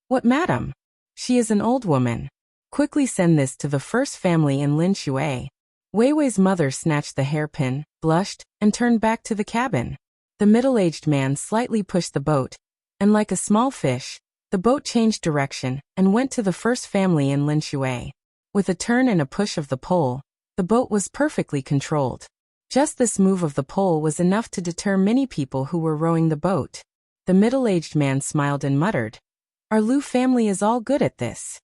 "What, madam? She is an old woman. Quickly send this to the first family in Lin Shui." Wei Wei's mother snatched the hairpin, blushed, and turned back to the cabin. The middle-aged man slightly pushed the boat, and like a small fish, the boat changed direction and went to the first family in Lin Shui. With a turn and a push of the pole, the boat was perfectly controlled. Just this move of the pole was enough to deter many people who were rowing the boat. The middle-aged man smiled and muttered, "Our Lu family is all good at this."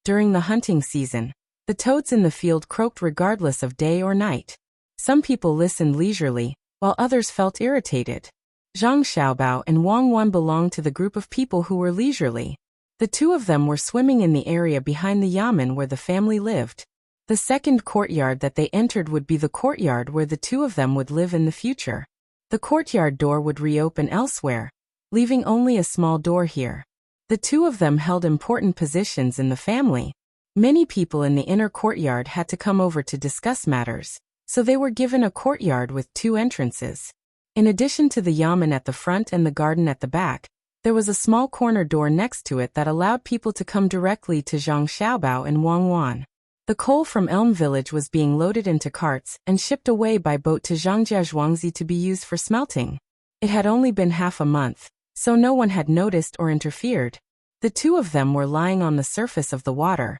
During the hunting season, the toads in the field croaked regardless of day or night. Some people listened leisurely, while others felt irritated. Zhang Xiaobao and Wang Wan belonged to the group of people who were leisurely. The two of them were swimming in the area behind the yamen where the family lived. The second courtyard that they entered would be the courtyard where the two of them would live in the future. The courtyard door would reopen elsewhere, leaving only a small door here. The two of them held important positions in the family. Many people in the inner courtyard had to come over to discuss matters, so they were given a courtyard with two entrances. In addition to the yamen at the front and the garden at the back, there was a small corner door next to it that allowed people to come directly to Zhang Xiaobao and Wang Wan. The coal from Elm Village was being loaded into carts and shipped away by boat to Zhangjia Zhuangzi to be used for smelting. It had only been half a month, so no one had noticed or interfered. The two of them were lying on the surface of the water,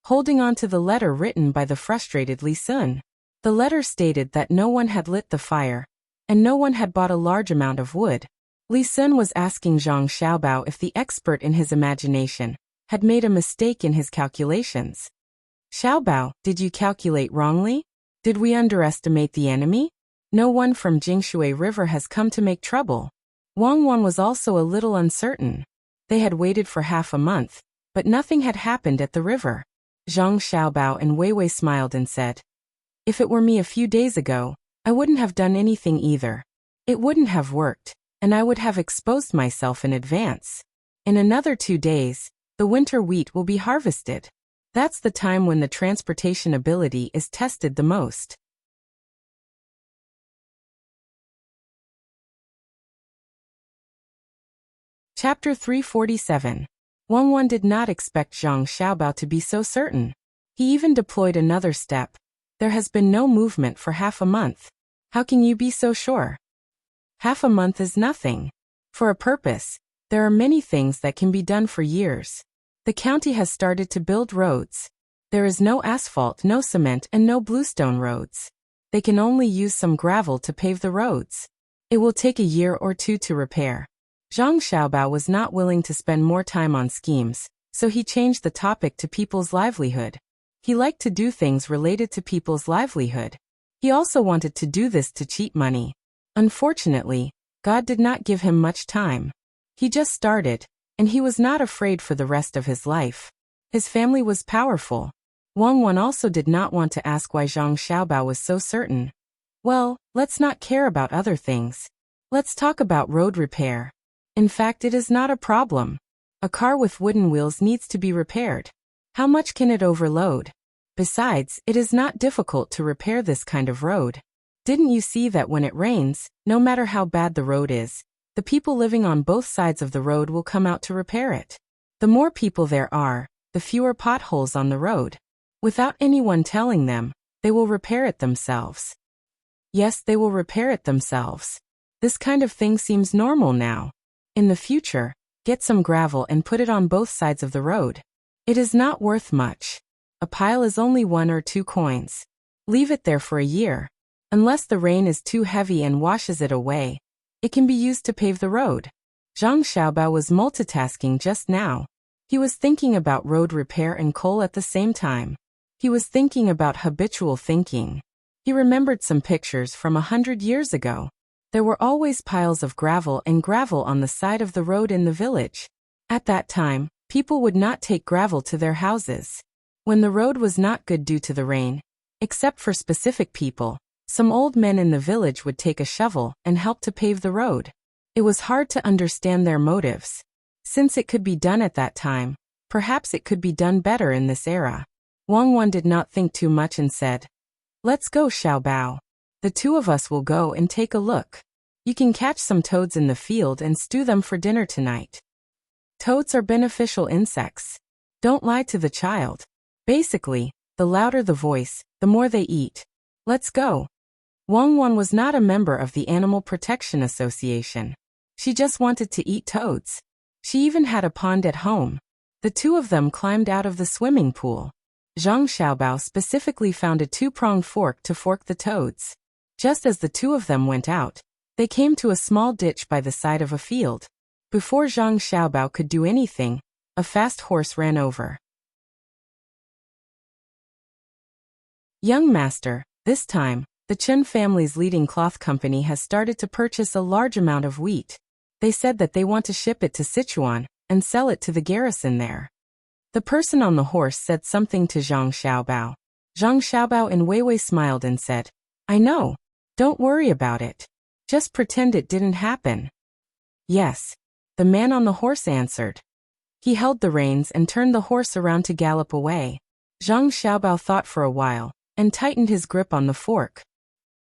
holding on to the letter written by the frustrated Li Sun. The letter stated that no one had lit the fire, and no one had bought a large amount of wood. Li Sun was asking Zhang Xiaobao if the expert in his imagination had made a mistake in his calculations. "Xiaobao, did you calculate wrongly? Did we underestimate the enemy? No one from Jingshui River has come to make trouble." Wang Wan was also a little uncertain. They had waited for half a month, but nothing had happened at the river. Zhang Xiaobao and Wei Wei smiled and said, If it were me a few days ago, I wouldn't have done anything either. It wouldn't have worked, and I would have exposed myself in advance. In another 2 days, the winter wheat will be harvested. That's the time when the transportation ability is tested the most. Chapter 347. Wang did not expect Zhang Xiaobao to be so certain. He even deployed another step. There has been no movement for half a month. How can you be so sure? Half a month is nothing. For a purpose, there are many things that can be done for years. The county has started to build roads. There is no asphalt, no cement, and no bluestone roads. They can only use some gravel to pave the roads. It will take a year or two to repair. Zhang Xiaobao was not willing to spend more time on schemes, so he changed the topic to people's livelihood. He liked to do things related to people's livelihood. He also wanted to do this to cheat money. Unfortunately, God did not give him much time. He just started, and he was not afraid for the rest of his life. His family was powerful. Wang also did not want to ask why Zhang Xiaobao was so certain. Well, let's not care about other things. Let's talk about road repair. In fact, it is not a problem. A car with wooden wheels needs to be repaired. How much can it overload? Besides, it is not difficult to repair this kind of road. Didn't you see that when it rains, no matter how bad the road is, the people living on both sides of the road will come out to repair it? The more people there are, the fewer potholes on the road. Without anyone telling them, they will repair it themselves. Yes, they will repair it themselves. This kind of thing seems normal now. In the future, get some gravel and put it on both sides of the road. It is not worth much. A pile is only 1 or 2 coins. Leave it there for a year. Unless the rain is too heavy and washes it away, it can be used to pave the road. Zhang Xiaobao was multitasking just now. He was thinking about road repair and coal at the same time. He was thinking about habitual thinking. He remembered some pictures from 100 years ago. There were always piles of gravel on the side of the road in the village. At that time, people would not take gravel to their houses. When the road was not good due to the rain, except for specific people, some old men in the village would take a shovel and help to pave the road. It was hard to understand their motives. Since it could be done at that time, perhaps it could be done better in this era. Wang did not think too much and said, "Let's go, Xiaobao. The 2 of us will go and take a look. You can catch some toads in the field and stew them for dinner tonight." Toads are beneficial insects. Don't lie to the child. Basically, the louder the voice, the more they eat. Let's go. Wang was not a member of the Animal Protection Association. She just wanted to eat toads. She even had a pond at home. The 2 of them climbed out of the swimming pool. Zhang Xiaobao specifically found a 2-pronged fork to fork the toads. Just as the 2 of them went out, they came to a small ditch by the side of a field. Before Zhang Xiaobao could do anything, a fast horse ran over. Young master, this time, the Chen family's leading cloth company has started to purchase a large amount of wheat. They said that they want to ship it to Sichuan and sell it to the garrison there. The person on the horse said something to Zhang Xiaobao. Zhang Xiaobao in Weiwei smiled and said, "I know. Don't worry about it. Just pretend it didn't happen." "Yes," the man on the horse answered. He held the reins and turned the horse around to gallop away. Zhang Xiaobao thought for a while and tightened his grip on the fork.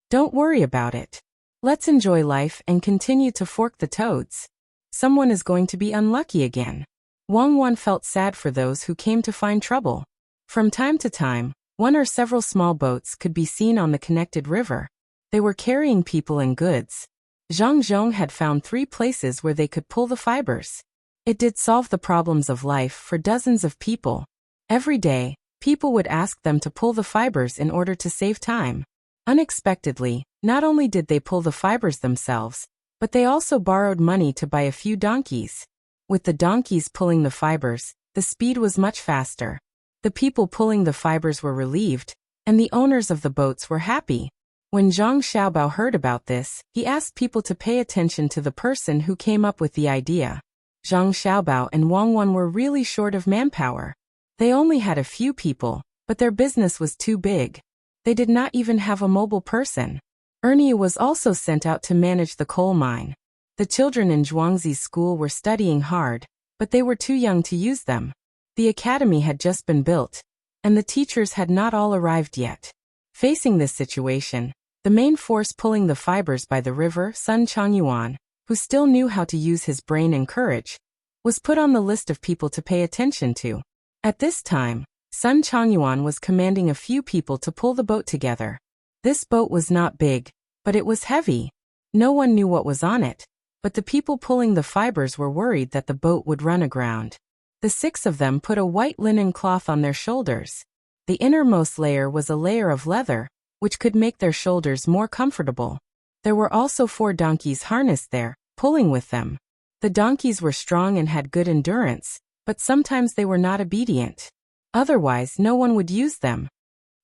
"Don't worry about it. Let's enjoy life and continue to fork the toads. Someone is going to be unlucky again." Wang felt sad for those who came to find trouble. From time to time, 1 or several small boats could be seen on the connected river. They were carrying people and goods. Zhang had found 3 places where they could pull the fibers. It did solve the problems of life for dozens of people. Every day, people would ask them to pull the fibers in order to save time. Unexpectedly, not only did they pull the fibers themselves, but they also borrowed money to buy a few donkeys. With the donkeys pulling the fibers, the speed was much faster. The people pulling the fibers were relieved, and the owners of the boats were happy. When Zhang Xiaobao heard about this, he asked people to pay attention to the person who came up with the idea. Zhang Xiaobao and Wang were really short of manpower. They only had a few people, but their business was too big. They did not even have a mobile person. Ernie was also sent out to manage the coal mine. The children in Zhuangzi's school were studying hard, but they were too young to use them. The academy had just been built, and the teachers had not all arrived yet. Facing this situation, the main force pulling the fibers by the river, Sun Changyuan, who still knew how to use his brain and courage, was put on the list of people to pay attention to. At this time, Sun Changyuan was commanding a few people to pull the boat together. This boat was not big, but it was heavy. No one knew what was on it, but the people pulling the fibers were worried that the boat would run aground. The 6 of them put a white linen cloth on their shoulders. The innermost layer was a layer of leather, which could make their shoulders more comfortable. There were also 4 donkeys harnessed there, pulling with them. The donkeys were strong and had good endurance, but sometimes they were not obedient. Otherwise, no one would use them.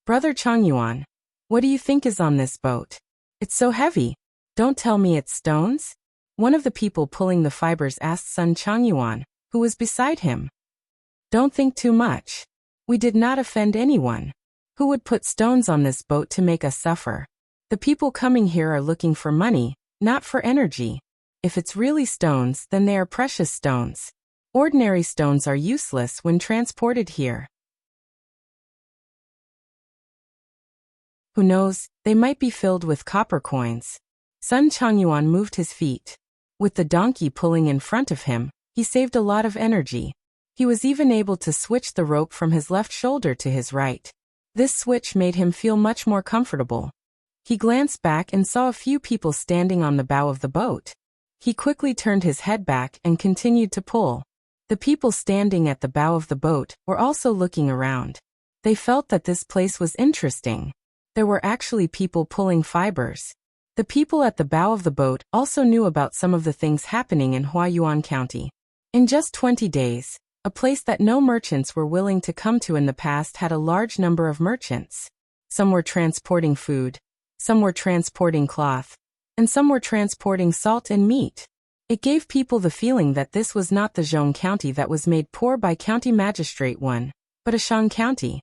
Brother Changyuan, what do you think is on this boat? It's so heavy. Don't tell me it's stones? One of the people pulling the fibers asked Sun Changyuan, who was beside him. Don't think too much. We did not offend anyone. Who would put stones on this boat to make us suffer? The people coming here are looking for money, not for energy. If it's really stones, then they are precious stones. Ordinary stones are useless when transported here. Who knows, they might be filled with copper coins. Sun Changyuan moved his feet. With the donkey pulling in front of him, he saved a lot of energy. He was even able to switch the rope from his left shoulder to his right. This switch made him feel much more comfortable. He glanced back and saw a few people standing on the bow of the boat. He quickly turned his head back and continued to pull. The people standing at the bow of the boat were also looking around. They felt that this place was interesting. There were actually people pulling fibers. The people at the bow of the boat also knew about some of the things happening in Huayuan County. In just 20 days, a place that no merchants were willing to come to in the past had a large number of merchants. Some were transporting food, some were transporting cloth, and some were transporting salt and meat. It gave people the feeling that this was not the Zhong County that was made poor by County Magistrate 1, but a Shang County.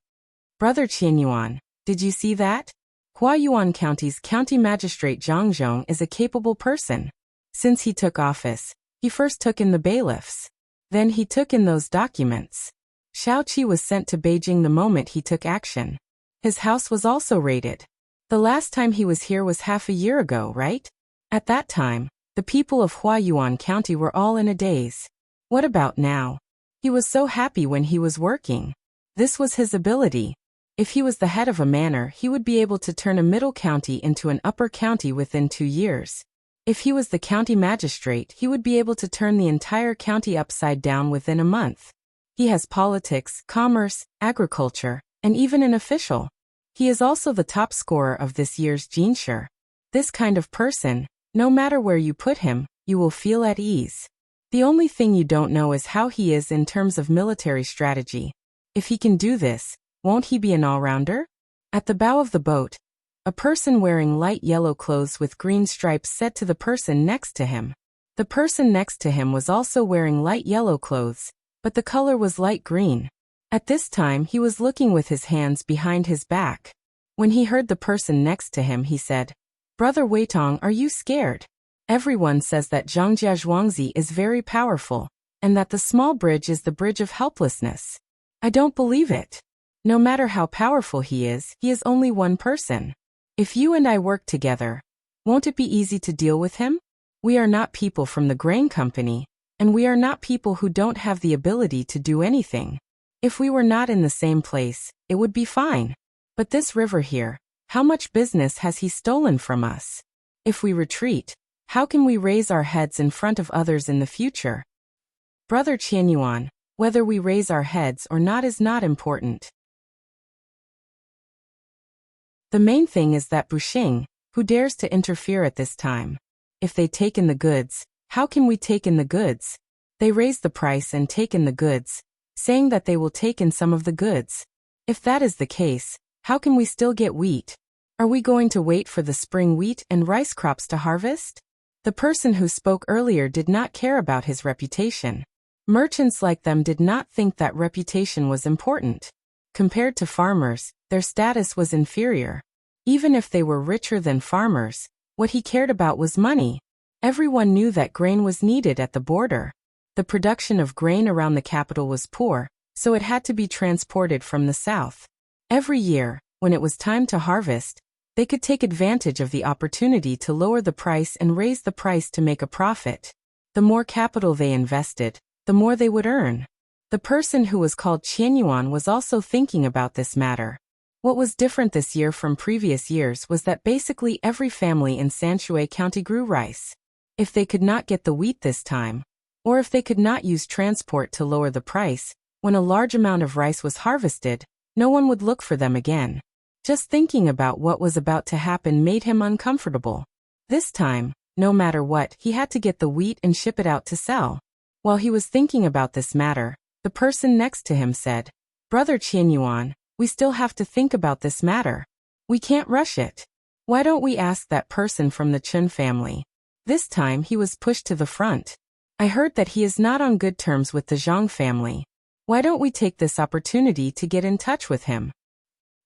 Brother Qianyuan, did you see that? Huayuan County's County Magistrate Zhang Zhong is a capable person. Since he took office, he first took in the bailiffs. Then he took in those documents. Xiao Qi was sent to Beijing the moment he took action. His house was also raided. The last time he was here was half a year ago, right? At that time, the people of Huayuan County were all in a daze. What about now? He was so happy when he was working. This was his ability. If he was the head of a manor, he would be able to turn a middle county into an upper county within 2 years. If he was the county magistrate, he would be able to turn the entire county upside down within a month. He has politics, commerce, agriculture, and even an official. He is also the top scorer of this year's Jinshi. This kind of person, no matter where you put him, you will feel at ease. The only thing you don't know is how he is in terms of military strategy. If he can do this, won't he be an all-rounder? At the bow of the boat, a person wearing light yellow clothes with green stripes said to the person next to him. The person next to him was also wearing light yellow clothes, but the color was light green. At this time he was looking with his hands behind his back. When he heard the person next to him, he said, "Brother Weitong, are you scared? Everyone says that Zhangjia Zhuangzi is very powerful, and that the small bridge is the bridge of helplessness. I don't believe it. No matter how powerful he is only one person. If you and I work together, won't it be easy to deal with him? We are not people from the grain company, and we are not people who don't have the ability to do anything. If we were not in the same place, it would be fine. But this river here, how much business has he stolen from us? If we retreat, how can we raise our heads in front of others in the future? Brother Qianyuan, whether we raise our heads or not is not important. The main thing is that Buxing, who dares to interfere at this time? If they take in the goods, how can we take in the goods? They raise the price and take in the goods, saying that they will take in some of the goods. If that is the case, how can we still get wheat? Are we going to wait for the spring wheat and rice crops to harvest? The person who spoke earlier did not care about his reputation. Merchants like them did not think that reputation was important. Compared to farmers, their status was inferior. Even if they were richer than farmers, what he cared about was money. Everyone knew that grain was needed at the border. The production of grain around the capital was poor, so it had to be transported from the south. Every year, when it was time to harvest, they could take advantage of the opportunity to lower the price and raise the price to make a profit. The more capital they invested, the more they would earn. The person who was called Qianyuan was also thinking about this matter. What was different this year from previous years was that basically every family in Sanshui County grew rice. If they could not get the wheat this time, or if they could not use transport to lower the price, when a large amount of rice was harvested, no one would look for them again. Just thinking about what was about to happen made him uncomfortable. This time, no matter what, he had to get the wheat and ship it out to sell. While he was thinking about this matter, the person next to him said, "Brother Qianyuan, we still have to think about this matter. We can't rush it. Why don't we ask that person from the Chun family?" This time he was pushed to the front. "I heard that he is not on good terms with the Zhang family. Why don't we take this opportunity to get in touch with him?"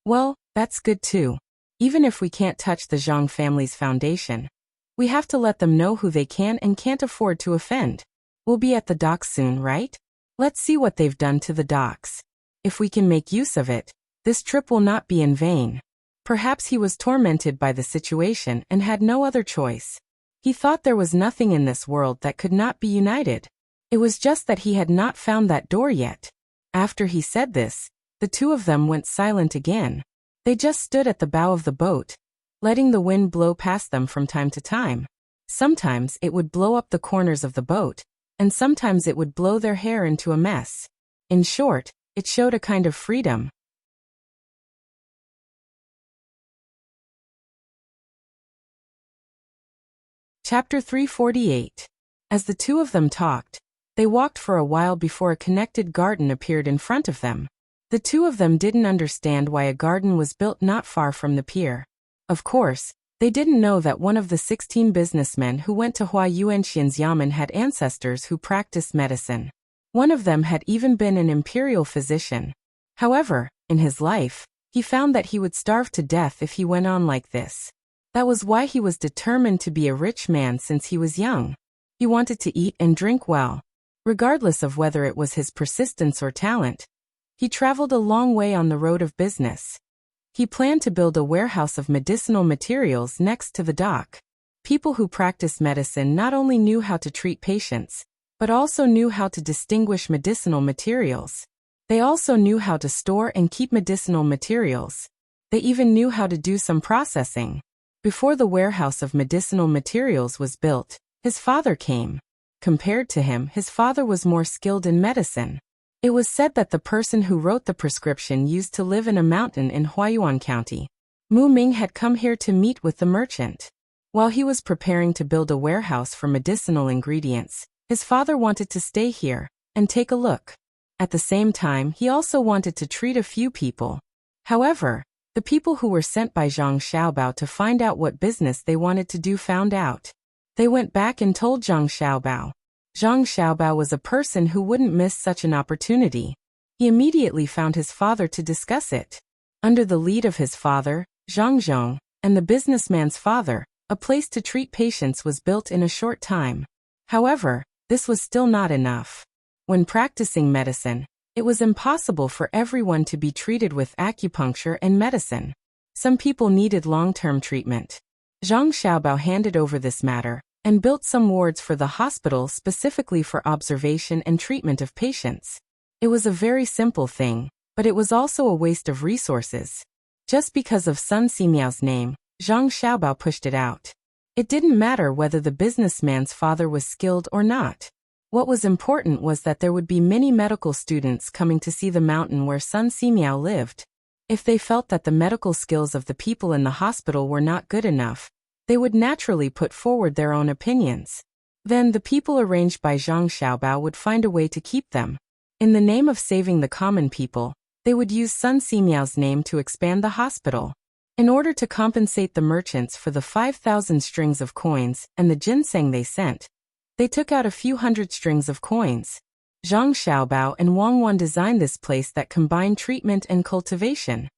"Well, that's good too. Even if we can't touch the Zhang family's foundation, we have to let them know who they can and can't afford to offend. We'll be at the docks soon, right? Let's see what they've done to the docks. If we can make use of it, this trip will not be in vain." Perhaps he was tormented by the situation and had no other choice. He thought there was nothing in this world that could not be united. It was just that he had not found that door yet. After he said this, the two of them went silent again. They just stood at the bow of the boat, letting the wind blow past them from time to time. Sometimes it would blow up the corners of the boat, and sometimes it would blow their hair into a mess. In short, it showed a kind of freedom. Chapter 348. As the two of them talked, they walked for a while before a connected garden appeared in front of them. The two of them didn't understand why a garden was built not far from the pier. Of course, they didn't know that one of the 16 businessmen who went to Hua Yuanxian's yamen had ancestors who practiced medicine. One of them had even been an imperial physician. However, in his life, he found that he would starve to death if he went on like this. That was why he was determined to be a rich man since he was young. He wanted to eat and drink well. Regardless of whether it was his persistence or talent, he traveled a long way on the road of business. He planned to build a warehouse of medicinal materials next to the dock. People who practiced medicine not only knew how to treat patients, but also knew how to distinguish medicinal materials. They also knew how to store and keep medicinal materials. They even knew how to do some processing. Before the warehouse of medicinal materials was built, his father came. Compared to him, his father was more skilled in medicine. It was said that the person who wrote the prescription used to live in a mountain in Huayuan County. Mu Ming had come here to meet with the merchant. While he was preparing to build a warehouse for medicinal ingredients, his father wanted to stay here and take a look. At the same time, he also wanted to treat a few people. However, the people who were sent by Zhang Xiaobao to find out what business they wanted to do found out. They went back and told Zhang Xiaobao. Zhang Xiaobao was a person who wouldn't miss such an opportunity. He immediately found his father to discuss it. Under the lead of his father, Zhang Zhong, and the businessman's father, a place to treat patients was built in a short time. However, this was still not enough. When practicing medicine, it was impossible for everyone to be treated with acupuncture and medicine. Some people needed long-term treatment. Zhang Xiaobao handed over this matter and built some wards for the hospital specifically for observation and treatment of patients. It was a very simple thing, but it was also a waste of resources. Just because of Sun Simiao's name, Zhang Xiaobao pushed it out. It didn't matter whether the businessman's father was skilled or not. What was important was that there would be many medical students coming to see the mountain where Sun Simiao lived. If they felt that the medical skills of the people in the hospital were not good enough, they would naturally put forward their own opinions. Then the people arranged by Zhang Xiaobao would find a way to keep them. In the name of saving the common people, they would use Sun Simiao's name to expand the hospital. In order to compensate the merchants for the 5,000 strings of coins and the ginseng they sent, they took out a few hundred strings of coins. Zhang Xiaobao and Wang Wan designed this place that combined treatment and cultivation.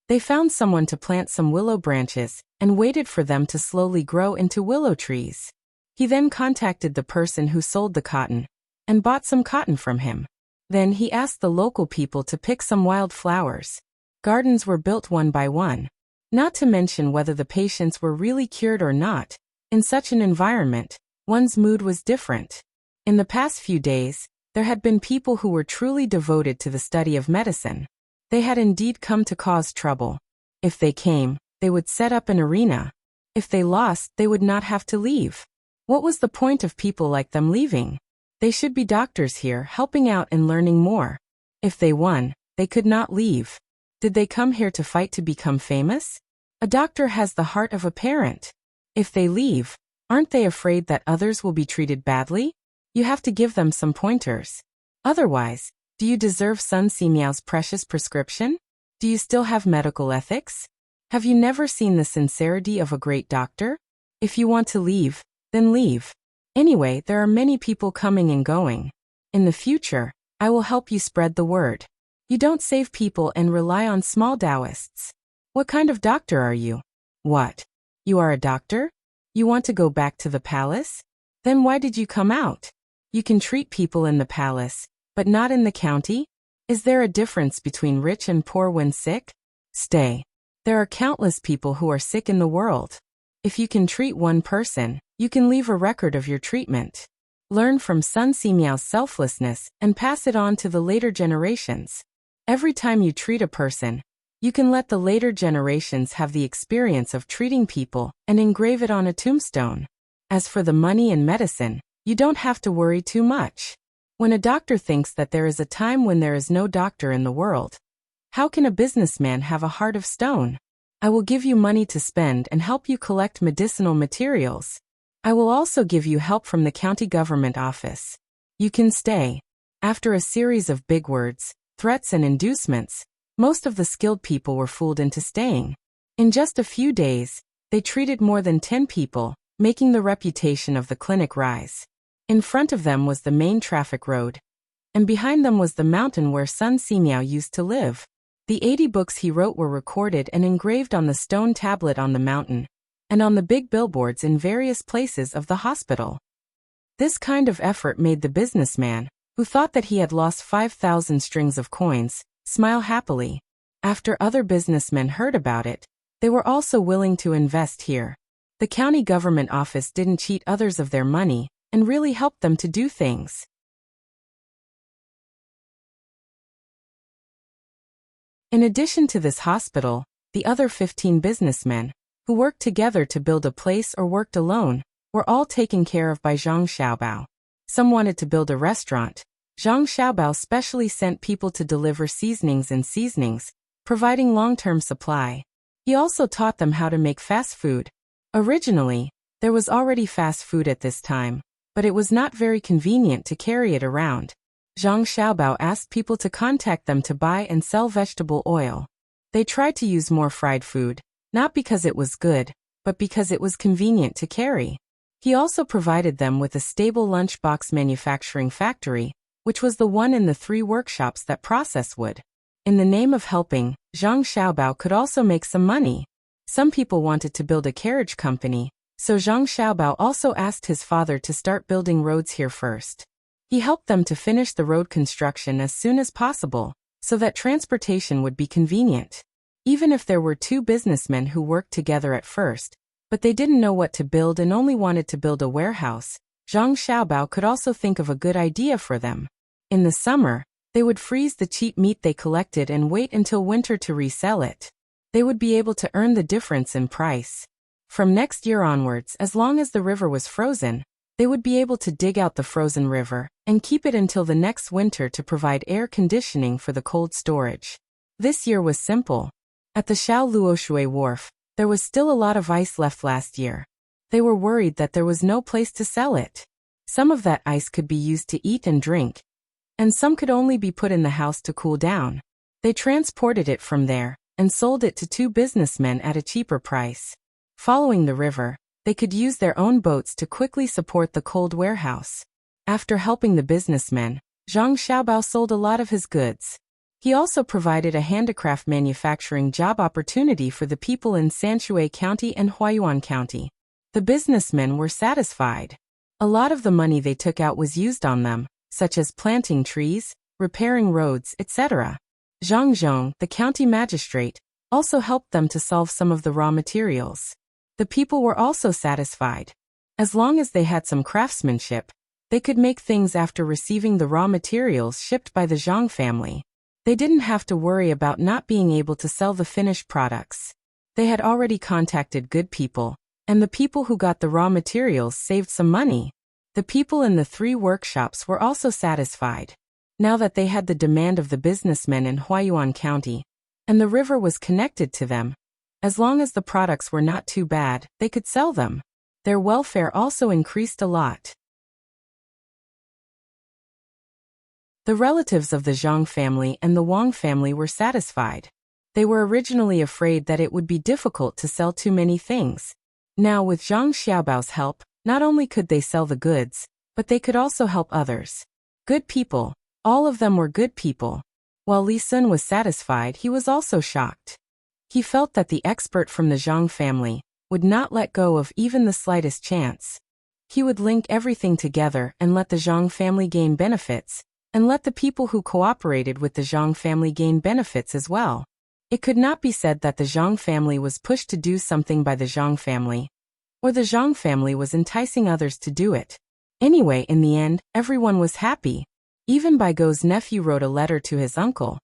They found someone to plant some willow branches and waited for them to slowly grow into willow trees. He then contacted the person who sold the cotton and bought some cotton from him. Then he asked the local people to pick some wild flowers. Gardens were built one by one. Not to mention whether the patients were really cured or not. In such an environment, one's mood was different. In the past few days, there had been people who were truly devoted to the study of medicine. They had indeed come to cause trouble. If they came, they would set up an arena. If they lost, they would not have to leave. What was the point of people like them leaving? They should be doctors here, helping out and learning more. If they won, they could not leave. Did they come here to fight to become famous? A doctor has the heart of a parent. If they leave, aren't they afraid that others will be treated badly? You have to give them some pointers. Otherwise, do you deserve Sun Simiao's precious prescription? Do you still have medical ethics? Have you never seen the sincerity of a great doctor? If you want to leave, then leave. Anyway, there are many people coming and going. In the future, I will help you spread the word. You don't save people and rely on small Taoists. What kind of doctor are you? What? You are a doctor? You want to go back to the palace? Then why did you come out? You can treat people in the palace, but not in the county? Is there a difference between rich and poor when sick? Stay. There are countless people who are sick in the world. If you can treat one person, you can leave a record of your treatment. Learn from Sun Simiao's selflessness and pass it on to the later generations. Every time you treat a person, you can let the later generations have the experience of treating people and engrave it on a tombstone. As for the money and medicine, you don't have to worry too much. When a doctor thinks that there is a time when there is no doctor in the world, how can a businessman have a heart of stone? I will give you money to spend and help you collect medicinal materials. I will also give you help from the county government office. You can stay. After a series of big words, threats and inducements, most of the skilled people were fooled into staying. In just a few days, they treated more than 10 people, making the reputation of the clinic rise. In front of them was the main traffic road, and behind them was the mountain where Sun Simiao used to live. The 80 books he wrote were recorded and engraved on the stone tablet on the mountain, and on the big billboards in various places of the hospital. This kind of effort made the businessman, who thought that he had lost 5,000 strings of coins, smile happily. After other businessmen heard about it, they were also willing to invest here. The county government office didn't cheat others of their money, and really helped them to do things. In addition to this hospital, the other 15 businessmen, who worked together to build a place or worked alone, were all taken care of by Zhang Xiaobao. Some wanted to build a restaurant. Zhang Xiaobao specially sent people to deliver seasonings, providing long-term supply. He also taught them how to make fast food. Originally, there was already fast food at this time, but it was not very convenient to carry it around. Zhang Xiaobao asked people to contact them to buy and sell vegetable oil. They tried to use more fried food, not because it was good, but because it was convenient to carry. He also provided them with a stable lunchbox manufacturing factory, which was the one in the 3 workshops that process wood. In the name of helping, Zhang Xiaobao could also make some money. Some people wanted to build a carriage company, so Zhang Xiaobao also asked his father to start building roads here first. He helped them to finish the road construction as soon as possible, so that transportation would be convenient. Even if there were 2 businessmen who worked together at first, but they didn't know what to build and only wanted to build a warehouse, Zhang Xiaobao could also think of a good idea for them. In the summer, they would freeze the cheap meat they collected and wait until winter to resell it. They would be able to earn the difference in price. From next year onwards, as long as the river was frozen, they would be able to dig out the frozen river and keep it until the next winter to provide air conditioning for the cold storage. This year was simple. At the Xiao Luoshui wharf, there was still a lot of ice left last year. They were worried that there was no place to sell it. Some of that ice could be used to eat and drink, and some could only be put in the house to cool down. They transported it from there and sold it to 2 businessmen at a cheaper price. Following the river, they could use their own boats to quickly support the cold warehouse. After helping the businessmen, Zhang Xiaobao sold a lot of his goods. He also provided a handicraft manufacturing job opportunity for the people in Sanshui County and Huayuan County. The businessmen were satisfied. A lot of the money they took out was used on them, such as planting trees, repairing roads, etc. Zhang Zhong, the county magistrate, also helped them to solve some of the raw materials. The people were also satisfied. As long as they had some craftsmanship, they could make things after receiving the raw materials shipped by the Zhang family. They didn't have to worry about not being able to sell the finished products. They had already contacted good people, and the people who got the raw materials saved some money. The people in the 3 workshops were also satisfied. Now that they had the demand of the businessmen in Huayuan County, and the river was connected to them, as long as the products were not too bad, they could sell them. Their welfare also increased a lot. The relatives of the Zhang family and the Wang family were satisfied. They were originally afraid that it would be difficult to sell too many things. Now with Zhang Xiaobao's help, not only could they sell the goods, but they could also help others. Good people. All of them were good people. While Li Sun was satisfied, he was also shocked. He felt that the expert from the Zhang family would not let go of even the slightest chance. He would link everything together and let the Zhang family gain benefits, and let the people who cooperated with the Zhang family gain benefits as well. It could not be said that the Zhang family was pushed to do something by the Zhang family, or the Zhang family was enticing others to do it. Anyway, in the end, everyone was happy. Even Baigo's nephew wrote a letter to his uncle,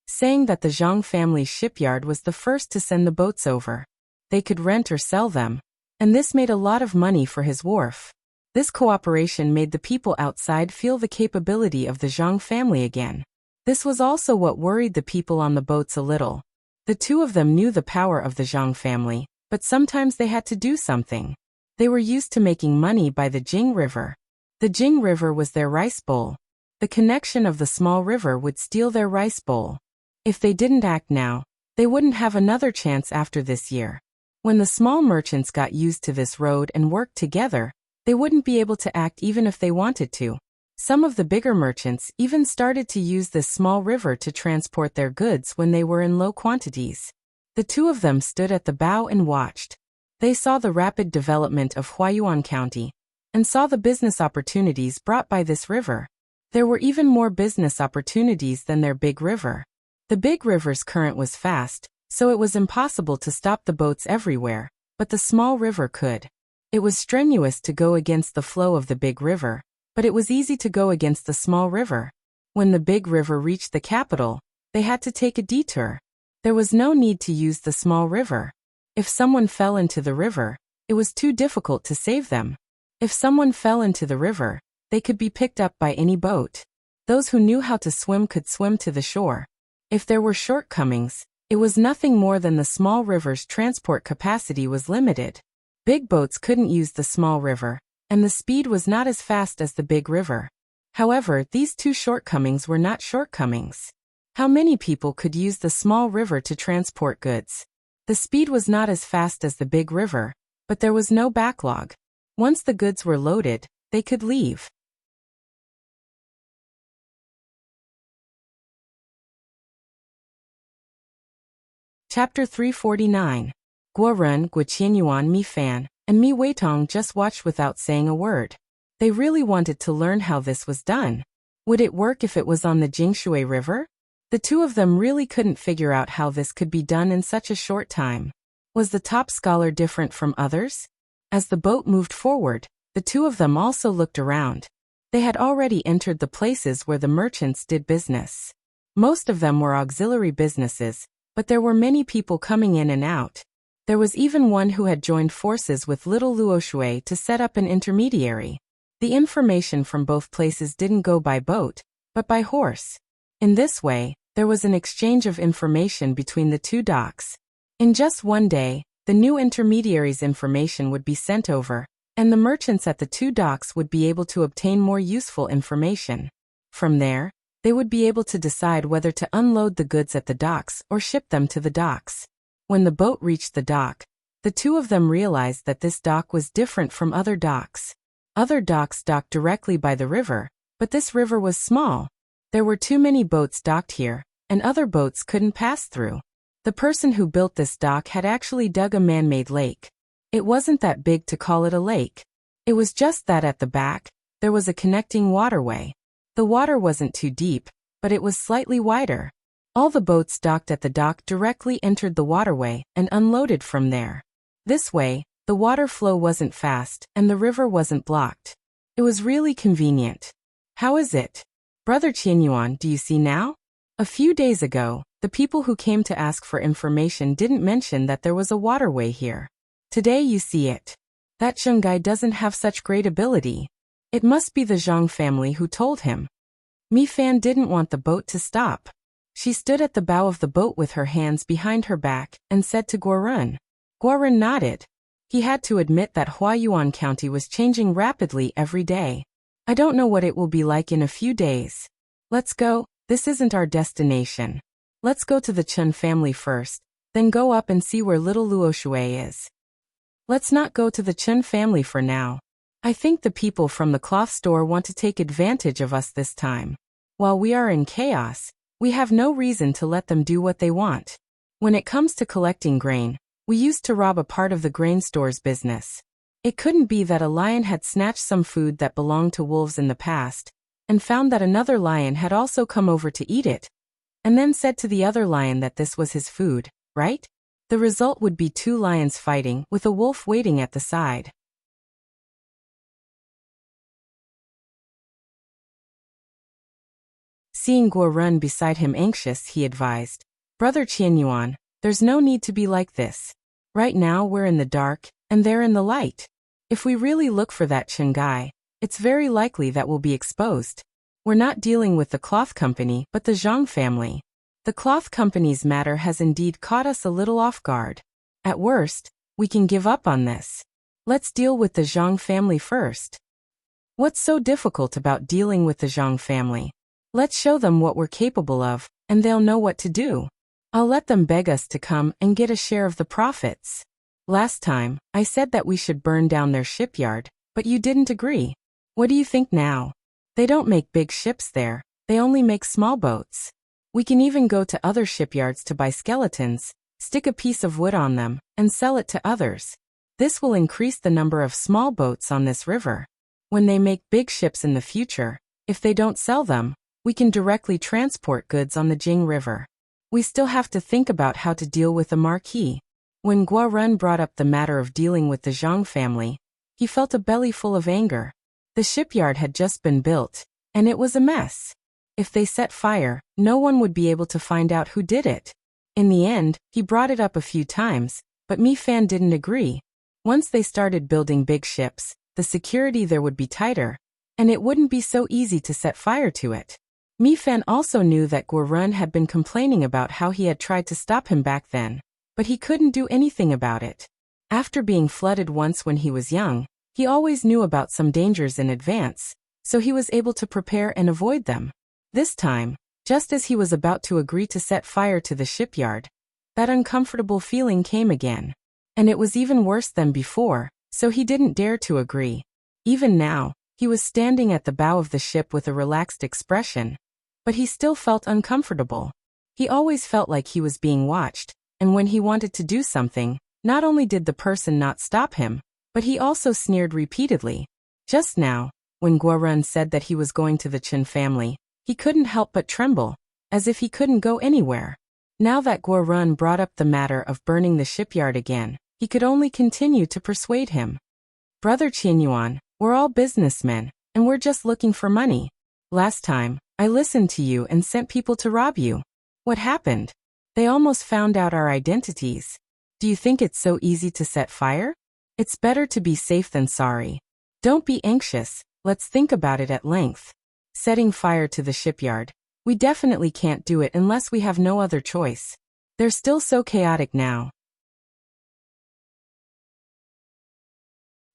saying that the Zhang family's shipyard was the first to send the boats over. They could rent or sell them, and this made a lot of money for his wharf. This cooperation made the people outside feel the capability of the Zhang family again. This was also what worried the people on the boats a little. The 2 of them knew the power of the Zhang family, but sometimes they had to do something. They were used to making money by the Jing River. The Jing River was their rice bowl. The connection of the small river would steal their rice bowl. If they didn't act now, they wouldn't have another chance after this year. When the small merchants got used to this road and worked together, they wouldn't be able to act even if they wanted to. Some of the bigger merchants even started to use this small river to transport their goods when they were in low quantities. The 2 of them stood at the bow and watched. They saw the rapid development of Huayuan County, and saw the business opportunities brought by this river. There were even more business opportunities than their big river. The big river's current was fast, so it was impossible to stop the boats everywhere, but the small river could. It was strenuous to go against the flow of the big river, but it was easy to go against the small river. When the big river reached the capital, they had to take a detour. There was no need to use the small river. If someone fell into the river, it was too difficult to save them. If someone fell into the river, they could be picked up by any boat. Those who knew how to swim could swim to the shore. If there were shortcomings, it was nothing more than the small river's transport capacity was limited. Big boats couldn't use the small river, and the speed was not as fast as the big river. However, these 2 shortcomings were not shortcomings. How many people could use the small river to transport goods? The speed was not as fast as the big river, but there was no backlog. Once the goods were loaded, they could leave. Chapter 349. Guo Ren, Guo Qianyuan, Mi Fan, and Mi Weitong just watched without saying a word. They really wanted to learn how this was done. Would it work if it was on the Jingshui River? The 2 of them really couldn't figure out how this could be done in such a short time. Was the top scholar different from others? As the boat moved forward, the 2 of them also looked around. They had already entered the places where the merchants did business. Most of them were auxiliary businesses, but there were many people coming in and out. There was even one who had joined forces with little Luo Shui to set up an intermediary. The information from both places didn't go by boat, but by horse. In this way, there was an exchange of information between the 2 docks. In just one day, the new intermediary's information would be sent over, and the merchants at the 2 docks would be able to obtain more useful information. From there, they would be able to decide whether to unload the goods at the docks or ship them to the docks. When the boat reached the dock, the 2 of them realized that this dock was different from other docks. Other docks docked directly by the river, but this river was small. There were too many boats docked here, and other boats couldn't pass through. The person who built this dock had actually dug a man-made lake. It wasn't that big to call it a lake. It was just that at the back, there was a connecting waterway. The water wasn't too deep, but it was slightly wider. All the boats docked at the dock directly entered the waterway and unloaded from there. This way, the water flow wasn't fast and the river wasn't blocked. It was really convenient. How is it? Brother Qianyuan, do you see now? A few days ago, the people who came to ask for information didn't mention that there was a waterway here. Today you see it. That Zheng guy doesn't have such great ability. It must be the Zhang family who told him. Mi Fan didn't want the boat to stop. She stood at the bow of the boat with her hands behind her back and said to Guorun. Guorun nodded. He had to admit that Huayuan County was changing rapidly every day. I don't know what it will be like in a few days. Let's go. This isn't our destination. Let's go to the Chen family first, then go up and see where little Luo Shui is. Let's not go to the Chen family for now. I think the people from the cloth store want to take advantage of us this time. While we are in chaos, we have no reason to let them do what they want. When it comes to collecting grain, we used to rob a part of the grain store's business. It couldn't be that a lion had snatched some food that belonged to wolves in the past, and found that another lion had also come over to eat it, and then said to the other lion that this was his food, right? The result would be two lions fighting with a wolf waiting at the side. Seeing Guo run beside him anxious, he advised, Brother Qianyuan, there's no need to be like this. Right now we're in the dark, and they're in the light. If we really look for that Chen guy, it's very likely that we'll be exposed. We're not dealing with the cloth company but the Zhang family. The cloth company's matter has indeed caught us a little off guard. At worst, we can give up on this. Let's deal with the Zhang family first. What's so difficult about dealing with the Zhang family? Let's show them what we're capable of, and they'll know what to do. I'll let them beg us to come and get a share of the profits. Last time, I said that we should burn down their shipyard, but you didn't agree. What do you think now? They don't make big ships there, they only make small boats. We can even go to other shipyards to buy skeletons, stick a piece of wood on them, and sell it to others. This will increase the number of small boats on this river. When they make big ships in the future, if they don't sell them, we can directly transport goods on the Jing River. We still have to think about how to deal with the marquis. When Guo Ren brought up the matter of dealing with the Zhang family, he felt a belly full of anger. The shipyard had just been built, and it was a mess. If they set fire, no one would be able to find out who did it. In the end, he brought it up a few times, but Mi Fan didn't agree. Once they started building big ships, the security there would be tighter, and it wouldn't be so easy to set fire to it. Mi Fan also knew that Guo Ren had been complaining about how he had tried to stop him back then, but he couldn't do anything about it. After being flooded once when he was young, he always knew about some dangers in advance, so he was able to prepare and avoid them. This time, just as he was about to agree to set fire to the shipyard, that uncomfortable feeling came again. And it was even worse than before, so he didn't dare to agree. Even now, he was standing at the bow of the ship with a relaxed expression, but he still felt uncomfortable. He always felt like he was being watched, and when he wanted to do something, not only did the person not stop him, but he also sneered repeatedly. Just now, when Guo Ren said that he was going to the Chen family, he couldn't help but tremble, as if he couldn't go anywhere. Now that Guo Ren brought up the matter of burning the shipyard again, he could only continue to persuade him. Brother Qianyuan, we're all businessmen, and we're just looking for money. Last time, I listened to you and sent people to rob you. What happened? They almost found out our identities. Do you think it's so easy to set fire? It's better to be safe than sorry. Don't be anxious, let's think about it at length. Setting fire to the shipyard. We definitely can't do it unless we have no other choice. They're still so chaotic now.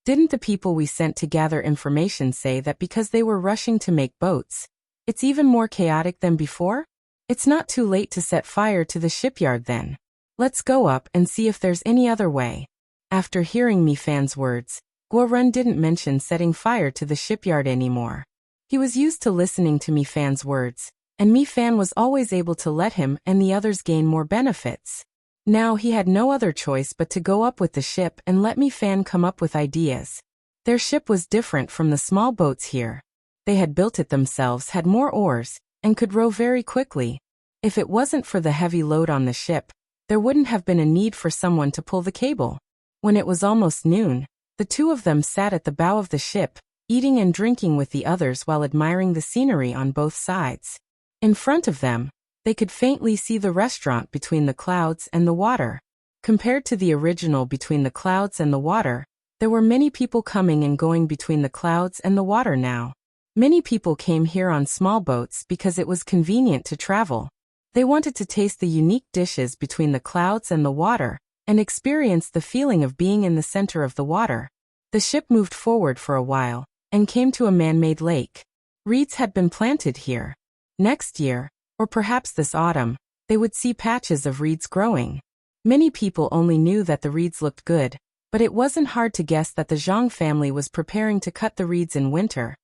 Didn't the people we sent to gather information say that because they were rushing to make boats, it's even more chaotic than before? It's not too late to set fire to the shipyard then. Let's go up and see if there's any other way. After hearing Mi Fan's words, Guo Ren didn't mention setting fire to the shipyard anymore. He was used to listening to Mi Fan's words, and Mi Fan was always able to let him and the others gain more benefits. Now he had no other choice but to go up with the ship and let Mi Fan come up with ideas. Their ship was different from the small boats here. They had built it themselves, had more oars, and could row very quickly. If it wasn't for the heavy load on the ship, there wouldn't have been a need for someone to pull the cable. When it was almost noon, the two of them sat at the bow of the ship, eating and drinking with the others while admiring the scenery on both sides. In front of them, they could faintly see the restaurant between the clouds and the water. Compared to the original Between the Clouds and the Water, there were many people coming and going between the clouds and the water now. Many people came here on small boats because it was convenient to travel. They wanted to taste the unique dishes between the clouds and the water, and experience the feeling of being in the center of the water. The ship moved forward for a while, and came to a man-made lake. Reeds had been planted here. Next year, or perhaps this autumn, they would see patches of reeds growing. Many people only knew that the reeds looked good, but it wasn't hard to guess that the Zhang family was preparing to cut the reeds in winter,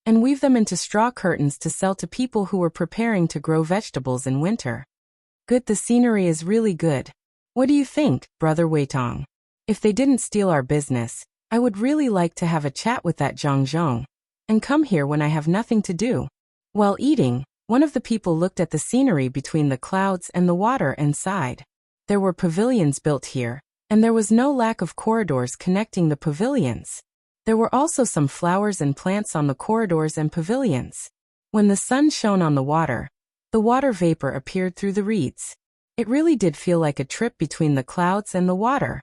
and weave them into straw curtains to sell to people who were preparing to grow vegetables in winter. Good, the scenery is really good. What do you think, Brother Weitong? If they didn't steal our business, I would really like to have a chat with that Zhang Zhong, and come here when I have nothing to do. While eating, one of the people looked at the scenery between the clouds and the water and sighed. There were pavilions built here, and there was no lack of corridors connecting the pavilions. There were also some flowers and plants on the corridors and pavilions. When the sun shone on the water vapor appeared through the reeds. It really did feel like a trip between the clouds and the water.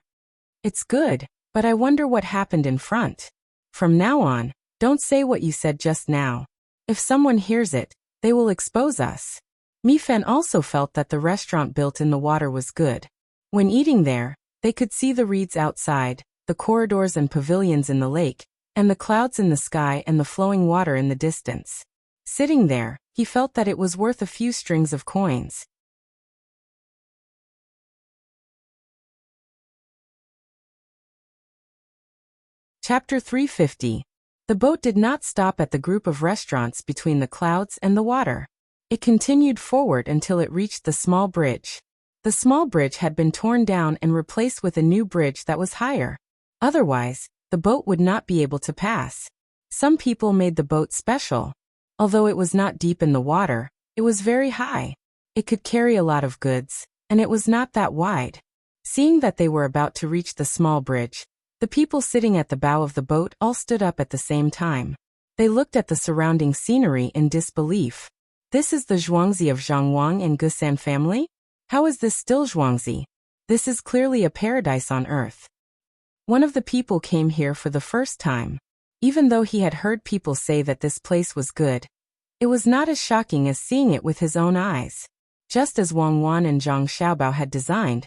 It's good, but I wonder what happened in front. From now on, don't say what you said just now. If someone hears it, they will expose us. Mi Fan also felt that the restaurant built in the water was good. When eating there, they could see the reeds outside, the corridors and pavilions in the lake, and the clouds in the sky and the flowing water in the distance. Sitting there, he felt that it was worth a few strings of coins. Chapter 350. The boat did not stop at the group of restaurants between the clouds and the water. It continued forward until it reached the small bridge. The small bridge had been torn down and replaced with a new bridge that was higher. Otherwise, the boat would not be able to pass. Some people made the boat special. Although it was not deep in the water, it was very high. It could carry a lot of goods, and it was not that wide. Seeing that they were about to reach the small bridge, the people sitting at the bow of the boat all stood up at the same time. They looked at the surrounding scenery in disbelief. This is the Zhuangzi of Zhang Wang and Gusan family? How is this still Zhuangzi? This is clearly a paradise on earth. One of the people came here for the first time. Even though he had heard people say that this place was good, it was not as shocking as seeing it with his own eyes. Just as Wang Wan and Zhang Xiaobao had designed,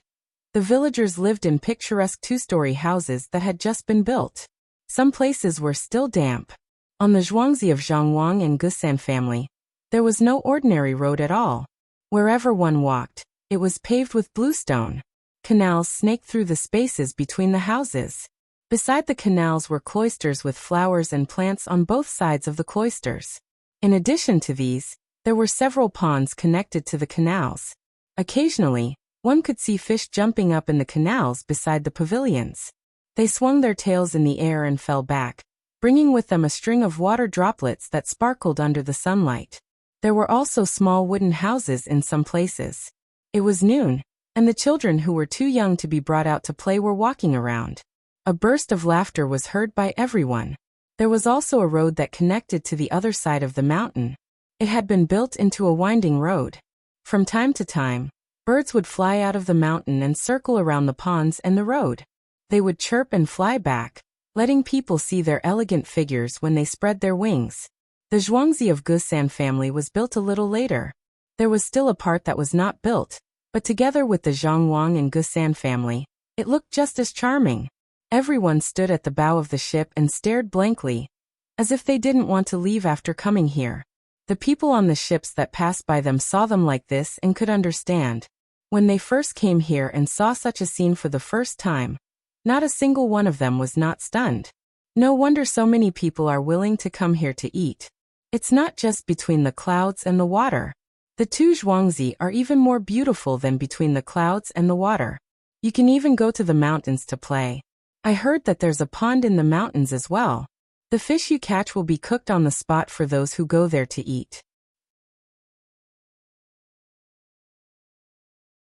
the villagers lived in picturesque two-story houses that had just been built. Some places were still damp. On the Zhuangzi of Zhang Wang and Gusan family, there was no ordinary road at all. Wherever one walked, it was paved with bluestone. Canals snaked through the spaces between the houses. Beside the canals were cloisters with flowers and plants on both sides of the cloisters. In addition to these, there were several ponds connected to the canals. Occasionally, one could see fish jumping up in the canals beside the pavilions. They swung their tails in the air and fell back, bringing with them a string of water droplets that sparkled under the sunlight. There were also small wooden houses in some places. It was noon, and the children who were too young to be brought out to play were walking around. A burst of laughter was heard by everyone. There was also a road that connected to the other side of the mountain. It had been built into a winding road. From time to time, birds would fly out of the mountain and circle around the ponds and the road. They would chirp and fly back, letting people see their elegant figures when they spread their wings. The Zhuangzi of Gusan family was built a little later. There was still a part that was not built, but together with the Zhang Wang and Gusan family, it looked just as charming. Everyone stood at the bow of the ship and stared blankly, as if they didn't want to leave after coming here. The people on the ships that passed by them saw them like this and could understand. When they first came here and saw such a scene for the first time, not a single one of them was not stunned. No wonder so many people are willing to come here to eat. It's not just between the clouds and the water. The two Zhuangzi are even more beautiful than between the clouds and the water. You can even go to the mountains to play. I heard that there's a pond in the mountains as well. The fish you catch will be cooked on the spot for those who go there to eat.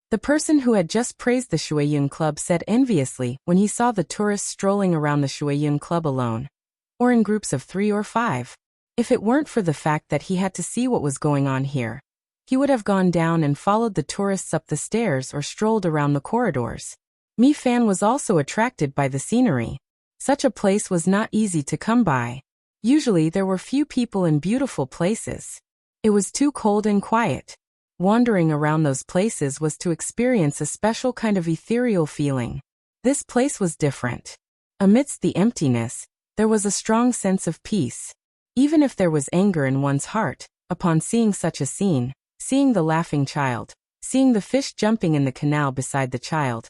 The person who had just praised the Shuiyun Club said enviously when he saw the tourists strolling around the Shuiyun Club alone, or in groups of 3 or 5. If it weren't for the fact that he had to see what was going on here, he would have gone down and followed the tourists up the stairs or strolled around the corridors. Mi Fan was also attracted by the scenery. Such a place was not easy to come by. Usually there were few people in beautiful places. It was too cold and quiet. Wandering around those places was to experience a special kind of ethereal feeling. This place was different. Amidst the emptiness, there was a strong sense of peace. Even if there was anger in one's heart, upon seeing such a scene, seeing the laughing child, seeing the fish jumping in the canal beside the child,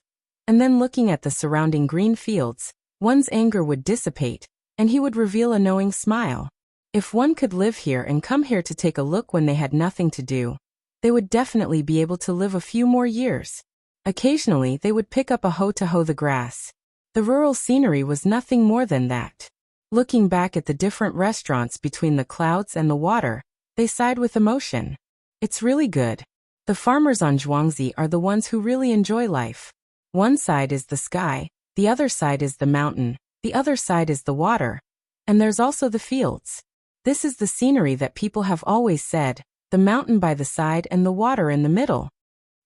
and then looking at the surrounding green fields, one's anger would dissipate, and he would reveal a knowing smile. If one could live here and come here to take a look when they had nothing to do, they would definitely be able to live a few more years. Occasionally they would pick up a hoe to hoe the grass. The rural scenery was nothing more than that. Looking back at the different restaurants between the clouds and the water, they sighed with emotion. It's really good. The farmers on Zhuangzi are the ones who really enjoy life. One side is the sky, the other side is the mountain, the other side is the water, and there's also the fields. This is the scenery that people have always said, the mountain by the side and the water in the middle.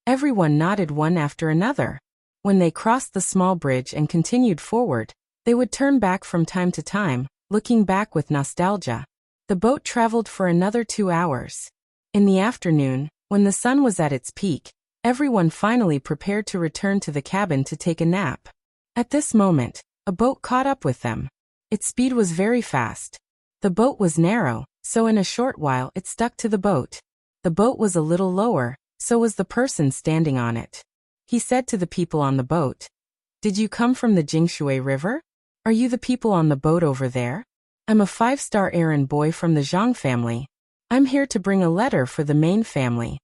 Everyone nodded one after another. When they crossed the small bridge and continued forward, they would turn back from time to time, looking back with nostalgia. The boat traveled for another 2 hours. In the afternoon, when the sun was at its peak, everyone finally prepared to return to the cabin to take a nap. At this moment, a boat caught up with them. Its speed was very fast. The boat was narrow, so in a short while it stuck to the boat. The boat was a little lower, so was the person standing on it. He said to the people on the boat, "Did you come from the Jingshui River? Are you the people on the boat over there? I'm a 5-star errand boy from the Zhang family. I'm here to bring a letter for the main family."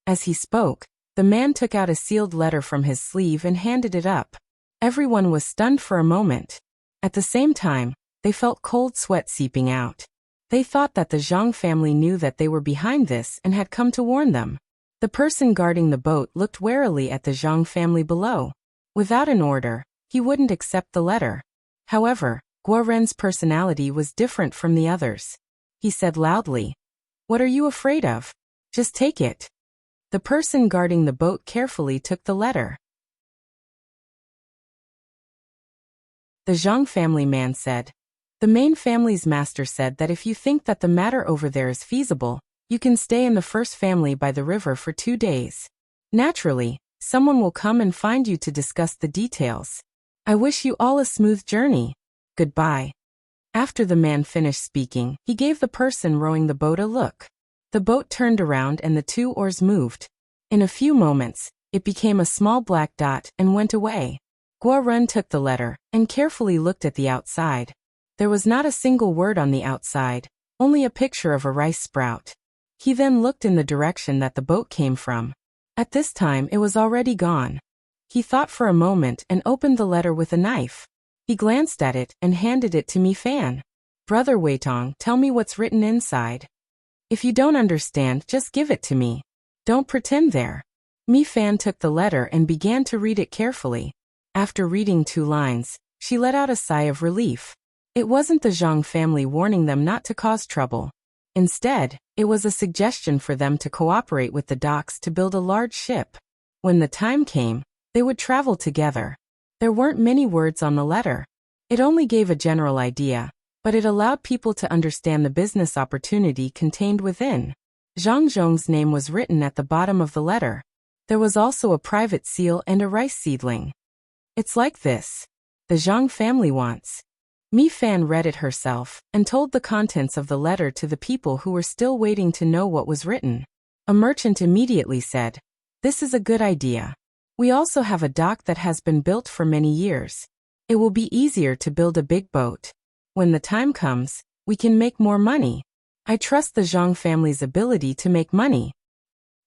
As he spoke, the man took out a sealed letter from his sleeve and handed it up. Everyone was stunned for a moment. At the same time, they felt cold sweat seeping out. They thought that the Zhang family knew that they were behind this and had come to warn them. The person guarding the boat looked warily at the Zhang family below. Without an order, he wouldn't accept the letter. However, Guo Ren's personality was different from the others. He said loudly, "What are you afraid of? Just take it." The person guarding the boat carefully took the letter. The Zhang family man said, "The main family's master said that if you think that the matter over there is feasible, you can stay in the first family by the river for 2 days. Naturally, someone will come and find you to discuss the details. I wish you all a smooth journey. Goodbye." After the man finished speaking, he gave the person rowing the boat a look. The boat turned around and the 2 oars moved. In a few moments, it became a small black dot and went away. Guo Ren took the letter and carefully looked at the outside. There was not a single word on the outside, only a picture of a rice sprout. He then looked in the direction that the boat came from. At this time it was already gone. He thought for a moment and opened the letter with a knife. He glanced at it and handed it to Mi Fan. "Brother Weitong, tell me what's written inside. If you don't understand, just give it to me. Don't pretend there." Mi Fan took the letter and began to read it carefully. After reading 2 lines, she let out a sigh of relief. It wasn't the Zhang family warning them not to cause trouble. Instead, it was a suggestion for them to cooperate with the docks to build a large ship. When the time came, they would travel together. There weren't many words on the letter. It only gave a general idea, but it allowed people to understand the business opportunity contained within. Zhang Zhong's name was written at the bottom of the letter. There was also a private seal and a rice seedling. "It's like this. The Zhang family wants." Mi Fan read it herself and told the contents of the letter to the people who were still waiting to know what was written. A merchant immediately said, "This is a good idea. We also have a dock that has been built for many years. It will be easier to build a big boat. When the time comes, we can make more money. I trust the Zhang family's ability to make money."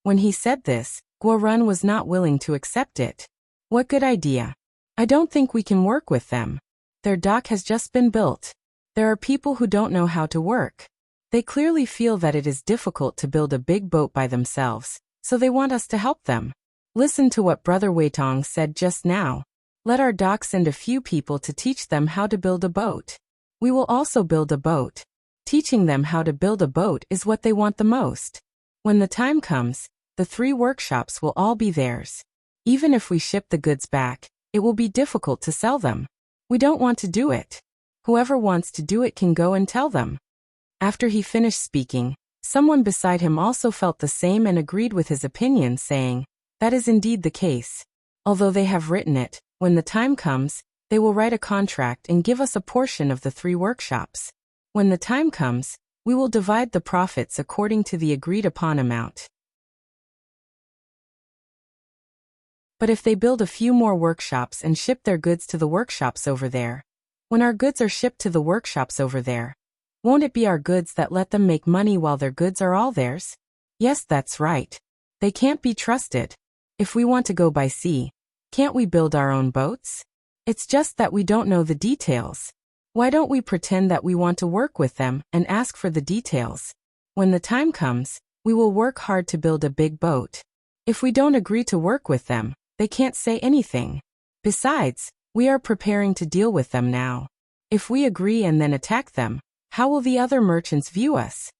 When he said this, Guo Run was not willing to accept it. What good idea. I don't think we can work with them. Their dock has just been built. There are people who don't know how to work. They clearly feel that it is difficult to build a big boat by themselves, so they want us to help them. Listen to what Brother Weitong said just now. Let our dock send a few people to teach them how to build a boat. We will also build a boat. Teaching them how to build a boat is what they want the most. When the time comes, the 3 workshops will all be theirs. Even if we ship the goods back, it will be difficult to sell them. We don't want to do it. Whoever wants to do it can go and tell them. After he finished speaking, someone beside him also felt the same and agreed with his opinion, saying, "That is indeed the case. Although they have written it, when the time comes, they will write a contract and give us a portion of the 3 workshops. When the time comes, we will divide the profits according to the agreed upon amount. But if they build a few more workshops and ship their goods to the workshops over there, when our goods are shipped to the workshops over there, won't it be our goods that let them make money while their goods are all theirs? Yes, that's right. They can't be trusted. If we want to go by sea, can't we build our own boats? It's just that we don't know the details. Why don't we pretend that we want to work with them and ask for the details? When the time comes, we will work hard to build a big boat. If we don't agree to work with them, they can't say anything. Besides, we are preparing to deal with them now. If we agree and then attack them, how will the other merchants view us?"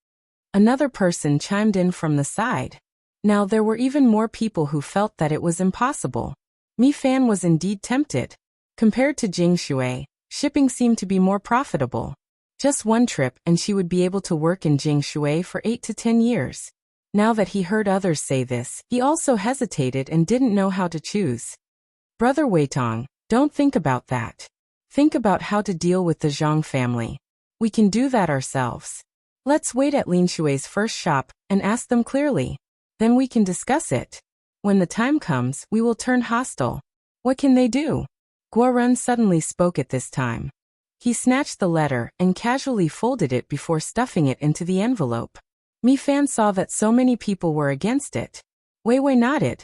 Another person chimed in from the side. Now there were even more people who felt that it was impossible. Mi Fan was indeed tempted. Compared to Jing Shui, shipping seemed to be more profitable. Just one trip and she would be able to work in Jing Shui for 8 to 10 years. Now that he heard others say this, he also hesitated and didn't know how to choose. Brother Weitong, don't think about that. Think about how to deal with the Zhang family. We can do that ourselves. Let's wait at Lin Shui's first shop and ask them clearly. Then we can discuss it. When the time comes, we will turn hostile. What can they do? Guo Run suddenly spoke at this time. He snatched the letter and casually folded it before stuffing it into the envelope. Mi Fan saw that so many people were against it. Wei Wei nodded.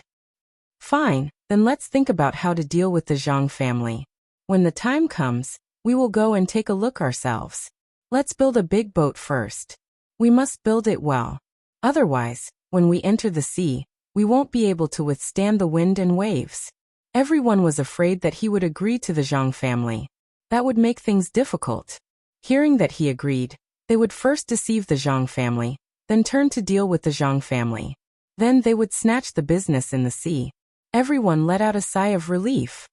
Fine, then let's think about how to deal with the Zhang family. When the time comes, we will go and take a look ourselves. Let's build a big boat first. We must build it well. Otherwise, when we enter the sea, we won't be able to withstand the wind and waves. Everyone was afraid that he would agree to the Zhang family. That would make things difficult. Hearing that he agreed, they would first deceive the Zhang family, then turn to deal with the Zhang family. Then they would snatch the business in the sea. Everyone let out a sigh of relief.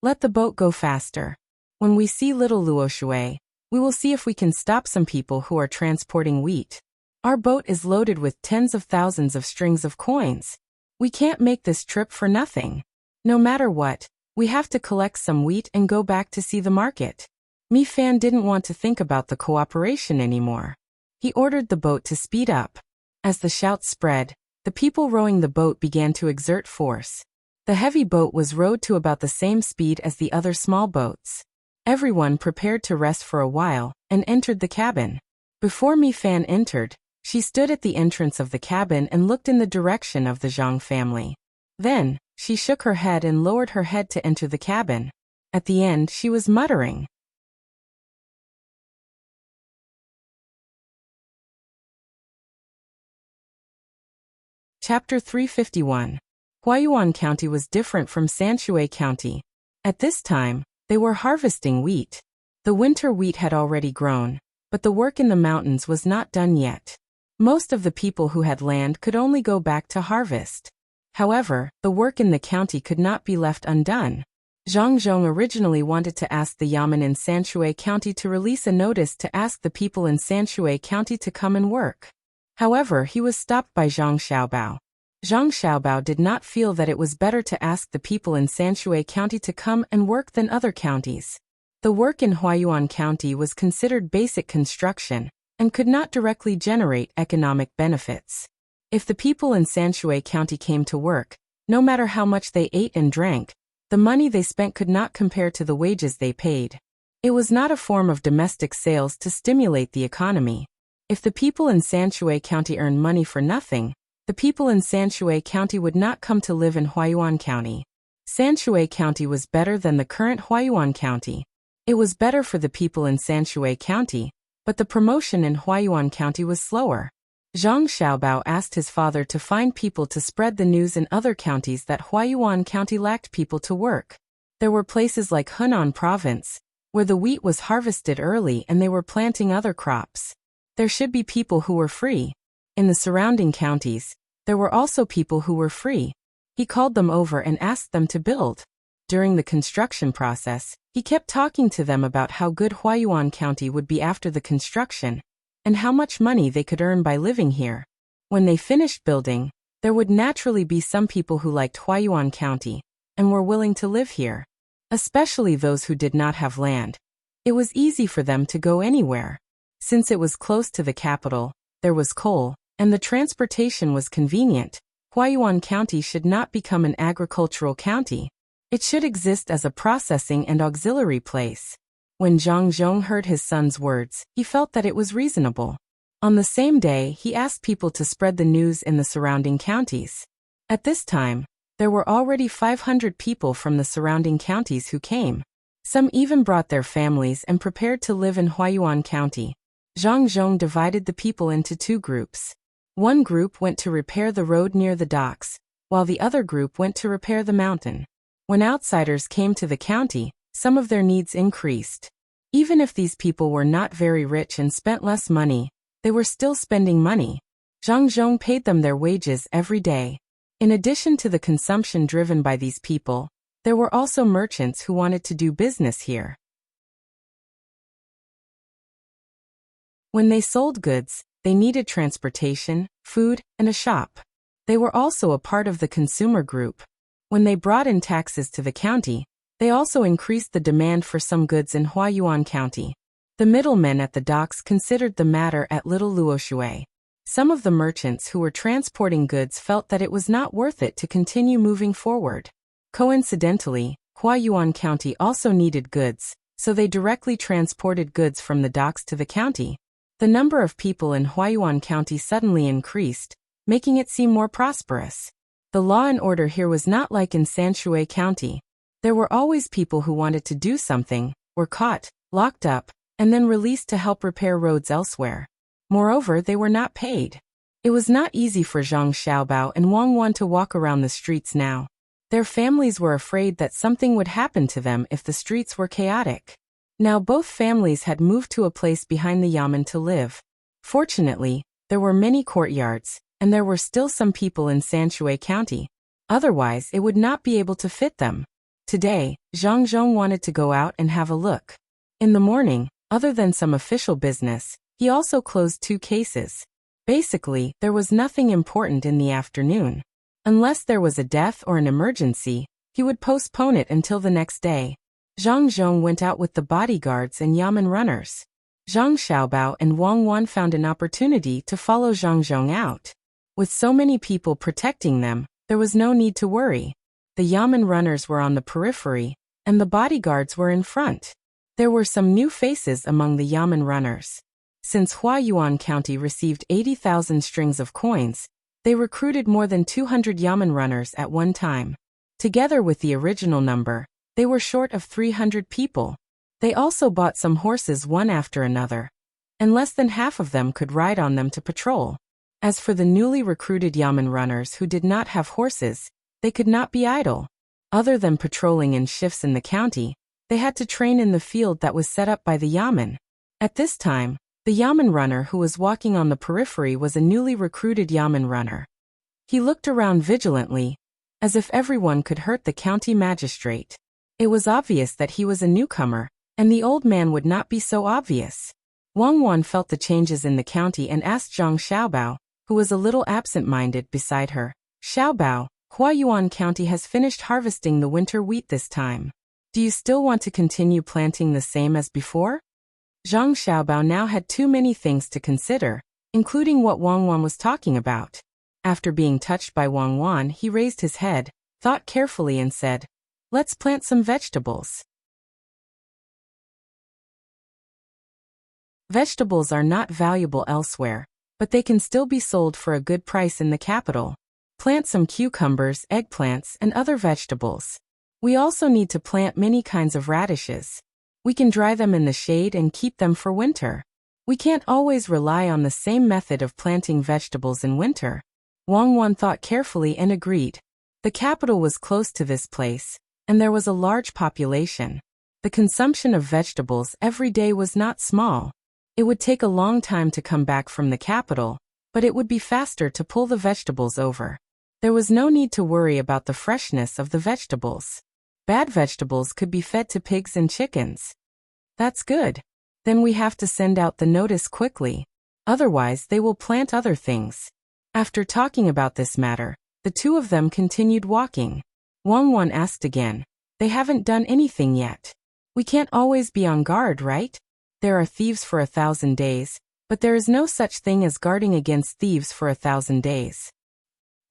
Let the boat go faster. When we see little Luo Shui, we will see if we can stop some people who are transporting wheat. Our boat is loaded with tens of thousands of strings of coins. We can't make this trip for nothing. No matter what, we have to collect some wheat and go back to see the market. Mi Fan didn't want to think about the cooperation anymore. He ordered the boat to speed up. As the shouts spread, the people rowing the boat began to exert force. The heavy boat was rowed to about the same speed as the other small boats. Everyone prepared to rest for a while and entered the cabin. Before Mi Fan entered, she stood at the entrance of the cabin and looked in the direction of the Zhang family. Then, she shook her head and lowered her head to enter the cabin. At the end, she was muttering. Chapter 351. Huayuan County was different from Sanshui County. At this time, they were harvesting wheat. The winter wheat had already grown, but the work in the mountains was not done yet. Most of the people who had land could only go back to harvest. However, the work in the county could not be left undone. Zhang Zhong originally wanted to ask the Yamen in Sanshui County to release a notice to ask the people in Sanshui County to come and work. However, he was stopped by Zhang Xiaobao. Zhang Xiaobao did not feel that it was better to ask the people in Sanshui County to come and work than other counties. The work in Huayuan County was considered basic construction and could not directly generate economic benefits. If the people in Sanshui County came to work, no matter how much they ate and drank, the money they spent could not compare to the wages they paid. It was not a form of domestic sales to stimulate the economy. If the people in Sanshui County earned money for nothing, The people in Sanshui County would not come to live in Huayuan County. Sanshui County was better than the current Huayuan County. It was better for the people in Sanshui County, but the promotion in Huayuan County was slower. Zhang Xiaobao asked his father to find people to spread the news in other counties that Huayuan County lacked people to work. There were places like Hunan Province, where the wheat was harvested early and they were planting other crops. There should be people who were free. In the surrounding counties, there were also people who were free. He called them over and asked them to build. During the construction process, he kept talking to them about how good Huayuan County would be after the construction, and how much money they could earn by living here. When they finished building, there would naturally be some people who liked Huayuan County and were willing to live here, especially those who did not have land. It was easy for them to go anywhere. Since it was close to the capital, there was coal, and the transportation was convenient. Huayuan County should not become an agricultural county. It should exist as a processing and auxiliary place. When Zhang Zhong heard his son's words, he felt that it was reasonable. On the same day, he asked people to spread the news in the surrounding counties. At this time, there were already 500 people from the surrounding counties who came. Some even brought their families and prepared to live in Huayuan County. Zhang Zhong divided the people into two groups. One group went to repair the road near the docks, while the other group went to repair the mountain. When outsiders came to the county, some of their needs increased. Even if these people were not very rich and spent less money, they were still spending money. Zhang Zhong paid them their wages every day. In addition to the consumption driven by these people, there were also merchants who wanted to do business here. When they sold goods, they needed transportation, food, and a shop. They were also a part of the consumer group. When they brought in taxes to the county, they also increased the demand for some goods in Huayuan County. The middlemen at the docks considered the matter at Little Luoshui. Some of the merchants who were transporting goods felt that it was not worth it to continue moving forward. Coincidentally, Huayuan County also needed goods, so they directly transported goods from the docks to the county. The number of people in Huayuan County suddenly increased, making it seem more prosperous. The law and order here was not like in Sanshui County. There were always people who wanted to do something, were caught, locked up, and then released to help repair roads elsewhere. Moreover, they were not paid. It was not easy for Zhang Xiaobao and Wang Wan to walk around the streets now. Their families were afraid that something would happen to them if the streets were chaotic. Now both families had moved to a place behind the yamen to live. Fortunately, there were many courtyards, and there were still some people in Sanshui County. Otherwise, it would not be able to fit them. Today, Zhang Zhong wanted to go out and have a look. In the morning, other than some official business, he also closed 2 cases. Basically, there was nothing important in the afternoon. Unless there was a death or an emergency, he would postpone it until the next day. Zhang Zhong went out with the bodyguards and yamen runners. Zhang Xiaobao and Wang Wan found an opportunity to follow Zhang Zhong out. With so many people protecting them, there was no need to worry. The yamen runners were on the periphery, and the bodyguards were in front. There were some new faces among the yamen runners. Since Huayuan County received 80,000 strings of coins, they recruited more than 200 yamen runners at one time. Together with the original number, they were short of 300 people. They also bought some horses one after another, and less than half of them could ride on them to patrol. As for the newly recruited yamen runners who did not have horses, they could not be idle. Other than patrolling in shifts in the county, they had to train in the field that was set up by the yamen. At this time, the yamen runner who was walking on the periphery was a newly recruited yamen runner. He looked around vigilantly, as if everyone could hurt the county magistrate. It was obvious that he was a newcomer, and the old man would not be so obvious. Wang Wan felt the changes in the county and asked Zhang Xiaobao, who was a little absent-minded beside her. Xiaobao, Huayuan County has finished harvesting the winter wheat this time. Do you still want to continue planting the same as before? Zhang Xiaobao now had too many things to consider, including what Wang Wan was talking about. After being touched by Wang Wan, he raised his head, thought carefully and said, "Let's plant some vegetables." Vegetables are not valuable elsewhere, but they can still be sold for a good price in the capital. Plant some cucumbers, eggplants, and other vegetables. We also need to plant many kinds of radishes. We can dry them in the shade and keep them for winter. We can't always rely on the same method of planting vegetables in winter. Wang Wan thought carefully and agreed. The capital was close to this place, and there was a large population. The consumption of vegetables every day was not small. It would take a long time to come back from the capital, but it would be faster to pull the vegetables over. There was no need to worry about the freshness of the vegetables. Bad vegetables could be fed to pigs and chickens. That's good. Then we have to send out the notice quickly. Otherwise, they will plant other things. After talking about this matter, the two of them continued walking. Wang Wan asked again, "They haven't done anything yet. We can't always be on guard, right? There are thieves for 1,000 days, but there is no such thing as guarding against thieves for 1,000 days.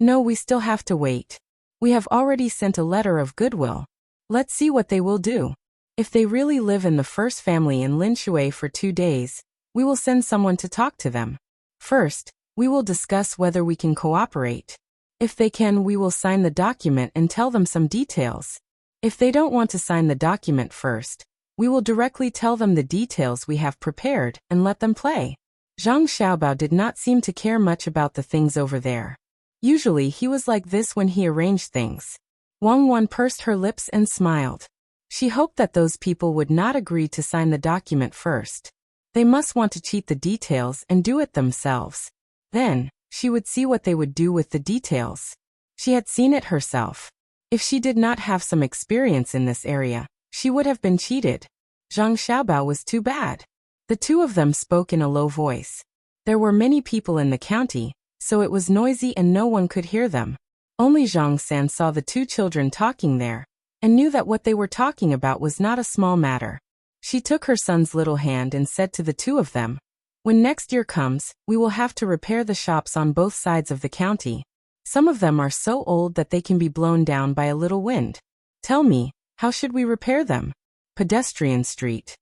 No, we still have to wait. We have already sent a letter of goodwill. Let's see what they will do. If they really live in the first family in Linshui for 2 days, we will send someone to talk to them. First, we will discuss whether we can cooperate. If they can, we will sign the document and tell them some details. If they don't want to sign the document first, we will directly tell them the details we have prepared and let them play." Zhang Xiaobao did not seem to care much about the things over there. Usually he was like this when he arranged things. Wang Wan pursed her lips and smiled. She hoped that those people would not agree to sign the document first. They must want to cheat the details and do it themselves. Then, she would see what they would do with the details. She had seen it herself. If she did not have some experience in this area, she would have been cheated. Zhang Xiaobao was too bad. The two of them spoke in a low voice. There were many people in the county, so it was noisy and no one could hear them. Only Zhang San saw the two children talking there, and knew that what they were talking about was not a small matter. She took her son's little hand and said to the two of them, "When next year comes, we will have to repair the shops on both sides of the county. Some of them are so old that they can be blown down by a little wind. Tell me, how should we repair them?" Pedestrian street.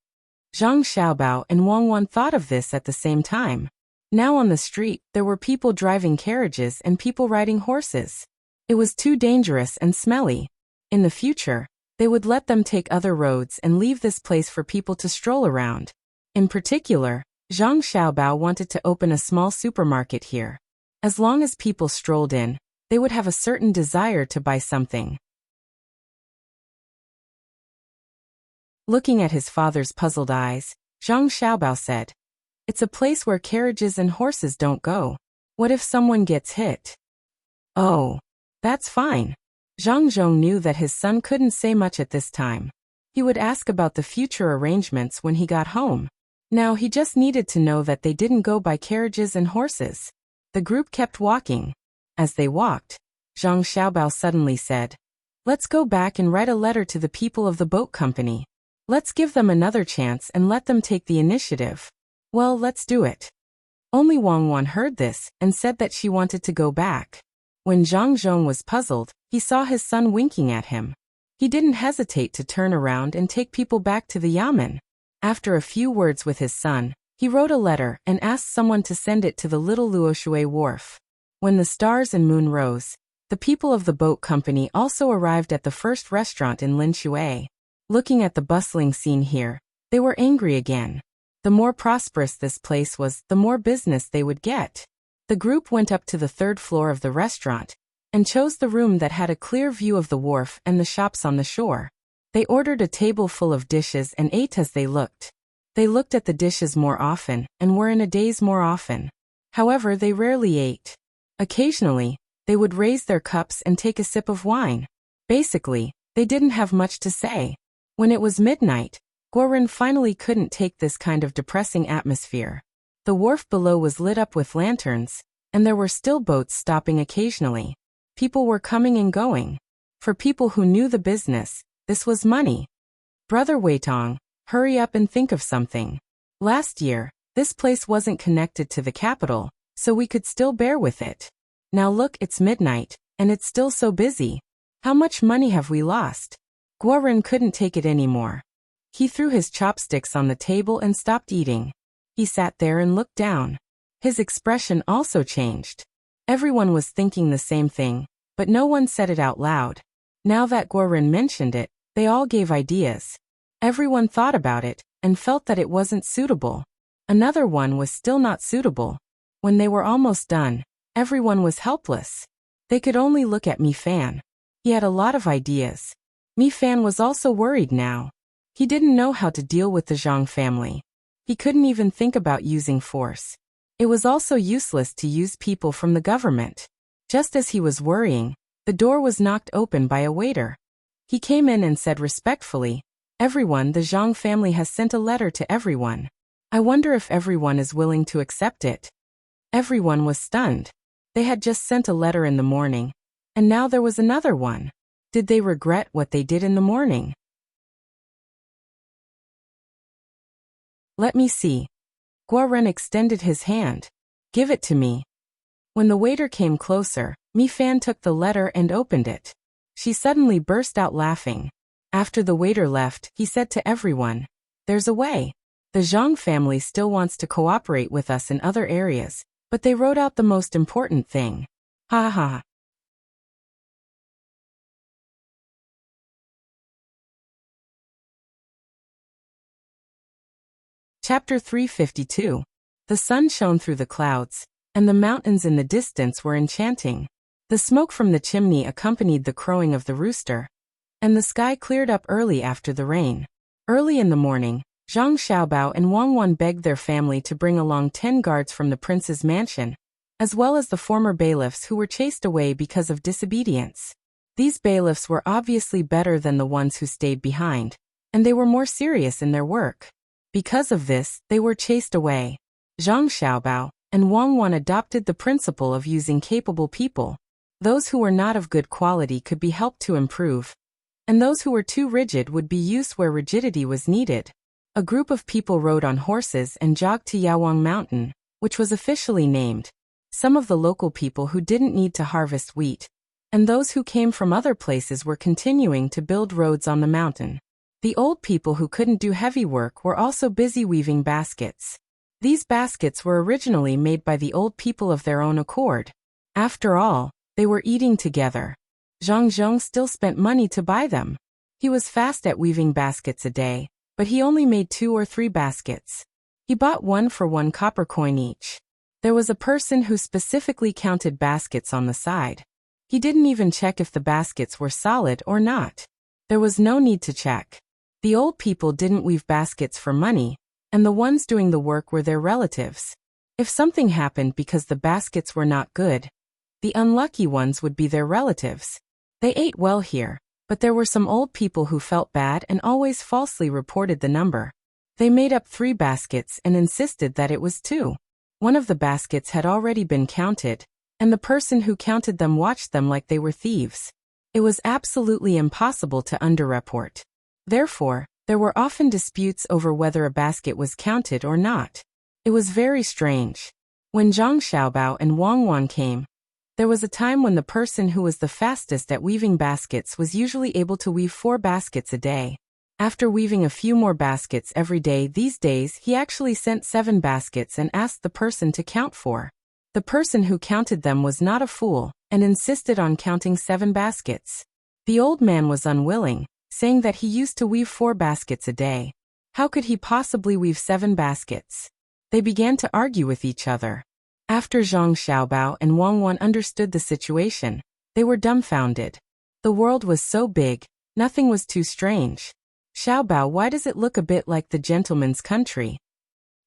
Zhang Xiaobao and Wang Wan thought of this at the same time. Now on the street, there were people driving carriages and people riding horses. It was too dangerous and smelly. In the future, they would let them take other roads and leave this place for people to stroll around. In particular, Zhang Xiaobao wanted to open a small supermarket here. As long as people strolled in, they would have a certain desire to buy something. Looking at his father's puzzled eyes, Zhang Xiaobao said, "It's a place where carriages and horses don't go. What if someone gets hit?" "Oh, that's fine." Zhang Zhong knew that his son couldn't say much at this time. He would ask about the future arrangements when he got home. Now he just needed to know that they didn't go by carriages and horses. The group kept walking. As they walked, Zhang Xiaobao suddenly said, "Let's go back and write a letter to the people of the boat company. Let's give them another chance and let them take the initiative." "Well, let's do it." Only Wang Wan heard this and said that she wanted to go back. When Zhang Zhong was puzzled, he saw his son winking at him. He didn't hesitate to turn around and take people back to the yamen. After a few words with his son, he wrote a letter and asked someone to send it to the little Luoshui wharf. When the stars and moon rose, the people of the boat company also arrived at the first restaurant in Linshui. Looking at the bustling scene here, they were angry again. The more prosperous this place was, the more business they would get. The group went up to the 3rd floor of the restaurant and chose the room that had a clear view of the wharf and the shops on the shore. They ordered a table full of dishes and ate as they looked. They looked at the dishes more often and were in a daze more often. However, they rarely ate. Occasionally, they would raise their cups and take a sip of wine. Basically, they didn't have much to say. When it was midnight, Guoren finally couldn't take this kind of depressing atmosphere. The wharf below was lit up with lanterns, and there were still boats stopping occasionally. People were coming and going. For people who knew the business, this was money. "Brother Weitong, hurry up and think of something. Last year, this place wasn't connected to the capital, so we could still bear with it. Now look, it's midnight, and it's still so busy. How much money have we lost?" Guoren couldn't take it anymore. He threw his chopsticks on the table and stopped eating. He sat there and looked down. His expression also changed. Everyone was thinking the same thing, but no one said it out loud. Now that Guoren mentioned it, they all gave ideas. Everyone thought about it, and felt that it wasn't suitable. Another one was still not suitable. When they were almost done, everyone was helpless. They could only look at Mi Fan. He had a lot of ideas. Mi Fan was also worried now. He didn't know how to deal with the Zhang family. He couldn't even think about using force. It was also useless to use people from the government. Just as he was worrying, the door was knocked open by a waiter. He came in and said respectfully, "Everyone, the Zhang family has sent a letter to everyone. I wonder if everyone is willing to accept it." Everyone was stunned. They had just sent a letter in the morning, and now there was another one. Did they regret what they did in the morning? "Let me see." Guoren extended his hand. "Give it to me." When the waiter came closer, Mi Fan took the letter and opened it. She suddenly burst out laughing. After the waiter left, he said to everyone, "There's a way. The Zhang family still wants to cooperate with us in other areas, but they wrote out the most important thing. Ha ha ha." Chapter 352. The sun shone through the clouds, and the mountains in the distance were enchanting. The smoke from the chimney accompanied the crowing of the rooster, and the sky cleared up early after the rain. Early in the morning, Zhang Xiaobao and Wang Wan begged their family to bring along 10 guards from the prince's mansion, as well as the former bailiffs who were chased away because of disobedience. These bailiffs were obviously better than the ones who stayed behind, and they were more serious in their work. Because of this, they were chased away. Zhang Xiaobao and Wang Wan adopted the principle of using capable people. Those who were not of good quality could be helped to improve, and those who were too rigid would be used where rigidity was needed. A group of people rode on horses and jogged to Yawang Mountain, which was officially named. Some of the local people who didn't need to harvest wheat, and those who came from other places were continuing to build roads on the mountain. The old people who couldn't do heavy work were also busy weaving baskets. These baskets were originally made by the old people of their own accord. After all, they were eating together. Zhang Zhong still spent money to buy them. He was fast at weaving baskets a day, but he only made 2 or 3 baskets. He bought 1 for 1 copper coin each. There was a person who specifically counted baskets on the side. He didn't even check if the baskets were solid or not. There was no need to check. The old people didn't weave baskets for money, and the ones doing the work were their relatives. If something happened because the baskets were not good, the unlucky ones would be their relatives. They ate well here, but there were some old people who felt bad and always falsely reported the number. They made up 3 baskets and insisted that it was 2. One of the baskets had already been counted, and the person who counted them watched them like they were thieves. It was absolutely impossible to underreport. Therefore, there were often disputes over whether a basket was counted or not. It was very strange. When Zhang Xiaobao and Wang Wan came, there was a time when the person who was the fastest at weaving baskets was usually able to weave 4 baskets a day. After weaving a few more baskets every day these days, he actually sent 7 baskets and asked the person to count 4. The person who counted them was not a fool, and insisted on counting 7 baskets. The old man was unwilling, saying that he used to weave 4 baskets a day. How could he possibly weave 7 baskets? They began to argue with each other. After Zhang Xiaobao and Wang Wan understood the situation, they were dumbfounded. The world was so big, nothing was too strange. "Xiaobao, why does it look a bit like the gentleman's country?"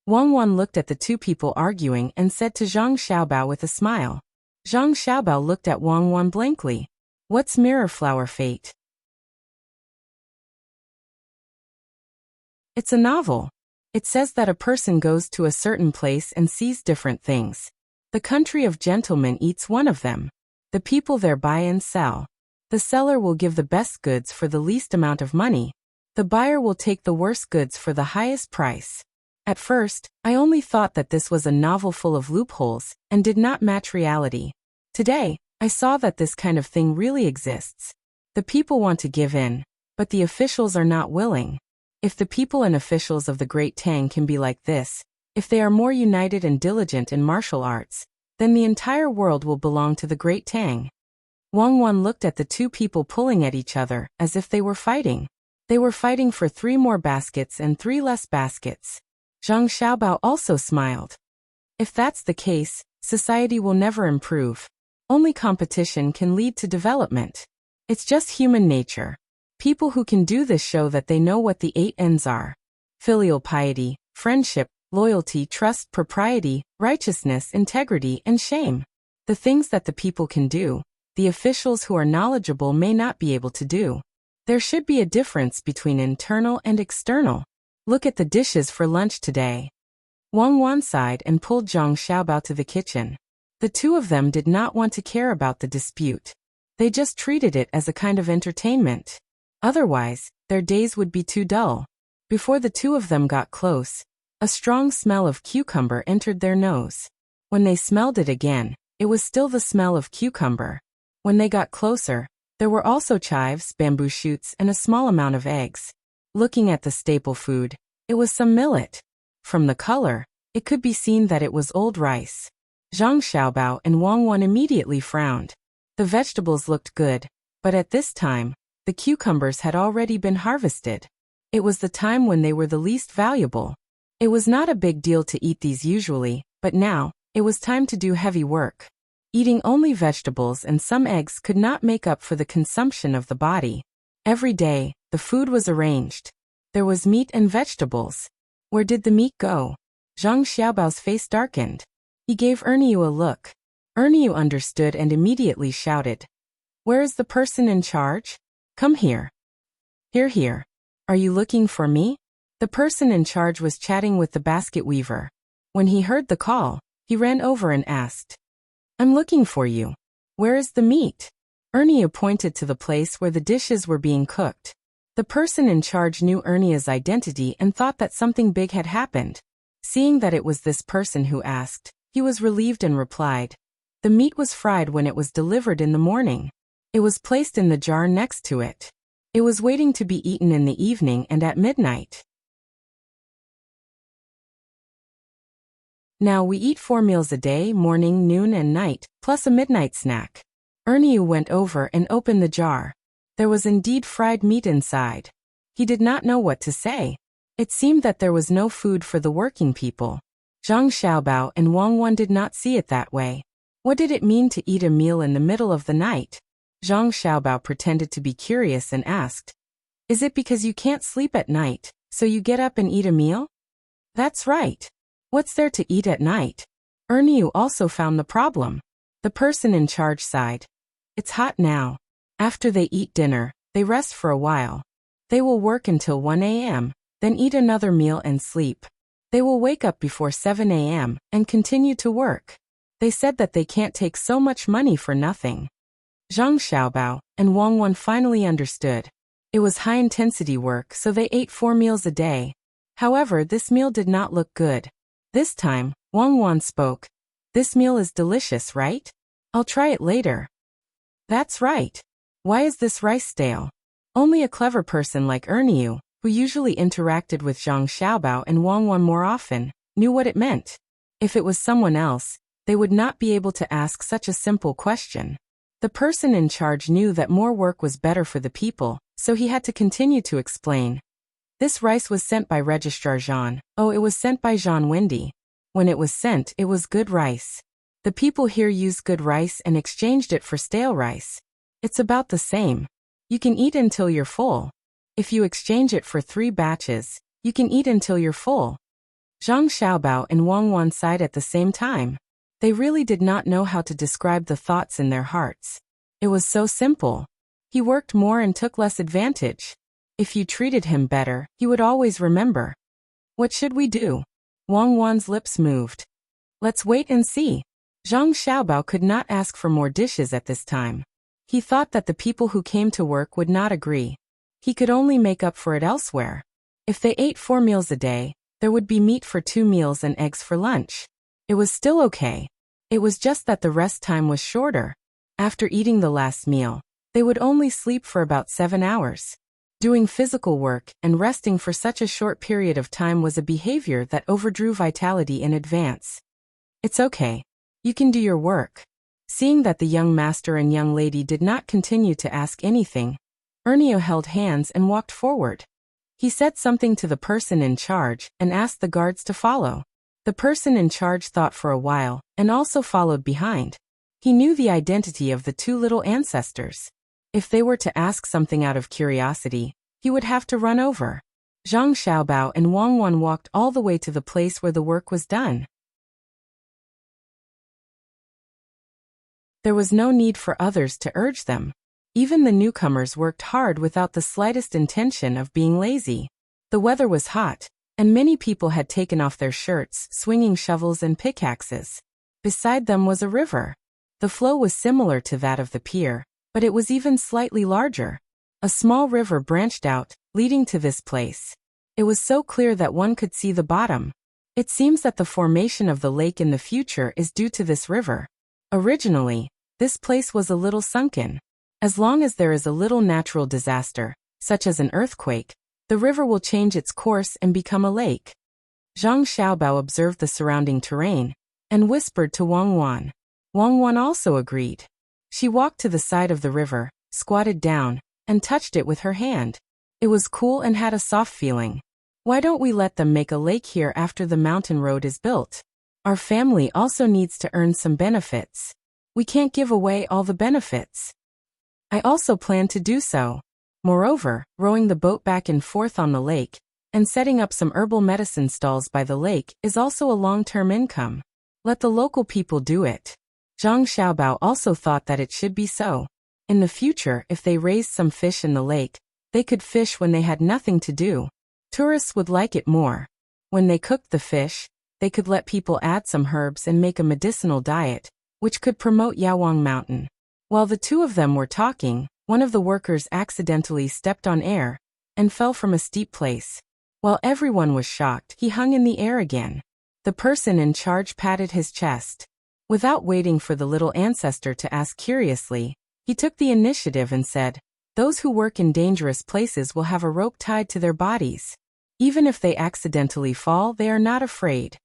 Wang Wan looked at the 2 people arguing and said to Zhang Xiaobao with a smile. Zhang Xiaobao looked at Wang Wan blankly. "What's mirror flower fate?" It's a novel. It says that a person goes to a certain place and sees different things. The country of gentlemen eats one of them. The people there buy and sell. The seller will give the best goods for the least amount of money. The buyer will take the worst goods for the highest price. At first, I only thought that this was a novel full of loopholes and did not match reality. Today, I saw that this kind of thing really exists. The people want to give in, but the officials are not willing. If the people and officials of the Great Tang can be like this, If they are more united and diligent in martial arts, then the entire world will belong to the great Tang. Wang Wan looked at the two people pulling at each other, as if they were fighting. They were fighting for 3 more baskets and 3 less baskets. Zhang Xiaobao also smiled. If that's the case, society will never improve. Only competition can lead to development. It's just human nature. People who can do this show that they know what the 8 ends are. Filial piety, friendship, loyalty, trust, propriety, righteousness, integrity, and shame. The things that the people can do, the officials who are knowledgeable may not be able to do. There should be a difference between internal and external. Look at the dishes for lunch today. Wang Wan sighed and pulled Zhang Xiaobao to the kitchen. The two of them did not want to care about the dispute. They just treated it as a kind of entertainment. Otherwise, their days would be too dull. Before the two of them got close, a strong smell of cucumber entered their nose. When they smelled it again, it was still the smell of cucumber. When they got closer, there were also chives, bamboo shoots, and a small amount of eggs. Looking at the staple food, it was some millet. From the color, it could be seen that it was old rice. Zhang Xiaobao and Wang Wan immediately frowned. The vegetables looked good, but at this time, the cucumbers had already been harvested. It was the time when they were the least valuable. It was not a big deal to eat these usually, but now, it was time to do heavy work. Eating only vegetables and some eggs could not make up for the consumption of the body. Every day, the food was arranged. There was meat and vegetables. Where did the meat go? Zhang Xiaobao's face darkened. He gave Erniu a look. Erniu understood and immediately shouted. Where is the person in charge? Come here. Here. Are you looking for me? The person in charge was chatting with the basket weaver. When he heard the call, he ran over and asked. I'm looking for you. Where is the meat? Erniu pointed to the place where the dishes were being cooked. The person in charge knew Ernia's identity and thought that something big had happened. Seeing that it was this person who asked, he was relieved and replied. The meat was fried when it was delivered in the morning. It was placed in the jar next to it. It was waiting to be eaten in the evening and at midnight. Now we eat 4 meals a day, morning, noon, and night, plus a midnight snack. Erniu went over and opened the jar. There was indeed fried meat inside. He did not know what to say. It seemed that there was no food for the working people. Zhang Xiaobao and Wang Wan did not see it that way. What did it mean to eat a meal in the middle of the night? Zhang Xiaobao pretended to be curious and asked. Is it because you can't sleep at night, so you get up and eat a meal? That's right. What's there to eat at night? Erniu also found the problem. The person in charge sighed. It's hot now. After they eat dinner, they rest for a while. They will work until 1 a.m., then eat another meal and sleep. They will wake up before 7 a.m. and continue to work. They said that they can't take so much money for nothing. Zhang Xiaobao and Wang Wan finally understood. It was high-intensity work, so they ate 4 meals a day. However, this meal did not look good. This time, Wang Wan spoke. This meal is delicious, right? I'll try it later. That's right. Why is this rice stale? Only a clever person like Erniu, who usually interacted with Zhang Xiaobao and Wang Wan more often, knew what it meant. If it was someone else, they would not be able to ask such a simple question. The person in charge knew that more work was better for the people, so he had to continue to explain. This rice was sent by Registrar Jean. Oh, it was sent by Jean Wendy. When it was sent, it was good rice. The people here used good rice and exchanged it for stale rice. It's about the same. You can eat until you're full. If you exchange it for 3 batches, you can eat until you're full. Zhang Xiaobao and Wang Wan sighed at the same time. They really did not know how to describe the thoughts in their hearts. It was so simple. He worked more and took less advantage. If you treated him better, he would always remember. What should we do? Wang Wan's lips moved. Let's wait and see. Zhang Xiaobao could not ask for more dishes at this time. He thought that the people who came to work would not agree. He could only make up for it elsewhere. If they ate 4 meals a day, there would be meat for 2 meals and eggs for lunch. It was still okay. It was just that the rest time was shorter. After eating the last meal, they would only sleep for about 7 hours. Doing physical work and resting for such a short period of time was a behavior that overdrew vitality in advance. It's okay. You can do your work. Seeing that the young master and young lady did not continue to ask anything, Ernio held hands and walked forward. He said something to the person in charge and asked the guards to follow. The person in charge thought for a while and also followed behind. He knew the identity of the two little ancestors. If they were to ask something out of curiosity, he would have to run over. Zhang Xiaobao and Wang Wan walked all the way to the place where the work was done. There was no need for others to urge them. Even the newcomers worked hard without the slightest intention of being lazy. The weather was hot, and many people had taken off their shirts, swinging shovels and pickaxes. Beside them was a river. The flow was similar to that of the pier, but it was even slightly larger. A small river branched out, leading to this place. It was so clear that one could see the bottom. It seems that the formation of the lake in the future is due to this river. Originally, this place was a little sunken. As long as there is a little natural disaster, such as an earthquake, the river will change its course and become a lake. Zhang Xiaobao observed the surrounding terrain and whispered to Wang Wan. Wang Wan also agreed. She walked to the side of the river, squatted down, and touched it with her hand. It was cool and had a soft feeling. Why don't we let them make a lake here after the mountain road is built? Our family also needs to earn some benefits. We can't give away all the benefits. I also plan to do so. Moreover, rowing the boat back and forth on the lake and setting up some herbal medicine stalls by the lake is also a long-term income. Let the local people do it. Zhang Xiaobao also thought that it should be so. In the future, if they raised some fish in the lake, they could fish when they had nothing to do. Tourists would like it more. When they cooked the fish, they could let people add some herbs and make a medicinal diet, which could promote Yawang Mountain. While the two of them were talking, one of the workers accidentally stepped on air and fell from a steep place. While everyone was shocked, he hung in the air again. The person in charge patted his chest. Without waiting for the little ancestor to ask curiously, he took the initiative and said, "Those who work in dangerous places will have a rope tied to their bodies. Even if they accidentally fall, they are not afraid."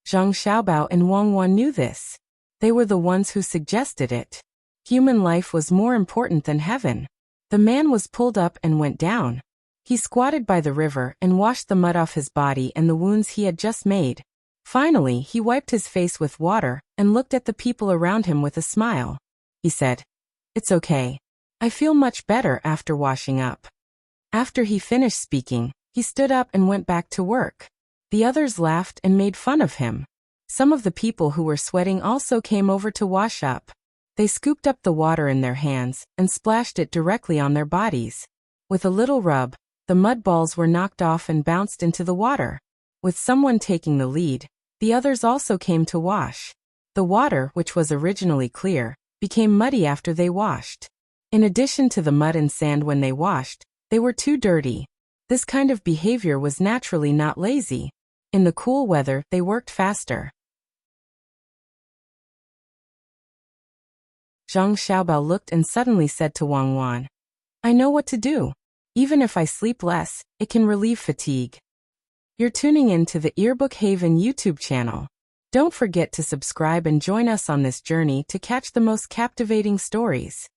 Zhang Xiaobao and Wang Wan knew this. They were the ones who suggested it. Human life was more important than heaven. The man was pulled up and went down. He squatted by the river and washed the mud off his body and the wounds he had just made. Finally, he wiped his face with water and looked at the people around him with a smile. He said, "It's okay. I feel much better after washing up." After he finished speaking, he stood up and went back to work. The others laughed and made fun of him. Some of the people who were sweating also came over to wash up. They scooped up the water in their hands and splashed it directly on their bodies. With a little rub, the mud balls were knocked off and bounced into the water. With someone taking the lead, the others also came to wash. The water, which was originally clear, became muddy after they washed. In addition to the mud and sand when they washed, they were too dirty. This kind of behavior was naturally not lazy. In the cool weather, they worked faster. Zhang Xiaobao looked and suddenly said to Wang Wan, "I know what to do. Even if I sleep less, it can relieve fatigue." You're tuning in to the Earbook Haven YouTube channel. Don't forget to subscribe and join us on this journey to catch the most captivating stories.